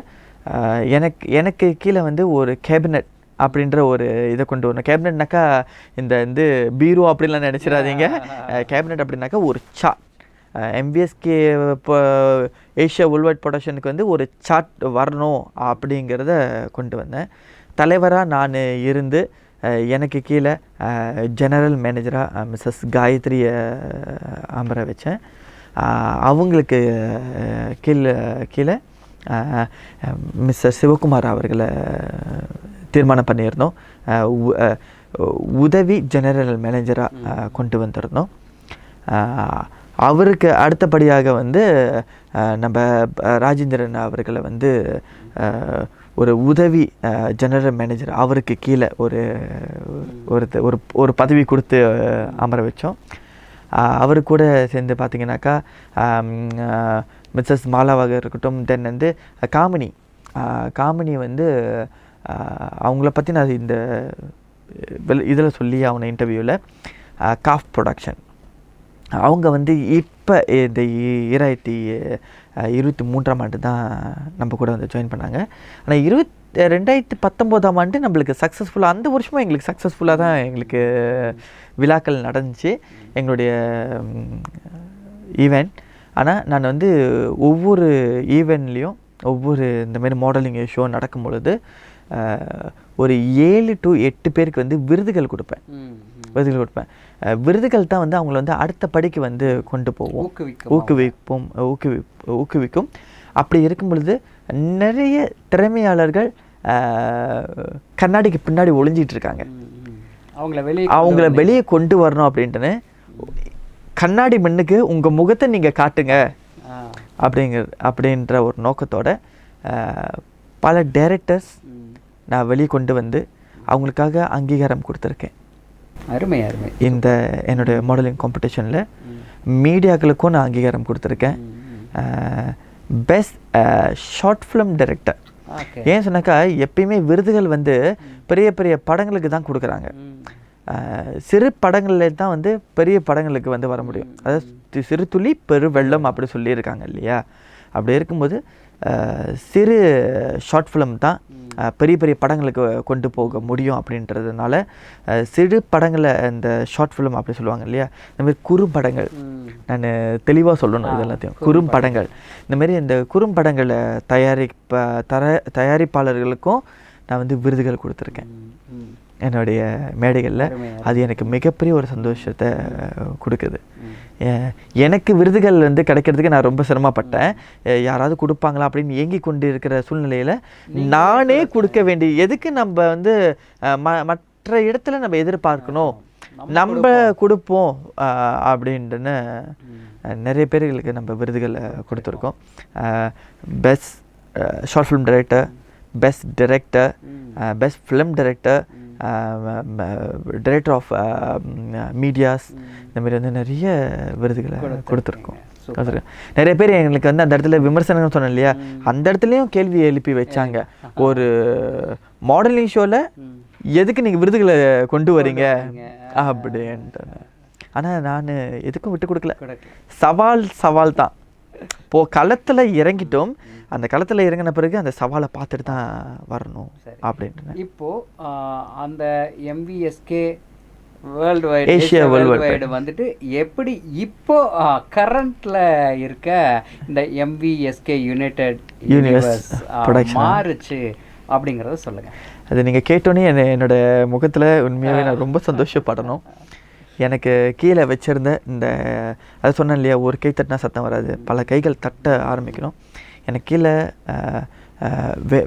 எனக்கு கீழே வந்து ஒரு கேபினட் அப்படின்ற ஒரு இதை கொண்டு வரணும். கேபினட்னாக்கா இந்த பீரோ அப்படின்லாம் நினச்சிடாதீங்க. கேபினட் அப்படின்னாக்கா ஒரு சார்ட். எம்பிஎஸ்கே இப்போ ஏஷியா வேர்ல்ட்வைட் ப்ரொடக்ஷனுக்கு வந்து ஒரு சார்ட் வரணும் அப்படிங்கிறத கொண்டு வந்தேன். தலைவராக நான் இருந்து எனக்கு கீழே ஜெனரல் மேனேஜராக மிஸ்ஸஸ் காயத்ரியை அமர வச்சேன். அவங்களுக்கு கீழே மிஸ்டர் சிவகுமார் அவர்களை தீர்மானம் பண்ணியிருந்தோம். உதவி ஜெனரல் மேனேஜராக கொண்டு வந்திருந்தோம். அவருக்கு அடுத்தபடியாக வந்து நம்ம ராஜேந்திரன் அவர்களை வந்து ஒரு உதவி ஜெனரல் மேனேஜர் அவருக்கு கீழே ஒரு பதவி கொடுத்து அமர வச்சோம். அவர் கூட சேர்ந்து பார்த்திங்கனாக்கா மிஸ்ஸஸ் மாலாவாக இருக்கட்டும், தென் வந்து காமினி வந்து அவங்கள பற்றி நான் இந்த இதில் சொல்லி அவனை இன்டர்வியூவில் காஃப் ப்ரொடக்ஷன் அவங்க வந்து இப்போ இந்த 2023ஆம் ஆண்டு தான் நம்ம கூட வந்து ஜாயின் பண்ணாங்க. ஆனால் 2019ஆம் ஆண்டு நம்மளுக்கு சக்ஸஸ்ஃபுல்லாக, அந்த வருஷமும் எங்களுக்கு சக்ஸஸ்ஃபுல்லாக தான் எங்களுக்கு விழாக்கள் நடந்துச்சு எங்களுடைய ஈவெண்ட். ஆனால் நான் வந்து ஒவ்வொரு ஈவெண்ட்லேயும் ஒவ்வொரு இந்தமாரி மாடலிங் ஷோ நடக்கும் பொழுது ஒரு 7 to 8 பேருக்கு வந்து விருதுகள் கொடுப்பேன். விருதுகள் தான் வந்து அவங்கள வந்து அடுத்த படிக்கு வந்து கொண்டு போவோம், ஊக்குவிக்கும். அப்படி இருக்கும் பொழுது நிறைய திறமையாளர்கள் கண்ணாடிக்கு பின்னாடி ஒளிஞ்சிட்டு இருக்காங்க. அவங்கள வெளியே கொண்டு வரணும் அப்படின்ட்டுன்னு கண்ணாடி மண்ணுக்கு உங்கள் முகத்தை நீங்கள் காட்டுங்க அப்படின்ற ஒரு நோக்கத்தோட பல டைரக்டர்ஸ் நான் வெளியே கொண்டு வந்து அவங்களுக்காக அங்கீகாரம் கொடுத்துருக்கேன். அருமை. இந்த என்னுடைய மாடலிங் காம்படிஷனில் மீடியாக்களுக்கும் நான் அங்கீகாரம் கொடுத்துருக்கேன். Best short film director. ஏன் சொன்னாக்கா, எப்பயுமே விருதுகள் வந்து பெரிய பெரிய படங்களுக்கு தான் கொடுக்குறாங்க. சிறு படங்களில் தான் வந்து பெரிய படங்களுக்கு வந்து வர முடியும். அதாவது சிறு துளி பெரு வெள்ளம் அப்படி சொல்லியிருக்காங்க இல்லையா? அப்படி இருக்கும்போது சிறு ஷார்ட் ஃபிலிம் தான் பெரிய பெரிய படங்களுக்கு கொண்டு போக முடியும் அப்படின்றதுனால சிறு படங்களை இந்த ஷார்ட் ஃபிலிம் அப்படி சொல்லுவாங்க இல்லையா, இந்தமாரி குறும்படங்கள், நான் தெளிவாக சொல்லணும் இது எல்லாத்தையும், குறும்படங்கள், இந்தமாரி இந்த குறும்படங்களை தயாரிப்பாளர்களுக்கும் நான் வந்து விருதுகள் கொடுத்துருக்கேன் என்னுடைய மேடைகளில். அது எனக்கு மிகப்பெரிய ஒரு சந்தோஷத்தை கொடுக்குது. எனக்கு விருதுகள் வந்து கிடைக்கிறதுக்கு நான் ரொம்ப சிரமப்பட்டேன். யாராவது கொடுப்பாங்களா அப்படின்னு ஏங்கி கொண்டு இருக்கிற சூழ்நிலையில் நானே கொடுக்க வேண்டிய, எதுக்கு நம்ம வந்து மற்ற இடத்துல நம்ம எதிர்பார்க்கணும், நம்ம கொடுப்போம் அப்படின்ட்டுன்னு நிறைய பேர்களுக்கு நம்ம விருதுகளை கொடுத்துருக்கோம். Best short film director, best director, best film director, director of medias, இந்தமாரி வந்து நிறைய விருதுகளை கொடுத்துருக்கோம். நிறைய பேர் எங்களுக்கு வந்து அந்த இடத்துல விமர்சனங்கள் சொன்னேன் இல்லையா, அந்த இடத்துலையும் கேள்வி எழுப்பி வச்சாங்க. ஒரு மாடலிங் ஷோவில் எதுக்கு நீங்கள் விருதுகளை கொண்டு வரீங்க அப்படின்ட்டு. ஆனால் நான் எதுக்கும் விட்டு கொடுக்கல. சவால் தான். இப்போது களத்தில் இறங்கிட்டோம், அந்த களத்தில் இறங்கின பிறகு அந்த சவாலை பார்த்துட்டு தான் வரணும் அப்படின்ட்டு. இப்போது அந்த எம்பிஎஸ்கே வேர்ல்டு ஏஷியா வேர்ல்டு வந்துட்டு எப்படி இப்போ கரண்ட்டில் இருக்க இந்த எம்பிஎஸ்கே யுனைடெட் யூனிவர்ஸ் மாறுச்சு அப்படிங்கிறத சொல்லுங்கள். அது நீங்கள் கேட்டோன்னே என்னோடய முகத்தில் உண்மையாகவே நான் ரொம்ப சந்தோஷப்படணும். எனக்கு கீழே வச்சுருந்த இந்த அதை சொன்னேன் இல்லையா, ஒரு கை தட்டினா சத்தம் வராது, பல கைகள் தட்ட ஆரம்பிக்கணும். எனக்கு கீழே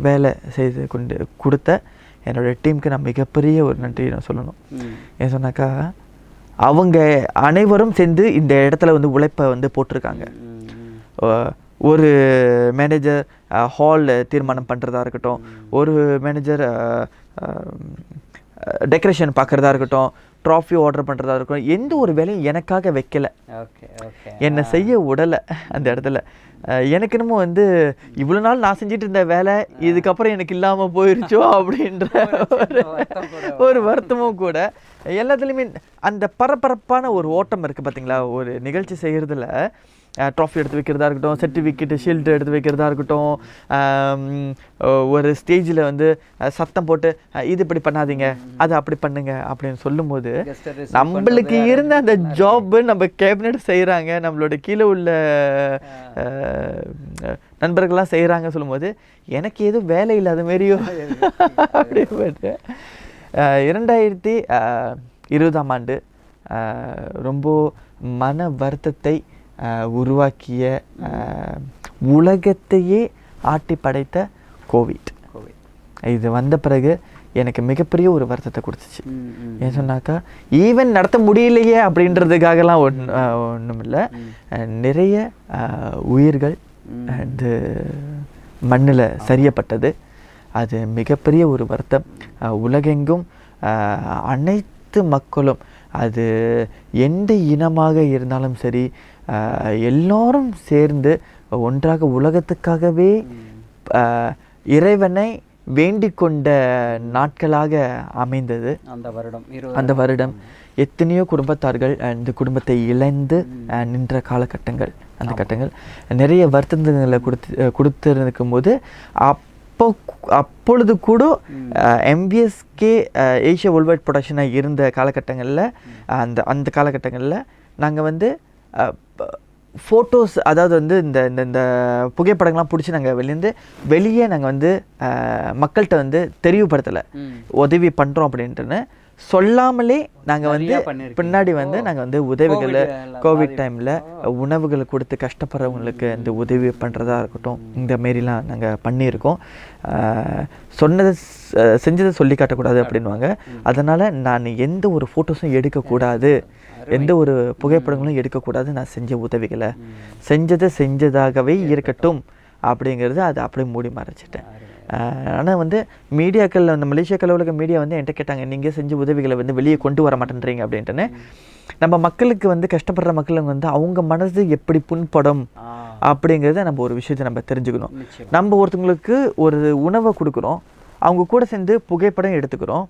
வேலை செய்து கொடுத்த என்னோடய டீமுக்கு நான் மிகப்பெரிய ஒரு நன்றி நான் சொல்லணும். ஏன் சொன்னாக்கா, அவங்க அனைவரும் சேர்ந்து இந்த இடத்துல வந்து உழைப்பை வந்து போட்டிருக்காங்க. ஒரு மேனேஜர் ஹால் தீர்மானம் பண்ணுறதா இருக்கட்டும், ஒரு மேனேஜர் டெக்கரேஷன் பார்க்குறதா இருக்கட்டும், ட்ராஃபி ஆர்டர் பண்ணுறதா இருக்கட்டும், எந்த ஒரு வேலையும் எனக்காக வைக்கலை, என்னை செய்ய விடலை அந்த இடத்துல. எனக்கு என்னமோ வந்து இவ்வளோ நாள் நான் செஞ்சுட்டு இருந்த வேலை இதுக்கப்புறம் எனக்கு இல்லாமல் போயிருச்சோ அப்படின்ற ஒரு வருத்தமும் கூட. எல்லாத்துலேயுமே அந்த பரபரப்பான ஒரு ஓட்டம் இருக்குது பார்த்தீங்களா, ஒரு நிகழ்ச்சி செய்கிறதுல ட்ராஃபி எடுத்து வைக்கிறதா இருக்கட்டும், சர்டிஃபிகேட்டு ஷீல்டு எடுத்து வைக்கிறதா இருக்கட்டும், ஒரு ஸ்டேஜில் வந்து சத்தம் போட்டு இது இப்படி பண்ணாதீங்க அது அப்படி பண்ணுங்க அப்படின்னு சொல்லும்போது, நம்மளுக்கு இருந்த அந்த ஜாப்பு நம்ம கேபினட் செய்கிறாங்க, நம்மளோட கீழே உள்ள நண்பர்கள்லாம் செய்கிறாங்க சொல்லும்போது எனக்கு எதுவும் வேலை இல்லாத மாரியோ அப்படின்ட்டு 2020ஆம் ஆண்டு ரொம்ப மன வருத்தத்தை உருவாக்கிய, உலகத்தையே ஆட்டி படைத்த கோவிட் இது வந்த பிறகு எனக்கு மிகப்பெரிய ஒரு வருத்தத்தை கொடுத்துச்சு. ஏன் சொன்னாக்கா, ஈவன் நடத்த முடியலையே அப்படின்றதுக்காகலாம் ஒன்றும் இல்லை, நிறைய உயிர்கள் அந்த மண்ணில் சரியப்பட்டது. அது மிகப்பெரிய ஒரு வருத்தம். உலகெங்கும் அனைத்து மக்களும், அது எந்த இனமாக இருந்தாலும் சரி, எல்லோரும் சேர்ந்து ஒன்றாக உலகத்துக்காகவே இறைவனை வேண்டிக் கொண்ட நாட்களாக அமைந்தது அந்த வருடம். எத்தனையோ குடும்பத்தார்கள் இந்த குடும்பத்தை இழந்து நின்ற காலகட்டங்கள், அந்த கட்டங்கள் நிறைய வருத்தங்களை கொடுத்துருக்கும் போது, அப்பொழுது கூட எம்பிஎஸ்கே ஏஷியா வேர்ல்ட் வைட் ப்ரொடக்ஷனாக இருந்த காலகட்டங்களில், அந்த காலகட்டங்களில் நாங்கள் வந்து ஃபோட்டோஸ், அதாவது வந்து இந்த இந்த புகைப்படங்கள்லாம் பிடிச்சி நாங்கள் வெளியே நாங்கள் வந்து மக்கள்கிட்ட வந்து தெரிவுபடுத்தலை, உதவி பண்ணுறோம் அப்படின்ட்டுன்னு சொல்லாமலே நாங்கள் வந்து பின்னாடி வந்து நாங்கள் வந்து உதவிகள் கோவிட் டைமில் உணவுகளை கொடுத்து கஷ்டப்படுறவங்களுக்கு இந்த உதவி பண்ணுறதா இருக்கட்டும், இந்த மாரிலாம் நாங்கள் பண்ணியிருக்கோம். சொன்னதை செஞ்சதை சொல்லி காட்டக்கூடாது அப்படின்வாங்க. அதனால் நான் எந்த ஒரு ஃபோட்டோஸும் எடுக்கக்கூடாது, எந்த ஒரு புகைப்படங்களும் எடுக்கக்கூடாது, நான் செஞ்ச உதவிகளை செஞ்சதாகவே இருக்கட்டும் அப்படிங்கிறது அதை அப்படியே மூடி மறைச்சிட்டேன். ஆனால் வந்து மீடியாக்கள், அந்த மலேசியா கலவுலக மீடியா வந்து என்கிட்ட கேட்டாங்க, நீங்கள் செஞ்ச உதவிகளை வந்து வெளியே கொண்டு வர மாட்டேன்றீங்க அப்படின்ட்டுன்னு. நம்ம மக்களுக்கு வந்து கஷ்டப்படுற மக்களுக்கு வந்து அவங்க மனசு எப்படி புண்படும் அப்படிங்கிறத நம்ம ஒரு விஷயத்தை நம்ம தெரிஞ்சுக்கணும். நம்ம ஒருத்தவங்களுக்கு ஒரு உணவை கொடுக்குறோம், அவங்க கூட சேர்ந்து புகைப்படம் எடுத்துக்கிறோம்,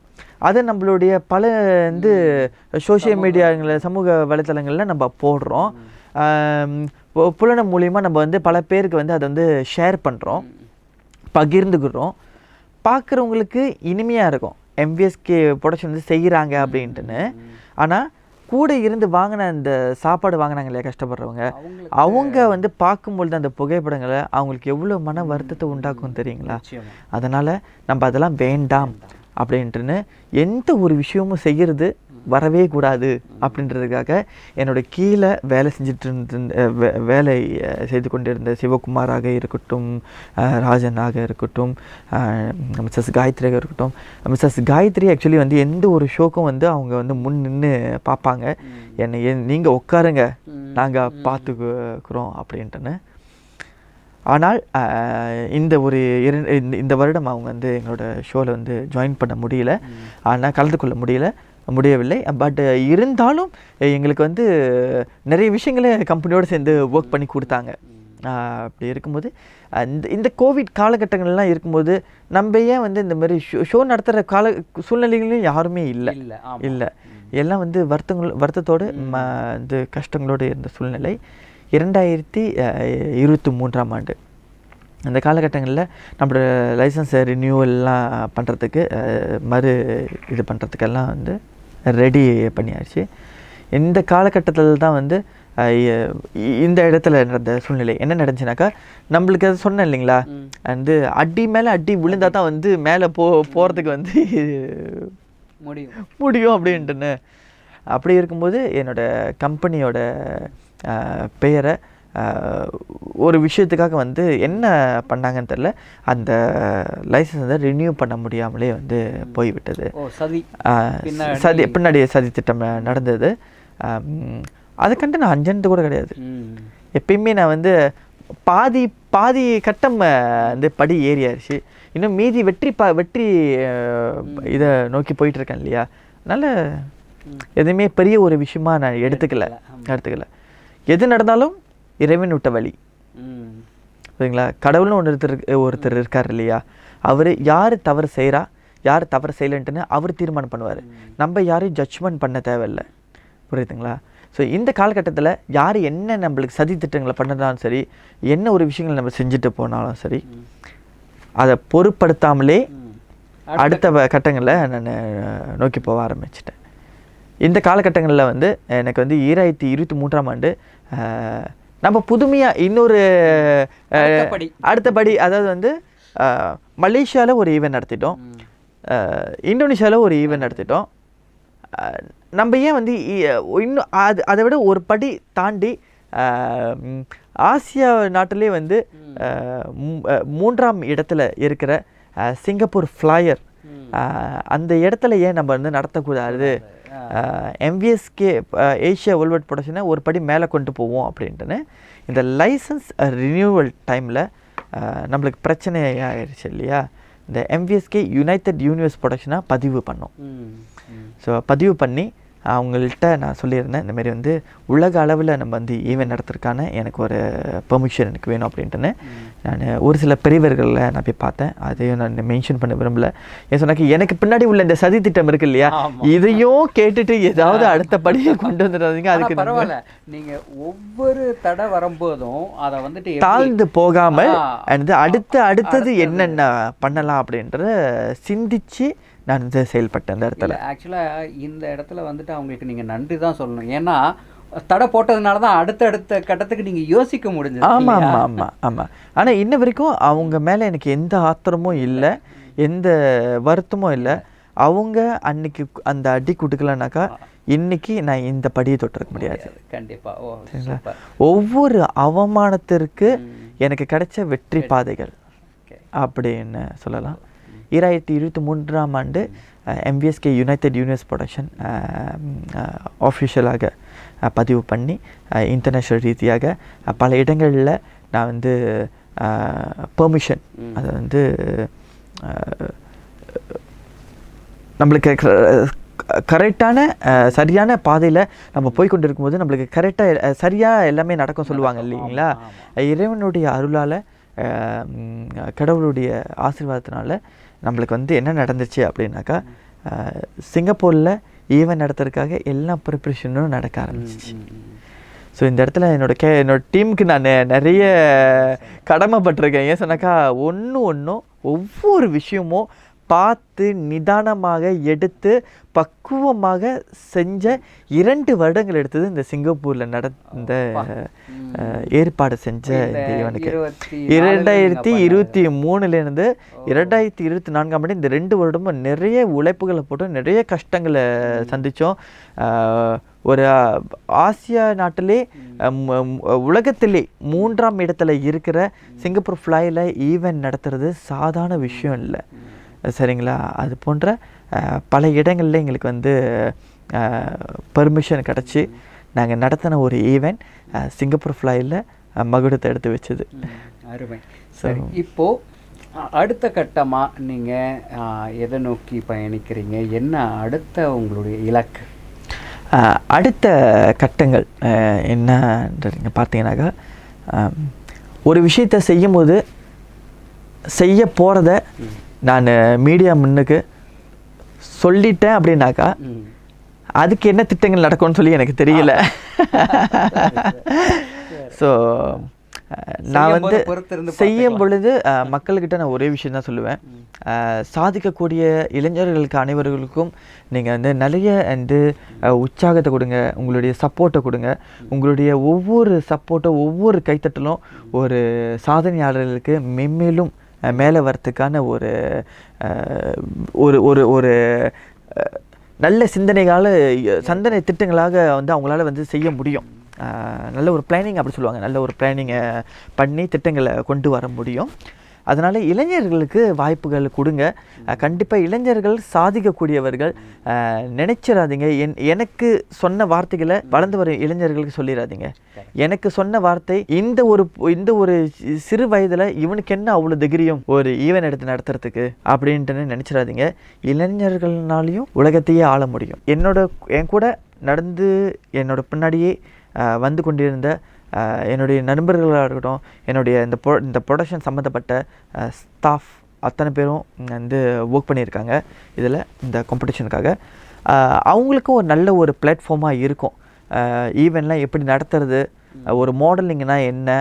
அதை நம்மளுடைய பல வந்து சோஷியல் மீடியாங்களில் சமூக வலைத்தளங்களில் நம்ம போடுறோம், புலனை மூலியமாக நம்ம வந்து பல பேருக்கு வந்து அதை வந்து ஷேர் பண்ணுறோம், பகிர்ந்துக்கிறோம். பார்க்குறவங்களுக்கு இனிமையாக இருக்கும், எம்பிஎஸ்கே ப்ரொடக்ஷன் வந்து செய்கிறாங்க அப்படின்ட்டுன்னு. ஆனால் கூட இருந்து வாங்கின அந்த சாப்பாடு வாங்கினாங்க இல்லையா கஷ்டப்படுறவங்க, அவங்க வந்து பார்க்கும்பொழுது அந்த புகைப்படங்களை அவங்களுக்கு எவ்வளோ மன வருத்தத்தை உண்டாக்கும் தெரியுங்களா? அதனால் நம்ம அதெல்லாம் வேண்டாம் அப்படின்ட்டுன்னு எந்த ஒரு விஷயமும் செய்கிறது வரவே கூடாது அப்படின்றதுக்காக என்னோடய கீழே வேலை வேலை செய்து கொண்டிருந்த சிவகுமாராக இருக்கட்டும், ராஜனாக இருக்கட்டும், மிஸ்ஸஸ் காயத்ரியாக இருக்கட்டும். மிஸ்ஸஸ் காயத்ரி ஆக்சுவலி வந்து எந்த ஒரு ஷோக்கும் வந்து அவங்க வந்து முன் நின்று பார்ப்பாங்க, என்னை நீங்கள் உட்காருங்க நாங்கள் பார்த்துக்கிறோம் அப்படின்ட்டுன்னு. ஆனால் இந்த வருடம் அவங்க வந்து எங்களோட ஷோவில் வந்து ஜாயின் பண்ண முடியல, ஆனால் கலந்து கொள்ள முடியவில்லை. பட் இருந்தாலும் எங்களுக்கு வந்து நிறைய விஷயங்களை கம்பெனியோடு சேர்ந்து ஒர்க் பண்ணி கொடுத்தாங்க. அப்படி இருக்கும்போது இந்த கோவிட் காலகட்டங்கள்லாம் இருக்கும்போது நம்ம ஏன் வந்து இந்த மாதிரி ஷோ நடத்துகிற சூழ்நிலைகளையும் யாருமே இல்லை, எல்லாம் வந்து வருத்தத்தோடு இந்த கஷ்டங்களோடு இருந்த சூழ்நிலை. 2023ஆம் ஆண்டு அந்த காலகட்டங்களில் நம்மளோட லைசன்ஸை ரினியூவல்லாம் பண்ணுறதுக்கு இது பண்ணுறதுக்கெல்லாம் வந்து ரெடி பண்ணியாச்சு. இந்த காலகட்டத்தில் தான் வந்து இந்த இடத்துல நடந்த சூழ்நிலை என்ன நடந்துச்சுனாக்கா, நம்மளுக்கு அது சொன்னேன் இல்லைங்களா, வந்து அடி மேலே அடி விழுந்தா தான் வந்து மேலே போகிறதுக்கு வந்து முடியும் அப்படின்ட்டுன்னு. அப்படி இருக்கும்போது என்னோடய கம்பெனியோட பெயரை ஒரு விஷயத்துக்காக வந்து என்ன பண்ணாங்கன்னு தெரில, அந்த லைசன்ஸ் வந்து ரினியூ பண்ண முடியாமலே வந்து போய்விட்டது. பின்னாடி சதி திட்டம் நடந்தது. அதுக்கண்டு நான் அஞ்சனது கூட கிடையாது. எப்பயுமே நான் வந்து பாதி பாதி கட்டம் இந்த படி ஏறியாச்சு. இன்னும் மீதி வெற்றி இதை நோக்கி போயிட்டு இருக்கேன் இல்லையா. அதனால் எதுவுமே பெரிய ஒரு விஷயமா நான் எடுத்துக்கல. எது நடந்தாலும் இறைவன் விட்ட வழி. சரிங்களா. கடவுள்னு ஒருத்தர் இருக்கார் இல்லையா. அவர் யார் தவறு செய்கிறா யார் தவறு செய்யலன்ட்டுன்னு அவர் தீர்மானம் பண்ணுவார். நம்ம யாரையும் ஜட்ஜ்மெண்ட் பண்ண தேவையில்லை. புரியுதுங்களா. ஸோ இந்த காலகட்டத்தில் யார் என்ன நம்மளுக்கு சதி திட்டங்களை பண்ணதாலும் சரி, என்ன ஒரு விஷயங்கள் நம்ம செஞ்சுட்டு போனாலும் சரி, அதை பொருட்படுத்தாமலே அடுத்த கட்டங்களில் நான் நோக்கி போக ஆரம்பிச்சிட்டேன். இந்த காலகட்டங்களில் வந்து எனக்கு வந்து 2023ஆம் ஆண்டு நம்ம புதுமையாக இன்னொரு அடுத்தபடி, அதாவது வந்து மலேசியாவில் ஒரு ஈவெண்ட் நடத்திட்டோம், இந்தோனேஷியாவில் ஒரு ஈவெண்ட் நடத்திட்டோம். நம்ம ஏன் வந்து இன்னும் அதை விட ஒரு படி தாண்டி ஆசியா நாட்டிலே வந்து 3ஆம் இடத்துல இருக்கிற சிங்கப்பூர் ஃப்ளையர், அந்த இடத்துல ஏன் நம்ம வந்து நடத்தக்கூடாது, MVSK ஏஷியா வேர்ல்ட் ப்ரொடக்ஷனை ஒரு படி மேலே கொண்டு போவோம் அப்படின்ட்டுன்னு இந்த லைசன்ஸ் ரினியூவல் டைமில் நம்மளுக்கு பிரச்சனை ஆயிடுச்சு இல்லையா. இந்த MVSK யுனைடெட் யூனிவர்ஸ் ப்ரொடக்ஷனாக பதிவு பண்ணோம். ஸோ பதிவு பண்ணி அவங்கள்ட்ட நான் சொல்லியிருந்தேன், இந்தமாரி வந்து உலக அளவில் நம்ம வந்து ஈவெண்ட் நடத்துறதுக்கான எனக்கு ஒரு பெர்மிஷன் எனக்கு வேணும் அப்படின்ட்டுன்னு. நான் ஒரு சில பெரியவர்களில் நான் போய் பார்த்தேன். அதையும் நான் மென்ஷன் பண்ண விரும்பல. ஏன் சொன்னாக்க எனக்கு பின்னாடி உள்ள இந்த சதி திட்டம் இருக்கு இல்லையா, இதையும் கேட்டுட்டு ஏதாவது அடுத்த படியை கொண்டு வந்துடாதீங்க. அதுக்கு பரவாயில்ல, நீங்கள் ஒவ்வொரு தடை வரும்போதும் அதை வந்துட்டு தாழ்ந்து போகாமல் அடுத்தது என்னென்ன பண்ணலாம் அப்படின்றத சிந்திச்சு நான் வந்து செயல்பட்டேன் அந்த இடத்துல. ஆக்சுவலாக இந்த இடத்துல வந்துட்டு அவங்களுக்கு நீங்கள் நன்றி தான் சொல்லணும். ஏன்னா தடை போட்டதுனால தான் அடுத்த கட்டத்துக்கு நீங்கள் யோசிக்க முடிஞ்சது. ஆமாம். ஆனால் இன்ன வரைக்கும் அவங்க மேலே எனக்கு எந்த ஆத்திரமும் இல்லை, எந்த வருத்தமும் இல்லை. அவங்க அன்னைக்கு அந்த அடி கொடுக்கலனாக்கா இன்னைக்கு நான் இந்த படியை தொட்டிருக்க முடியாது. கண்டிப்பாக. ஒவ்வொரு அவமானத்திற்கு எனக்கு கிடைச்ச வெற்றி பாதைகள் அப்படின்னு சொல்லலாம். 2023ஆம் ஆண்டு MVSK யுனைடெட் யூனிவர்ஸ் ப்ரொடக்ஷன் ஆஃபிஷியலாக பதிவு பண்ணி இன்டர்நேஷ்னல் ரீதியாக பல இடங்களில் நான் வந்து பெர்மிஷன், அதை வந்து நம்மளுக்கு கரெக்டான சரியான பாதையில் நம்ம போய்கொண்டு இருக்கும்போது நம்மளுக்கு கரெக்டாக சரியாக எல்லாமே நடக்கும் சொல்லுவாங்க இல்லைங்களா. இறைவனுடைய அருளால், கடவுளுடைய ஆசீர்வாதத்தினால நம்மளுக்கு வந்து என்ன நடந்துச்சு அப்படின்னாக்கா, சிங்கப்பூரில் ஈவெண்ட் நடத்துறதுக்காக எல்லா ப்ரிப்ரேஷனும் நடக்க ஆரம்பிச்சிச்சு. ஸோ இந்த இடத்துல என்னோட டீமுக்கு நான் நிறைய கடமைப்பட்டிருக்கேன். ஏன் சொன்னாக்கா ஒன்றும் ஒவ்வொரு விஷயமும் பார்த்து நிதானமாக எடுத்து பக்குவமாக செஞ்ச 2 வருடங்கள் எடுத்தது இந்த சிங்கப்பூரில் நடந்த ஏற்பாடு செஞ்ச இந்த ஈவெண்ட்டுக்கு. 2023லேருந்து 2024ஆம் ஆண்டு இந்த 2 வருடமும் நிறைய உழைப்புகளை போட்டோம், நிறைய கஷ்டங்களை சந்தித்தோம். ஒரு ஆசியா நாட்டிலே உலகத்திலே 3ஆம் இடத்துல இருக்கிற சிங்கப்பூர் ஃப்ளையில் ஈவெண்ட் நடத்துறது சாதாரண விஷயம் இல்லை. சரிங்களா. அது போன்ற பல இடங்களில் எங்களுக்கு வந்து பெர்மிஷன் கிடச்சி நாங்கள் நடத்தின ஒரு ஈவெண்ட் சிங்கப்பூர் ஃப்ளையில் மகுடத்தை எடுத்து வச்சது. அருமை. சரி, இப்போது அடுத்த கட்டமாக நீங்கள் எதை நோக்கி பயணிக்கிறீங்க? என்ன அடுத்த உங்களுடைய இலக்கு? அடுத்த கட்டங்கள் என்னன்றீங்க பார்த்தீங்கன்னாக்கா, ஒரு விஷயத்தை செய்யும்போது செய்ய போகிறத நான் மீடியா முன்னுக்கு சொல்லிட்டேன் அப்படின்னாக்கா அதுக்கு என்ன திட்டங்கள் நடக்கும்னு சொல்லி எனக்கு தெரியல. ஸோ நான் வந்து செய்யும் பொழுது மக்கள்கிட்ட நான் ஒரே விஷயம் தான் சொல்லுவேன், சாதிக்கக்கூடிய இளைஞர்களுக்கு அனைவர்களுக்கும் நீங்கள் வந்து நிறைய வந்து உற்சாகத்தை கொடுங்க, உங்களுடைய சப்போர்ட்டை கொடுங்க. உங்களுடைய ஒவ்வொரு சப்போர்ட்டை, ஒவ்வொரு கைத்தட்டலும் ஒரு சாதனையாளர்களுக்கு மென்மேலும் மேலே வரத்துக்கான ஒரு ஒரு ஒரு நல்ல சிந்தனை திட்டங்களாக வந்து அவங்களால வந்து செய்ய முடியும். நல்ல ஒரு பிளானிங் அப்படி சொல்லுவாங்க, நல்ல ஒரு பிளானிங்கை பண்ணி திட்டங்களை கொண்டு வர முடியும். அதனால் இளைஞர்களுக்கு வாய்ப்புகள் கொடுங்க. கண்டிப்பாக இளைஞர்கள் சாதிக்கக்கூடியவர்கள். நினைச்சிடாதீங்க எனக்கு சொன்ன வார்த்தைகளை வளர்ந்து வரும் இளைஞர்களுக்கு சொல்லிடாதீங்க. எனக்கு சொன்ன வார்த்தை இந்த ஒரு சிறு வயதில் இவனுக்கு என்ன அவ்வளோ தைரியம் ஒரு ஈவென்ட் எடுத்து நடத்துறதுக்கு அப்படின்ட்டு நினச்சிடாதீங்க. இளைஞர்கள்னாலையும் உலகத்தையே ஆள முடியும். என் கூட நடந்து என்னோட பின்னாடியே வந்து கொண்டிருந்த என்னுடைய நண்பர்களாக இருக்கட்டும், என்னுடைய இந்த ப்ரொடக்ஷன் சம்மந்தப்பட்ட ஸ்டாஃப் அத்தனை பேரும் வந்து ஒர்க் பண்ணியிருக்காங்க இதில், இந்த காம்படிஷனுக்காக. அவங்களுக்கும் ஒரு நல்ல ஒரு பிளாட்ஃபார்மாக இருக்கும். ஈவெண்ட்லாம் எப்படி நடத்துறது, ஒரு மாடலிங்னா என்ன,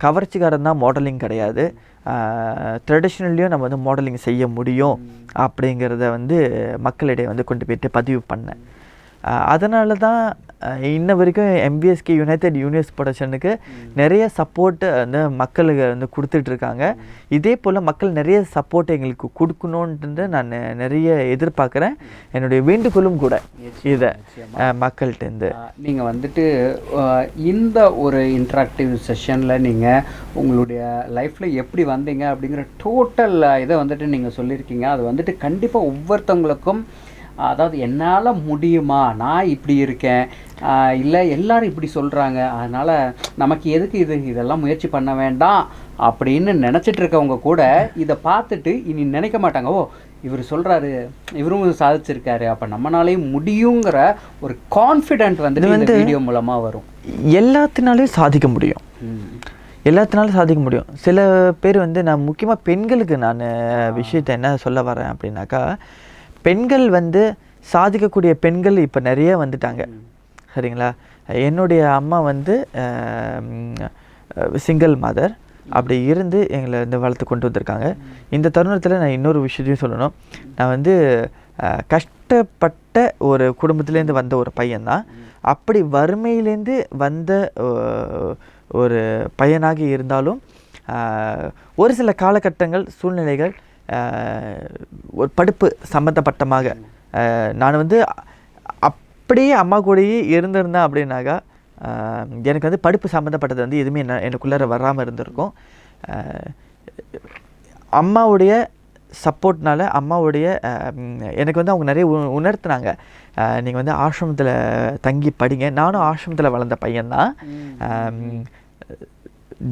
கவர்ச்சிக்காரன் தான் மாடலிங் கிடையாது, ட்ரெடிஷ்னல்லையும் நம்ம வந்து மாடலிங் செய்ய முடியும் அப்படிங்கிறத வந்து மக்களிடையே வந்து கொண்டு போய்ட்டு பதிவு பண்ணேன். அதனால தான் இன்ன வரைக்கும் MBSK யுனைடெட் யூனிவர்ஸ் ப்ரொடக்ஷனுக்கு நிறைய சப்போர்ட்டு வந்து மக்களுக்கு வந்து கொடுத்துட்ருக்காங்க. இதே போல் மக்கள் நிறைய சப்போர்ட் எங்களுக்கு கொடுக்கணுன்ட்டு நான் நிறைய எதிர்பார்க்குறேன். என்னுடைய வேண்டுகோளும் கூட இதை மக்கள்கிட்டேருந்து. நீங்கள் வந்துட்டு இந்த ஒரு இன்ட்ராக்டிவ் செஷனில் நீங்கள் உங்களுடைய லைஃப்பில் எப்படி வந்தீங்க அப்படிங்கிற டோட்டல் இதை வந்துட்டு நீங்கள் சொல்லியிருக்கீங்க. அது வந்துட்டு கண்டிப்பாக ஒவ்வொருத்தவங்களுக்கும், அதாவது என்னால் முடியுமா, நான் இப்படி இருக்கேன், இல்லை எல்லாரும் இப்படி சொல்கிறாங்க, அதனால் நமக்கு எதுக்கு இதெல்லாம் முயற்சி பண்ண வேண்டாம் அப்படின்னு நினச்சிட்டு இருக்கவங்க கூட இதை பார்த்துட்டு இனி நினைக்க மாட்டாங்க, ஓ இவர் சொல்கிறாரு, இவரும் சாதிச்சிருக்காரு, அப்போ நம்மளாலேயும் முடியுங்கிற ஒரு கான்ஃபிடென்ட் வந்து இந்த வீடியோ மூலமாக வரும். எல்லாத்தினாலையும் சாதிக்க முடியும், எல்லாத்தினாலும் சாதிக்க முடியும். சில பேர் வந்து நான் முக்கியமாக பெண்களுக்கு நான் விஷயத்தை என்ன சொல்ல வரேன் அப்படின்னாக்கா, பெண்கள் வந்து சாதிக்கக்கூடிய பெண்கள் இப்போ நிறைய வந்துட்டாங்க, சரிங்களா. என்னுடைய அம்மா வந்து சிங்கிள் மதர், அப்படி இருந்து எங்களை வந்து வளர்த்து கொண்டு வந்திருக்காங்க. இந்த தருணத்தில் நான் இன்னொரு விஷயத்தையும் சொல்லணும். நான் வந்து கஷ்டப்பட்ட ஒரு குடும்பத்துலேருந்து வந்த ஒரு பையன்தான். அப்படி வறுமையிலேருந்து வந்த ஒரு பையனாக இருந்தாலும் ஒரு சில காலகட்டங்கள் சூழ்நிலைகள் ஒரு படிப்பு சம்மந்தப்பட்டமாக நான் வந்து அப்படியே அம்மா கூடயே இருந்திருந்தேன் அப்படின்னாக்கா எனக்கு வந்து படிப்பு சம்மந்தப்பட்டது வந்து எதுவுமே எனக்குள்ளார வராமல் இருந்திருக்கும். அம்மாவுடைய சப்போர்ட்னால, அம்மாவுடைய எனக்கு வந்து அவங்க நிறைய உணர்த்தினாங்க. நீங்கள் வந்து ஆசிரமத்தில் தங்கி படிங்க. நானும் ஆசிரமத்தில் வளர்ந்த பையன்தான்.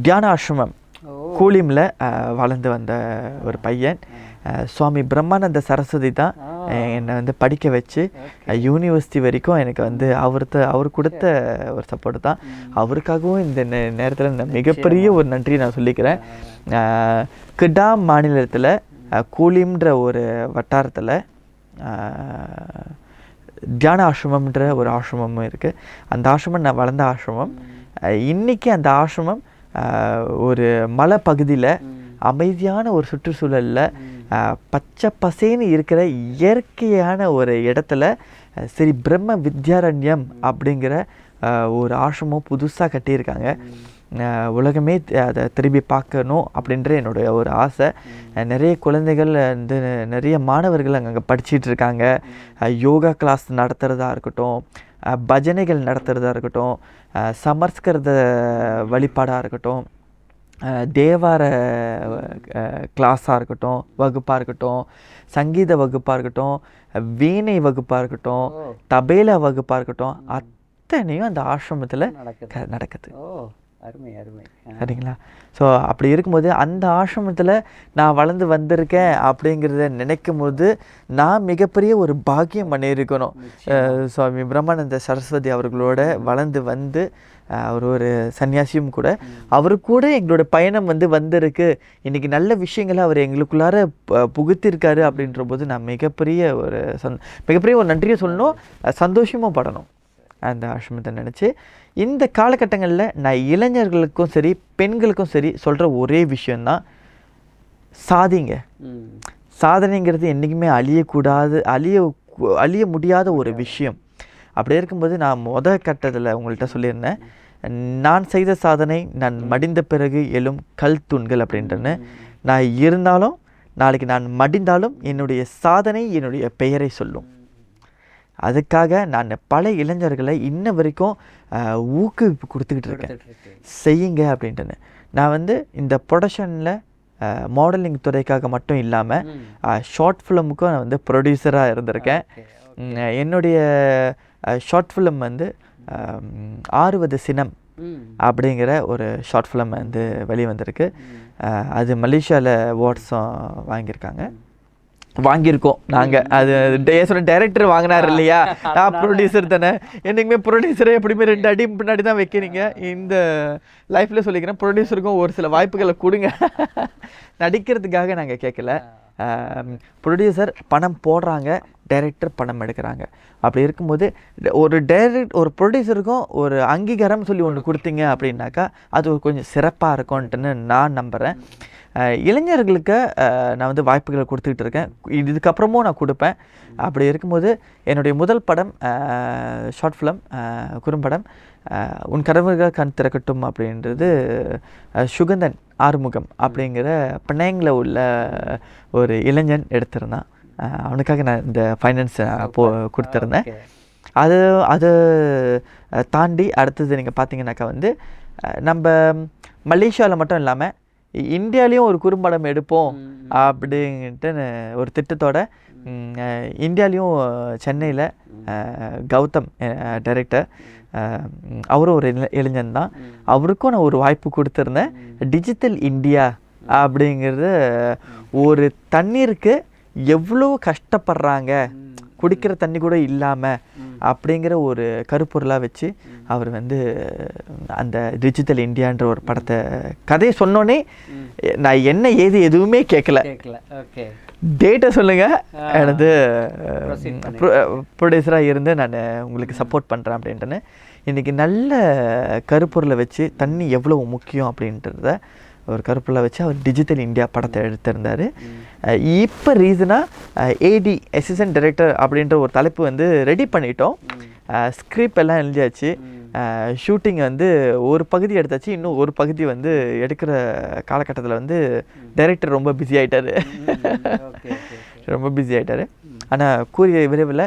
தியான ஆசிரமம் கூலிமில் வளர்ந்து வந்த ஒரு பையன். சுவாமி பிரம்மானந்த சரஸ்வதி தான் என்னை வந்து படிக்க வச்சு யூனிவர்சிட்டி வரைக்கும் எனக்கு வந்து அவர் கொடுத்த ஒரு சப்போர்ட் தான். அவருக்காகவும் இந்த நேரத்தில் மிகப்பெரிய ஒரு நன்றி நான் சொல்லிக்கிறேன். கிடாம் மாநிலத்தில் கூலிம்ன்ற ஒரு வட்டாரத்தில் தியான ஆசிரமம்ன்ற ஒரு ஆசிரமமும் இருக்குது. அந்த ஆசிரமம் நான் வளர்ந்த ஆசிரமம். இன்றைக்கி அந்த ஆசிரமம் ஒரு மலை பகுதியில் அமைதியான ஒரு சுற்றுச்சூழலில் பச்சை பசேன்னு இருக்கிற இயற்கையான ஒரு இடத்துல ஸ்ரீ பிரம்ம வித்யாரண்யம் அப்படிங்கிற ஒரு ஆசிரமம் புதுசாக கட்டியிருக்காங்க. உலகமே அதை திரும்பி பார்க்கணும் அப்படின்ற என்னுடைய ஒரு ஆசை. நிறைய குழந்தைகள் வந்து நிறைய மாணவர்கள் அங்கே படிச்சுட்டு இருக்காங்க. யோகா கிளாஸ் நடத்துகிறதா இருக்கட்டும், பஜனைகள் நடத்துகிறதா இருக்கட்டும், சமஸ்கிருத வழிபாடாக இருக்கட்டும், தேவார கிளாஸாக இருக்கட்டும், வகுப்பாக இருக்கட்டும், சங்கீத வகுப்பாக இருக்கட்டும், வீணை வகுப்பாக இருக்கட்டும், தபேலா வகுப்பாக இருக்கட்டும், அத்தனையும் அந்த ஆசிரமத்தில் நடக்குது. அருமை அருமை, சரிங்களா. ஸோ அப்படி இருக்கும்போது அந்த ஆசிரமத்தில் நான் வளர்ந்து வந்திருக்கேன் அப்படிங்கிறத நினைக்கும் போது நான் மிகப்பெரிய ஒரு பாக்கியம் பண்ணியிருக்கணும். சுவாமி பிரம்மானந்த சரஸ்வதி அவர்களோட வளர்ந்து வந்து அவர் ஒரு சன்னியாசியும் கூட, அவரு கூட எங்களோட பயணம் வந்திருக்கு. இன்றைக்கி நல்ல விஷயங்களை அவர் எங்களுக்குள்ளார புகுத்திருக்காரு அப்படின்ற போது நான் மிகப்பெரிய ஒரு நன்றியை சொல்லணும், சந்தோஷமும் படணும் அந்த ஆசிரமத்தை நினச்சி. இந்த காலகட்டங்களில் நான் இளைஞர்களுக்கும் சரி பெண்களுக்கும் சரி சொல்கிற ஒரே விஷயந்தான், சாதிங்க. சாதனைங்கிறது என்றைக்குமே அழிய முடியாத ஒரு விஷயம். அப்படி இருக்கும்போது நான் கட்டத்தில் உங்கள்கிட்ட சொல்லியிருந்தேன், நான் செய்த சாதனை நான் மடிந்த பிறகு எழும் கல் தூண்கள் அப்படின்றன்னு. நான் இருந்தாலும் நாளைக்கு நான் மடிந்தாலும் என்னுடைய சாதனை என்னுடைய பெயரை சொல்லும். அதுக்காக நான் பல இளைஞர்களை இன்ன வரைக்கும் ஊக்குவிப்பு கொடுத்துக்கிட்டு இருக்கேன், செய்யுங்க அப்படின்ட்டுன்னு. நான் இந்த ப்ரொடக்ஷனில் மாடலிங் துறைக்காக மட்டும் இல்லாமல் ஷார்ட் ஃபிலிமுக்கும் நான் வந்து ப்ரொடியூசராக இருந்திருக்கேன். என்னுடைய ஷார்ட் ஃபிலிம் வந்து 60 சினம் அப்படிங்கிற ஒரு ஷார்ட் ஃபிலிம் வந்து வெளியே வந்திருக்கு. அது மலேசியாவில் அவார்ட்ஸும் வாங்கியிருக்கோம் நாங்கள். அது டைரக்டர் வாங்கினார் இல்லையா, நான் ப்ரொடியூசர் தானே. என்றைக்குமே ப்ரொடியூசரை எப்படியுமே 2 அடி பின்னாடி தான் வைக்கிறீங்க. இந்த லைஃப்பில் சொல்லிக்கிறேன், ப்ரொடியூசருக்கும் ஒரு சில வாய்ப்புகளை கொடுங்க. நடிக்கிறதுக்காக நாங்கள் கேட்கல. ப்ரொடியூசர் பணம் போடுறாங்க, டைரக்டர் பணம் எடுக்கிறாங்க. அப்படி இருக்கும்போது ஒரு ப்ரொடியூசருக்கும் ஒரு அங்கீகாரம் சொல்லி ஒன்று கொடுத்தீங்க அப்படின்னாக்கா அது கொஞ்சம் சிறப்பாக இருக்கும்ன்ட்டுன்னு நான் நம்புகிறேன். இளைஞர்களுக்கு நான் வந்து வாய்ப்புகளை கொடுத்துக்கிட்டு இருக்கேன், இதுக்கப்புறமும் நான் கொடுப்பேன். அப்படி இருக்கும்போது என்னுடைய முதல் படம் ஷார்ட் ஃபிலிம் குறும்படம் உன் கனவுகள் கண் திறக்கட்டும் அப்படின்றது சுகந்தன் ஆறுமுகம் அப்படிங்கிற பிணையங்கில் உள்ள ஒரு இளைஞன் எடுத்திருந்தான். அவனுக்காக நான் இந்த ஃபைனான்ஸ் கொடுத்துருந்தேன். அது தாண்டி அடுத்தது நீங்கள் பார்த்தீங்கன்னாக்கா வந்து நம்ம மலேசியாவில் மட்டும் இல்லாமல் இந்தியாலேயும் ஒரு குறும்படம் எடுப்போம் அப்படின்ட்டு ஒரு திட்டத்தோட இந்தியாலேயும் சென்னையில் கௌதம் டைரக்டர், அவரும் ஒரு இளைஞன் தான், அவருக்கும் நான் ஒரு வாய்ப்பு கொடுத்துருந்தேன். டிஜிட்டல் இந்தியா அப்படிங்கிறது ஒரு தண்ணீருக்கு எவ்வளோ கஷ்டப்படுறாங்க, குடிக்கிற தண்ணி கூட இல்லாமல் அப்படிங்கிற ஒரு கருப்பொருளாக வச்சு அவர் வந்து அந்த டிஜிட்டல் இந்தியான்ற ஒரு படத்தை கதையை சொன்னோன்னே நான் என்ன ஏது எதுவுமே கேட்கல. டேட்டை சொல்லுங்கள், எனது ப்ரொடியூசராக இருந்து நான் உங்களுக்கு சப்போர்ட் பண்ணுறேன் அப்படின்ட்டுன்னு இன்றைக்கி நல்ல கருப்பொருளை வச்சு தண்ணி எவ்வளோ முக்கியம் அப்படின்றத ஒரு கருப்பொருளை வச்சு அவர் டிஜிட்டல் இந்தியா படத்தை எடுத்திருந்தார். இப்போ ரீசனாக ஏடி அசிஸ்டன்ட் டைரக்டர் அப்படின்ற ஒரு தலைப்பு வந்து ரெடி பண்ணிட்டோம். ஸ்கிரிப்ட் எல்லாம் எழுதியாச்சு. ஷூட்டிங் வந்து ஒரு பகுதி எடுத்தாச்சு, இன்னும் ஒரு பகுதி வந்து எடுக்கிற காலகட்டத்தில் வந்து டைரக்டர் ரொம்ப பிஸி ஆகிட்டார். ஆனால் கூறிய விரைவில்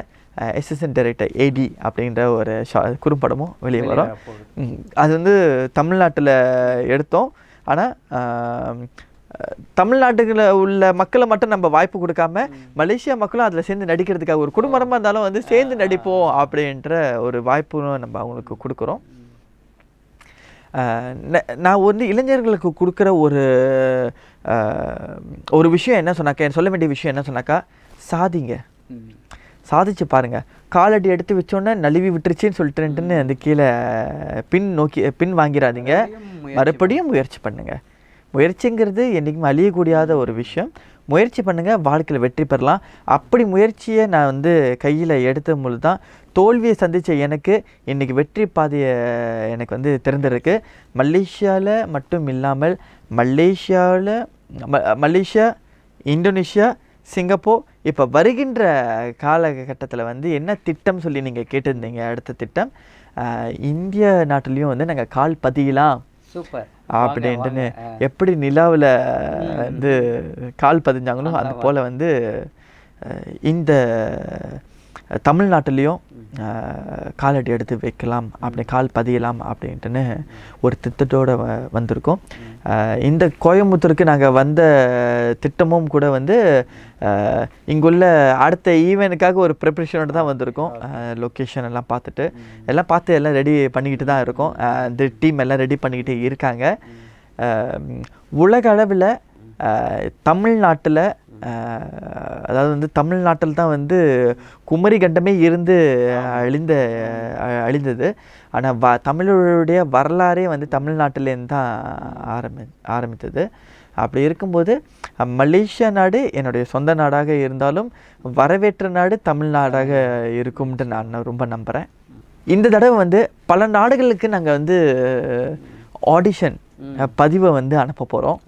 அசிஸ்டன்ட் டைரக்டர் ஏடி அப்படின்ற ஒரு குறும்படமும் வெளியே வரும். அது வந்து தமிழ்நாட்டில் எடுத்தோம். ஆனால் தமிழ்நாட்டுல உள்ள மக்களை மட்டும் நம்ம வாய்ப்பு கொடுக்காம மலேசியா மக்களும் அதில் சேர்ந்து நடிக்கிறதுக்காக ஒரு குடும்பமாக இருந்தாலும் வந்து சேர்ந்து நடிப்போம் அப்படின்ற ஒரு வாய்ப்பும் நம்ம அவங்களுக்கு கொடுக்குறோம். நான் வந்து இளைஞர்களுக்கு கொடுக்குற ஒரு விஷயம் என்ன சொன்னாக்கா, சொல்ல வேண்டிய விஷயம் என்ன சொன்னாக்கா, சாதிச்சு பாருங்க. காலடி எடுத்து வச்சோன்னே நழுவி விட்டுருச்சுன்னு சொல்லிட்டுன்னு அந்த கீழே பின் வாங்கிடாதீங்க, மறுபடியும் முயற்சி பண்ணுங்க. முயற்சிங்கிறது என்றைக்குமே அழியக்கூடியாத ஒரு விஷயம். முயற்சி பண்ணுங்கள், வாழ்க்கையில் வெற்றி பெறலாம். அப்படி முயற்சியை நான் வந்து கையில் எடுத்த பொழுது தான் தோல்வியை சந்தித்த எனக்கு இன்றைக்கி வெற்றி பாதையை எனக்கு வந்து திறந்திருக்கு. மலேசியாவில் மட்டும் இல்லாமல் மலேசியா, இந்தோனேஷியா, சிங்கப்பூர், இப்போ வருகின்ற காலகட்டத்தில் வந்து என்ன திட்டம் சொல்லி நீங்கள் கேட்டிருந்தீங்க, அடுத்த திட்டம் இந்திய நாட்டிலையும் வந்து நாங்கள் கால் பதியலாம் அப்படின்ட்டுன்னு. எப்படி நிலாவில் வந்து கால் பதிஞ்சாங்களோ அது போல் வந்து இந்த தமிழ்நாட்டிலையும் காலடி எடுத்து வைக்கலாம், அப்படி கால் பதியலாம் அப்படின்ட்டுன்னு ஒரு திட்டத்தோடு வந்திருக்கோம். இந்த கோயம்புத்தூருக்கு நாங்கள் வந்த திட்டமும் கூட வந்து இங்குள்ள அடுத்த ஈவெண்ட்டுக்காக ஒரு ப்ரிப்ரேஷனோடு தான் வந்திருக்கோம். லொக்கேஷன் எல்லாம் பார்த்து எல்லாம் ரெடி பண்ணிக்கிட்டு தான் இருக்கோம். இந்த டீம் எல்லாம் ரெடி பண்ணிக்கிட்டு இருக்காங்க. உலக அளவில் தமிழ்நாட்டில், அதாவது வந்து தமிழ்நாட்டில் தான் வந்து குமரி கண்டமே இருந்து அழிந்தது. ஆனால் தமிழருடைய வரலாறே வந்து தமிழ்நாட்டிலேருந்து தான் ஆரம்பித்தது. அப்படி இருக்கும்போது மலேசியா நாடு என்னுடைய சொந்த நாடாக இருந்தாலும் வரவேற்ற நாடு தமிழ்நாடாக இருக்கும்ட்டு நான் ரொம்ப நம்புகிறேன். இந்த தடவை வந்து பல நாடுகளுக்கு நாங்கள் வந்து ஆடிஷன் பதிவை வந்து அனுப்ப போகிறோம்.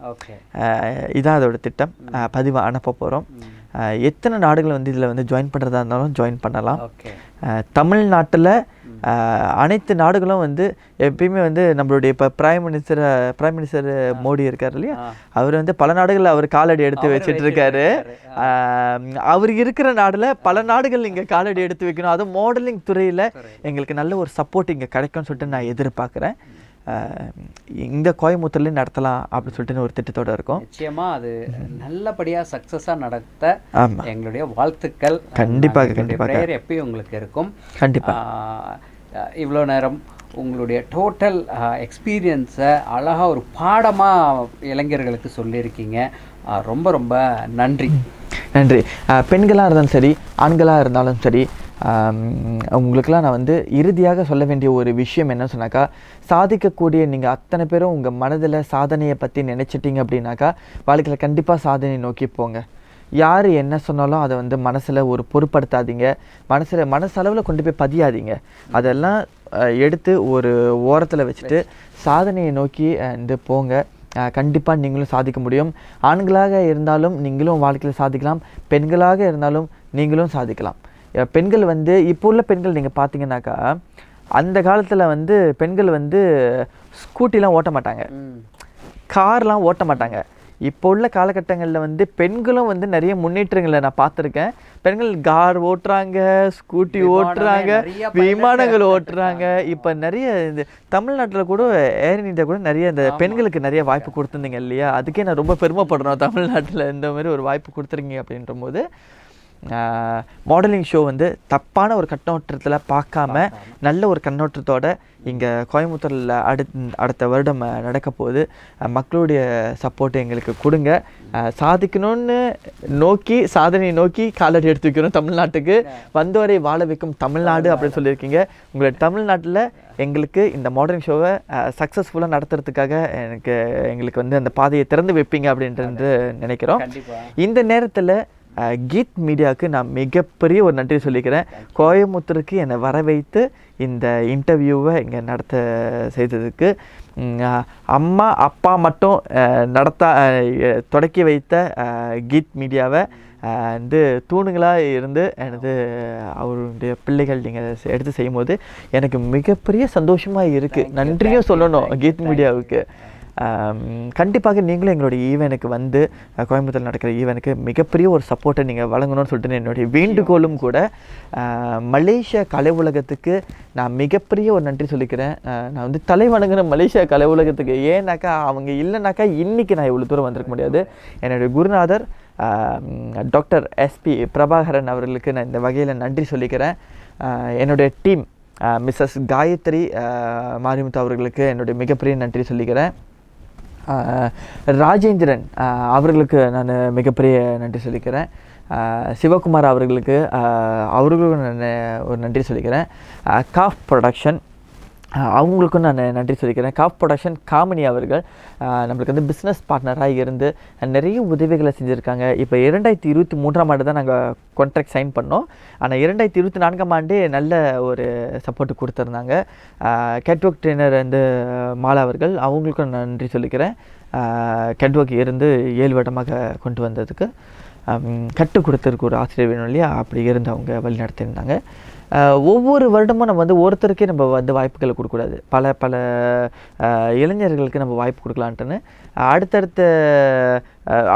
இதான் அதோட திட்டம். பதிவை அனுப்ப போகிறோம். எத்தனை நாடுகள் வந்து இதில் வந்து ஜாயின் பண்ணுறதா இருந்தாலும் ஜாயின் பண்ணலாம். தமிழ்நாட்டில் அனைத்து நாடுகளும் வந்து எப்பயுமே வந்து நம்மளுடைய இப்போ பிரைம் மினிஸ்டர் மோடி இருக்கார் இல்லையா, அவர் வந்து பல நாடுகளில் அவர் காலடி எடுத்து வச்சுட்டு இருக்காரு. அவர் இருக்கிற நாடில் பல நாடுகள் இங்கே காலடி எடுத்து வைக்கணும். அதுவும் மாடலிங் துறையில் எங்களுக்கு நல்ல ஒரு சப்போர்ட் இங்கே கிடைக்கும்னு சொல்லிட்டு நான் எதிர்பார்க்குறேன். இந்த கோயம்புத்தூர்லேயும் நடத்தலாம் அப்படின்னு சொல்லிட்டு ஒரு திட்டத்தோடு இருக்கோம். நிச்சயமாக அது நல்லபடியாக சக்ஸஸாக நடத்த எங்களுடைய வாழ்த்துக்கள். கண்டிப்பாக எப்பயும் உங்களுக்கு இருக்கும். கண்டிப்பாக. இவ்வளோ நேரம் உங்களுடைய டோட்டல் எக்ஸ்பீரியன்ஸை அழகாக ஒரு பாடமாக இளைஞர்களுக்கு சொல்லியிருக்கீங்க. ரொம்ப ரொம்ப நன்றி. நன்றி. பெண்களாக இருந்தாலும் சரி, ஆண்களாக இருந்தாலும் சரி, உங்களுக்கெல்லாம் நான் வந்து இறுதியாக சொல்ல வேண்டிய ஒரு விஷயம் என்ன சொன்னாக்கா, சாதிக்கக்கூடிய நீங்கள் அத்தனை பேரும் உங்கள் மனதில் சாதனையை பற்றி நினச்சிட்டிங்க அப்படின்னாக்கா வாழ்க்கையில் கண்டிப்பாக சாதனை நோக்கி போங்க. யார் என்ன சொன்னாலும் அதை வந்து மனசில் ஒரு பொருட்படுத்தாதீங்க, மனசளவில் கொண்டு போய் பதியாதீங்க. அதெல்லாம் எடுத்து ஒரு ஓரத்தில் வச்சுட்டு சாதனையை நோக்கி வந்து போங்க. கண்டிப்பாக நீங்களும் சாதிக்க முடியும். ஆண்களாக இருந்தாலும் நீங்களும் வாழ்க்கையில் சாதிக்கலாம், பெண்களாக இருந்தாலும் நீங்களும் சாதிக்கலாம். பெண்கள் வந்து இப்போ உள்ள பெண்கள் நீங்கள் பார்த்தீங்கன்னாக்கா, அந்த காலத்தில் வந்து பெண்கள் வந்து ஸ்கூட்டிலாம் ஓட்ட மாட்டாங்க, கார்லாம் ஓட்ட மாட்டாங்க. இப்போ உள்ள காலகட்டங்களில் வந்து பெண்களும் வந்து நிறைய முன்னேற்றங்களை நான் பார்த்துருக்கேன். பெண்கள் கார் ஓட்டுறாங்க, ஸ்கூட்டி ஓட்டுறாங்க, விமானங்கள் ஓட்டுறாங்க. இப்போ நிறைய இந்த தமிழ்நாட்டில் கூட ஏர் இந்தியா கூட நிறைய இந்த பெண்களுக்கு நிறைய வாய்ப்பு கொடுத்துருந்தீங்க இல்லையா? அதுக்கே நான் ரொம்ப பெருமைப்படுறோம். தமிழ்நாட்டில் இந்த மாதிரி ஒரு வாய்ப்பு கொடுத்துருங்க அப்படின்ற போது மாடலிங் ஷோ வந்து தப்பான ஒரு கண்ணோட்டத்தில் பார்க்காம நல்ல ஒரு கண்ணோட்டத்தோடு இங்கே கோயம்புத்தூரில் அடுத்த வருடம் நடக்க போகுது. மக்களுடைய சப்போர்ட் எங்களுக்கு கொடுங்க. சாதிக்கணும்னு நோக்கி சாதனை நோக்கி காலடி எடுத்து வைக்கணும். தமிழ்நாட்டுக்கு வந்தவரை வாழ வைக்கும் தமிழ்நாடு அப்படின்னு சொல்லியிருக்கீங்க. உங்களுடைய தமிழ்நாட்டில் எங்களுக்கு இந்த மாடலிங் ஷோவை சக்ஸஸ்ஃபுல்லாக நடத்துறதுக்காக எங்களுக்கு வந்து அந்த பாதையை திறந்து வைப்பீங்க அப்படின்ட்டு நினைக்கிறோம். இந்த நேரத்தில் கீத் மீடியாவுக்கு நான் மிகப்பெரிய ஒரு நன்றி சொல்லிக்கிறேன். கோயம்புத்தூருக்கு என்னை வர வைத்து இந்த இன்டர்வியூவை இங்கே நடத்த செய்ததுக்கு. அம்மா அப்பா மட்டும் தொடக்கி வைத்த கீத் மீடியாவை வந்து தூணுங்களாக இருந்து எனது அவருடைய பிள்ளைகள் நீங்கள் எடுத்து செய்யும்போது எனக்கு மிகப்பெரிய சந்தோஷமாக இருக்குது. நன்றியும் சொல்லணும் கீத் மீடியாவுக்கு. கண்டிப்பாக நீங்களும் எங்களுடைய ஈவெனுக்கு வந்து கோயம்புத்தூர் நடக்கிற ஈவெனுக்கு மிகப்பெரிய ஒரு சப்போர்ட்டை நீங்கள் வழங்கணும்னு சொல்லிட்டு என்னுடைய வேண்டுகோளும் கூட. மலேசியா கலை உலகத்துக்கு நான் மிகப்பெரிய ஒரு நன்றி சொல்லிக்கிறேன். நான் வந்து தலை வணங்குற மலேசியா கலை உலகத்துக்கு. ஏன்னாக்கா அவங்க இல்லைனாக்கா இன்றைக்கி நான் இவ்வளோ தூரம் வந்திருக்க முடியாது. என்னுடைய குருநாதர் டாக்டர் SP பிரபாகரன் அவர்களுக்கு நான் இந்த வகையில் நன்றி சொல்லிக்கிறேன். என்னுடைய டீம் மிஸ்ஸஸ் காயத்ரி மாரிமுத்து அவர்களுக்கு என்னுடைய மிகப்பெரிய நன்றி சொல்லிக்கிறேன். ராஜேந்திரன் அவர்களுக்கு நான் மிகப்பெரிய நன்றி சொல்லிக்கிறேன். சிவகுமார் அவர்களுக்கு அவர்களுக்கும் நான் ஒரு நன்றி சொல்லிக்கிறேன். காஃப் ப்ரொடக்ஷன் அவங்களுக்கும் நான் நன்றி சொல்லிக்கிறேன். காஃப் ப்ரொடக்ஷன் காமினி அவர்கள் நம்மளுக்கு வந்து பிஸ்னஸ் பார்ட்னராக இருந்து நிறைய உதவிகளை செஞ்சுருக்காங்க. இப்போ 2023ஆம் ஆண்டு தான் நாங்கள் கான்ட்ராக்ட் சைன் பண்ணோம். ஆனால் 2024ஆம் ஆண்டே நல்ல ஒரு சப்போர்ட்டு கொடுத்துருந்தாங்க. கேட்வாக் ட்ரெயினர் வந்து மாலா அவர்கள் அவங்களுக்கும் நன்றி சொல்லிக்கிறேன். கேட்வாக் இருந்து 7 வருடமாக கொண்டு வந்ததுக்கு கற்றுக் கொடுத்ததுக்கு ஒரு ஆசிரியர் வேணும் இல்லையா, அப்படி இருந்து அவங்க வழி நடத்தியிருந்தாங்க. ஒவ்வொரு வருடமும் நம்ம வந்து ஒருத்தருக்கே நம்ம வந்து வாய்ப்புகளை கொடுக்கக்கூடாது. பல இளைஞர்களுக்கு நம்ம வாய்ப்பு கொடுக்கலான்ட்டுன்னு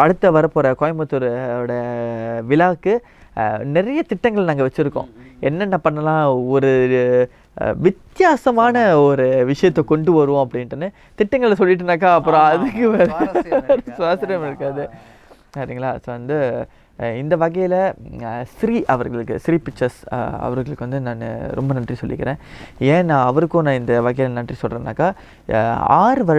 அடுத்த வரப்போகிற கோயம்புத்தூரோட விழாவுக்கு நிறைய திட்டங்கள் நாங்கள் வச்சுருக்கோம். என்னென்ன பண்ணலாம், ஒரு வித்தியாசமான ஒரு விஷயத்தை கொண்டு வருவோம் அப்படின்ட்டுன்னு திட்டங்களை சொல்லிட்டுனாக்கா அப்புறம் அதுக்கு சுவாசிரம் இருக்காது சரிங்களா. ஸோ வந்து இந்த வகையில் ஸ்ரீ பிக்சர்ஸ் அவர்களுக்கு வந்து நான் ரொம்ப நன்றி சொல்லிக்கிறேன். ஏன் நான் அவருக்கும் நான் இந்த வகையில் நன்றி சொல்கிறேன்னாக்கா 6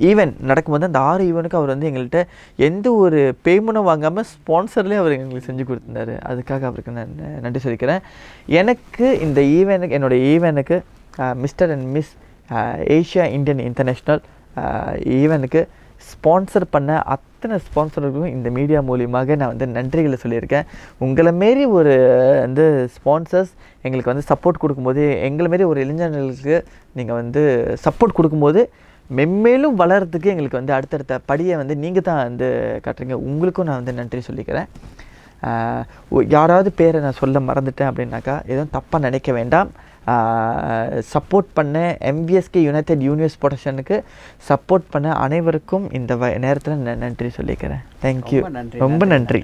ஈவெண்ட் நடக்கும்போது அந்த 6 ஈவெண்ட்டுக்கு அவர் வந்து எங்கள்கிட்ட எந்த ஒரு பேமெண்ட்டும் வாங்காமல் ஸ்பான்சர்லேயே அவர் எங்களுக்கு செஞ்சு கொடுத்துருந்தாரு. அதுக்காக அவருக்கு நான் நன்றி சொல்லிக்கிறேன். எனக்கு இந்த என்னுடைய ஈவெண்ட்டுக்கு mister and miss Asia Indian international ஈவெண்ட்டுக்கு ஸ்பான்சர் பண்ண அத்தனை ஸ்பான்சர்களுக்கும் இந்த மீடியா மூலியமாக நான் வந்து நன்றிகளை சொல்லியிருக்கேன். உங்களை மாரி ஒரு வந்து ஸ்பான்சர்ஸ் எங்களுக்கு வந்து சப்போர்ட் கொடுக்கும்போது, எங்களை மாரி ஒரு இளைஞர்களுக்கு நீங்கள் வந்து சப்போர்ட் கொடுக்கும்போது மென்மேலும் வளர்கிறதுக்கு எங்களுக்கு வந்து அடுத்தடுத்த படியை வந்து நீங்கள் தான் வந்து காட்டுறீங்க. உங்களுக்கும் நான் வந்து நன்றி சொல்லிக்கிறேன். யாராவது பேரை நான் சொல்ல மறந்துட்டேன் அப்படின்னாக்கா எதுவும் தப்பாக நினைக்க வேண்டாம். சப்போர்ட் பண்ண MVSK யுனைடெட் யூனிவர்ஸ் ப்ரொடக்ஷனுக்கு சப்போர்ட் பண்ண அனைவருக்கும் இந்த நேரத்தில் நான் நன்றி சொல்லிக்கிறேன். தேங்க்யூ. ரொம்ப நன்றி.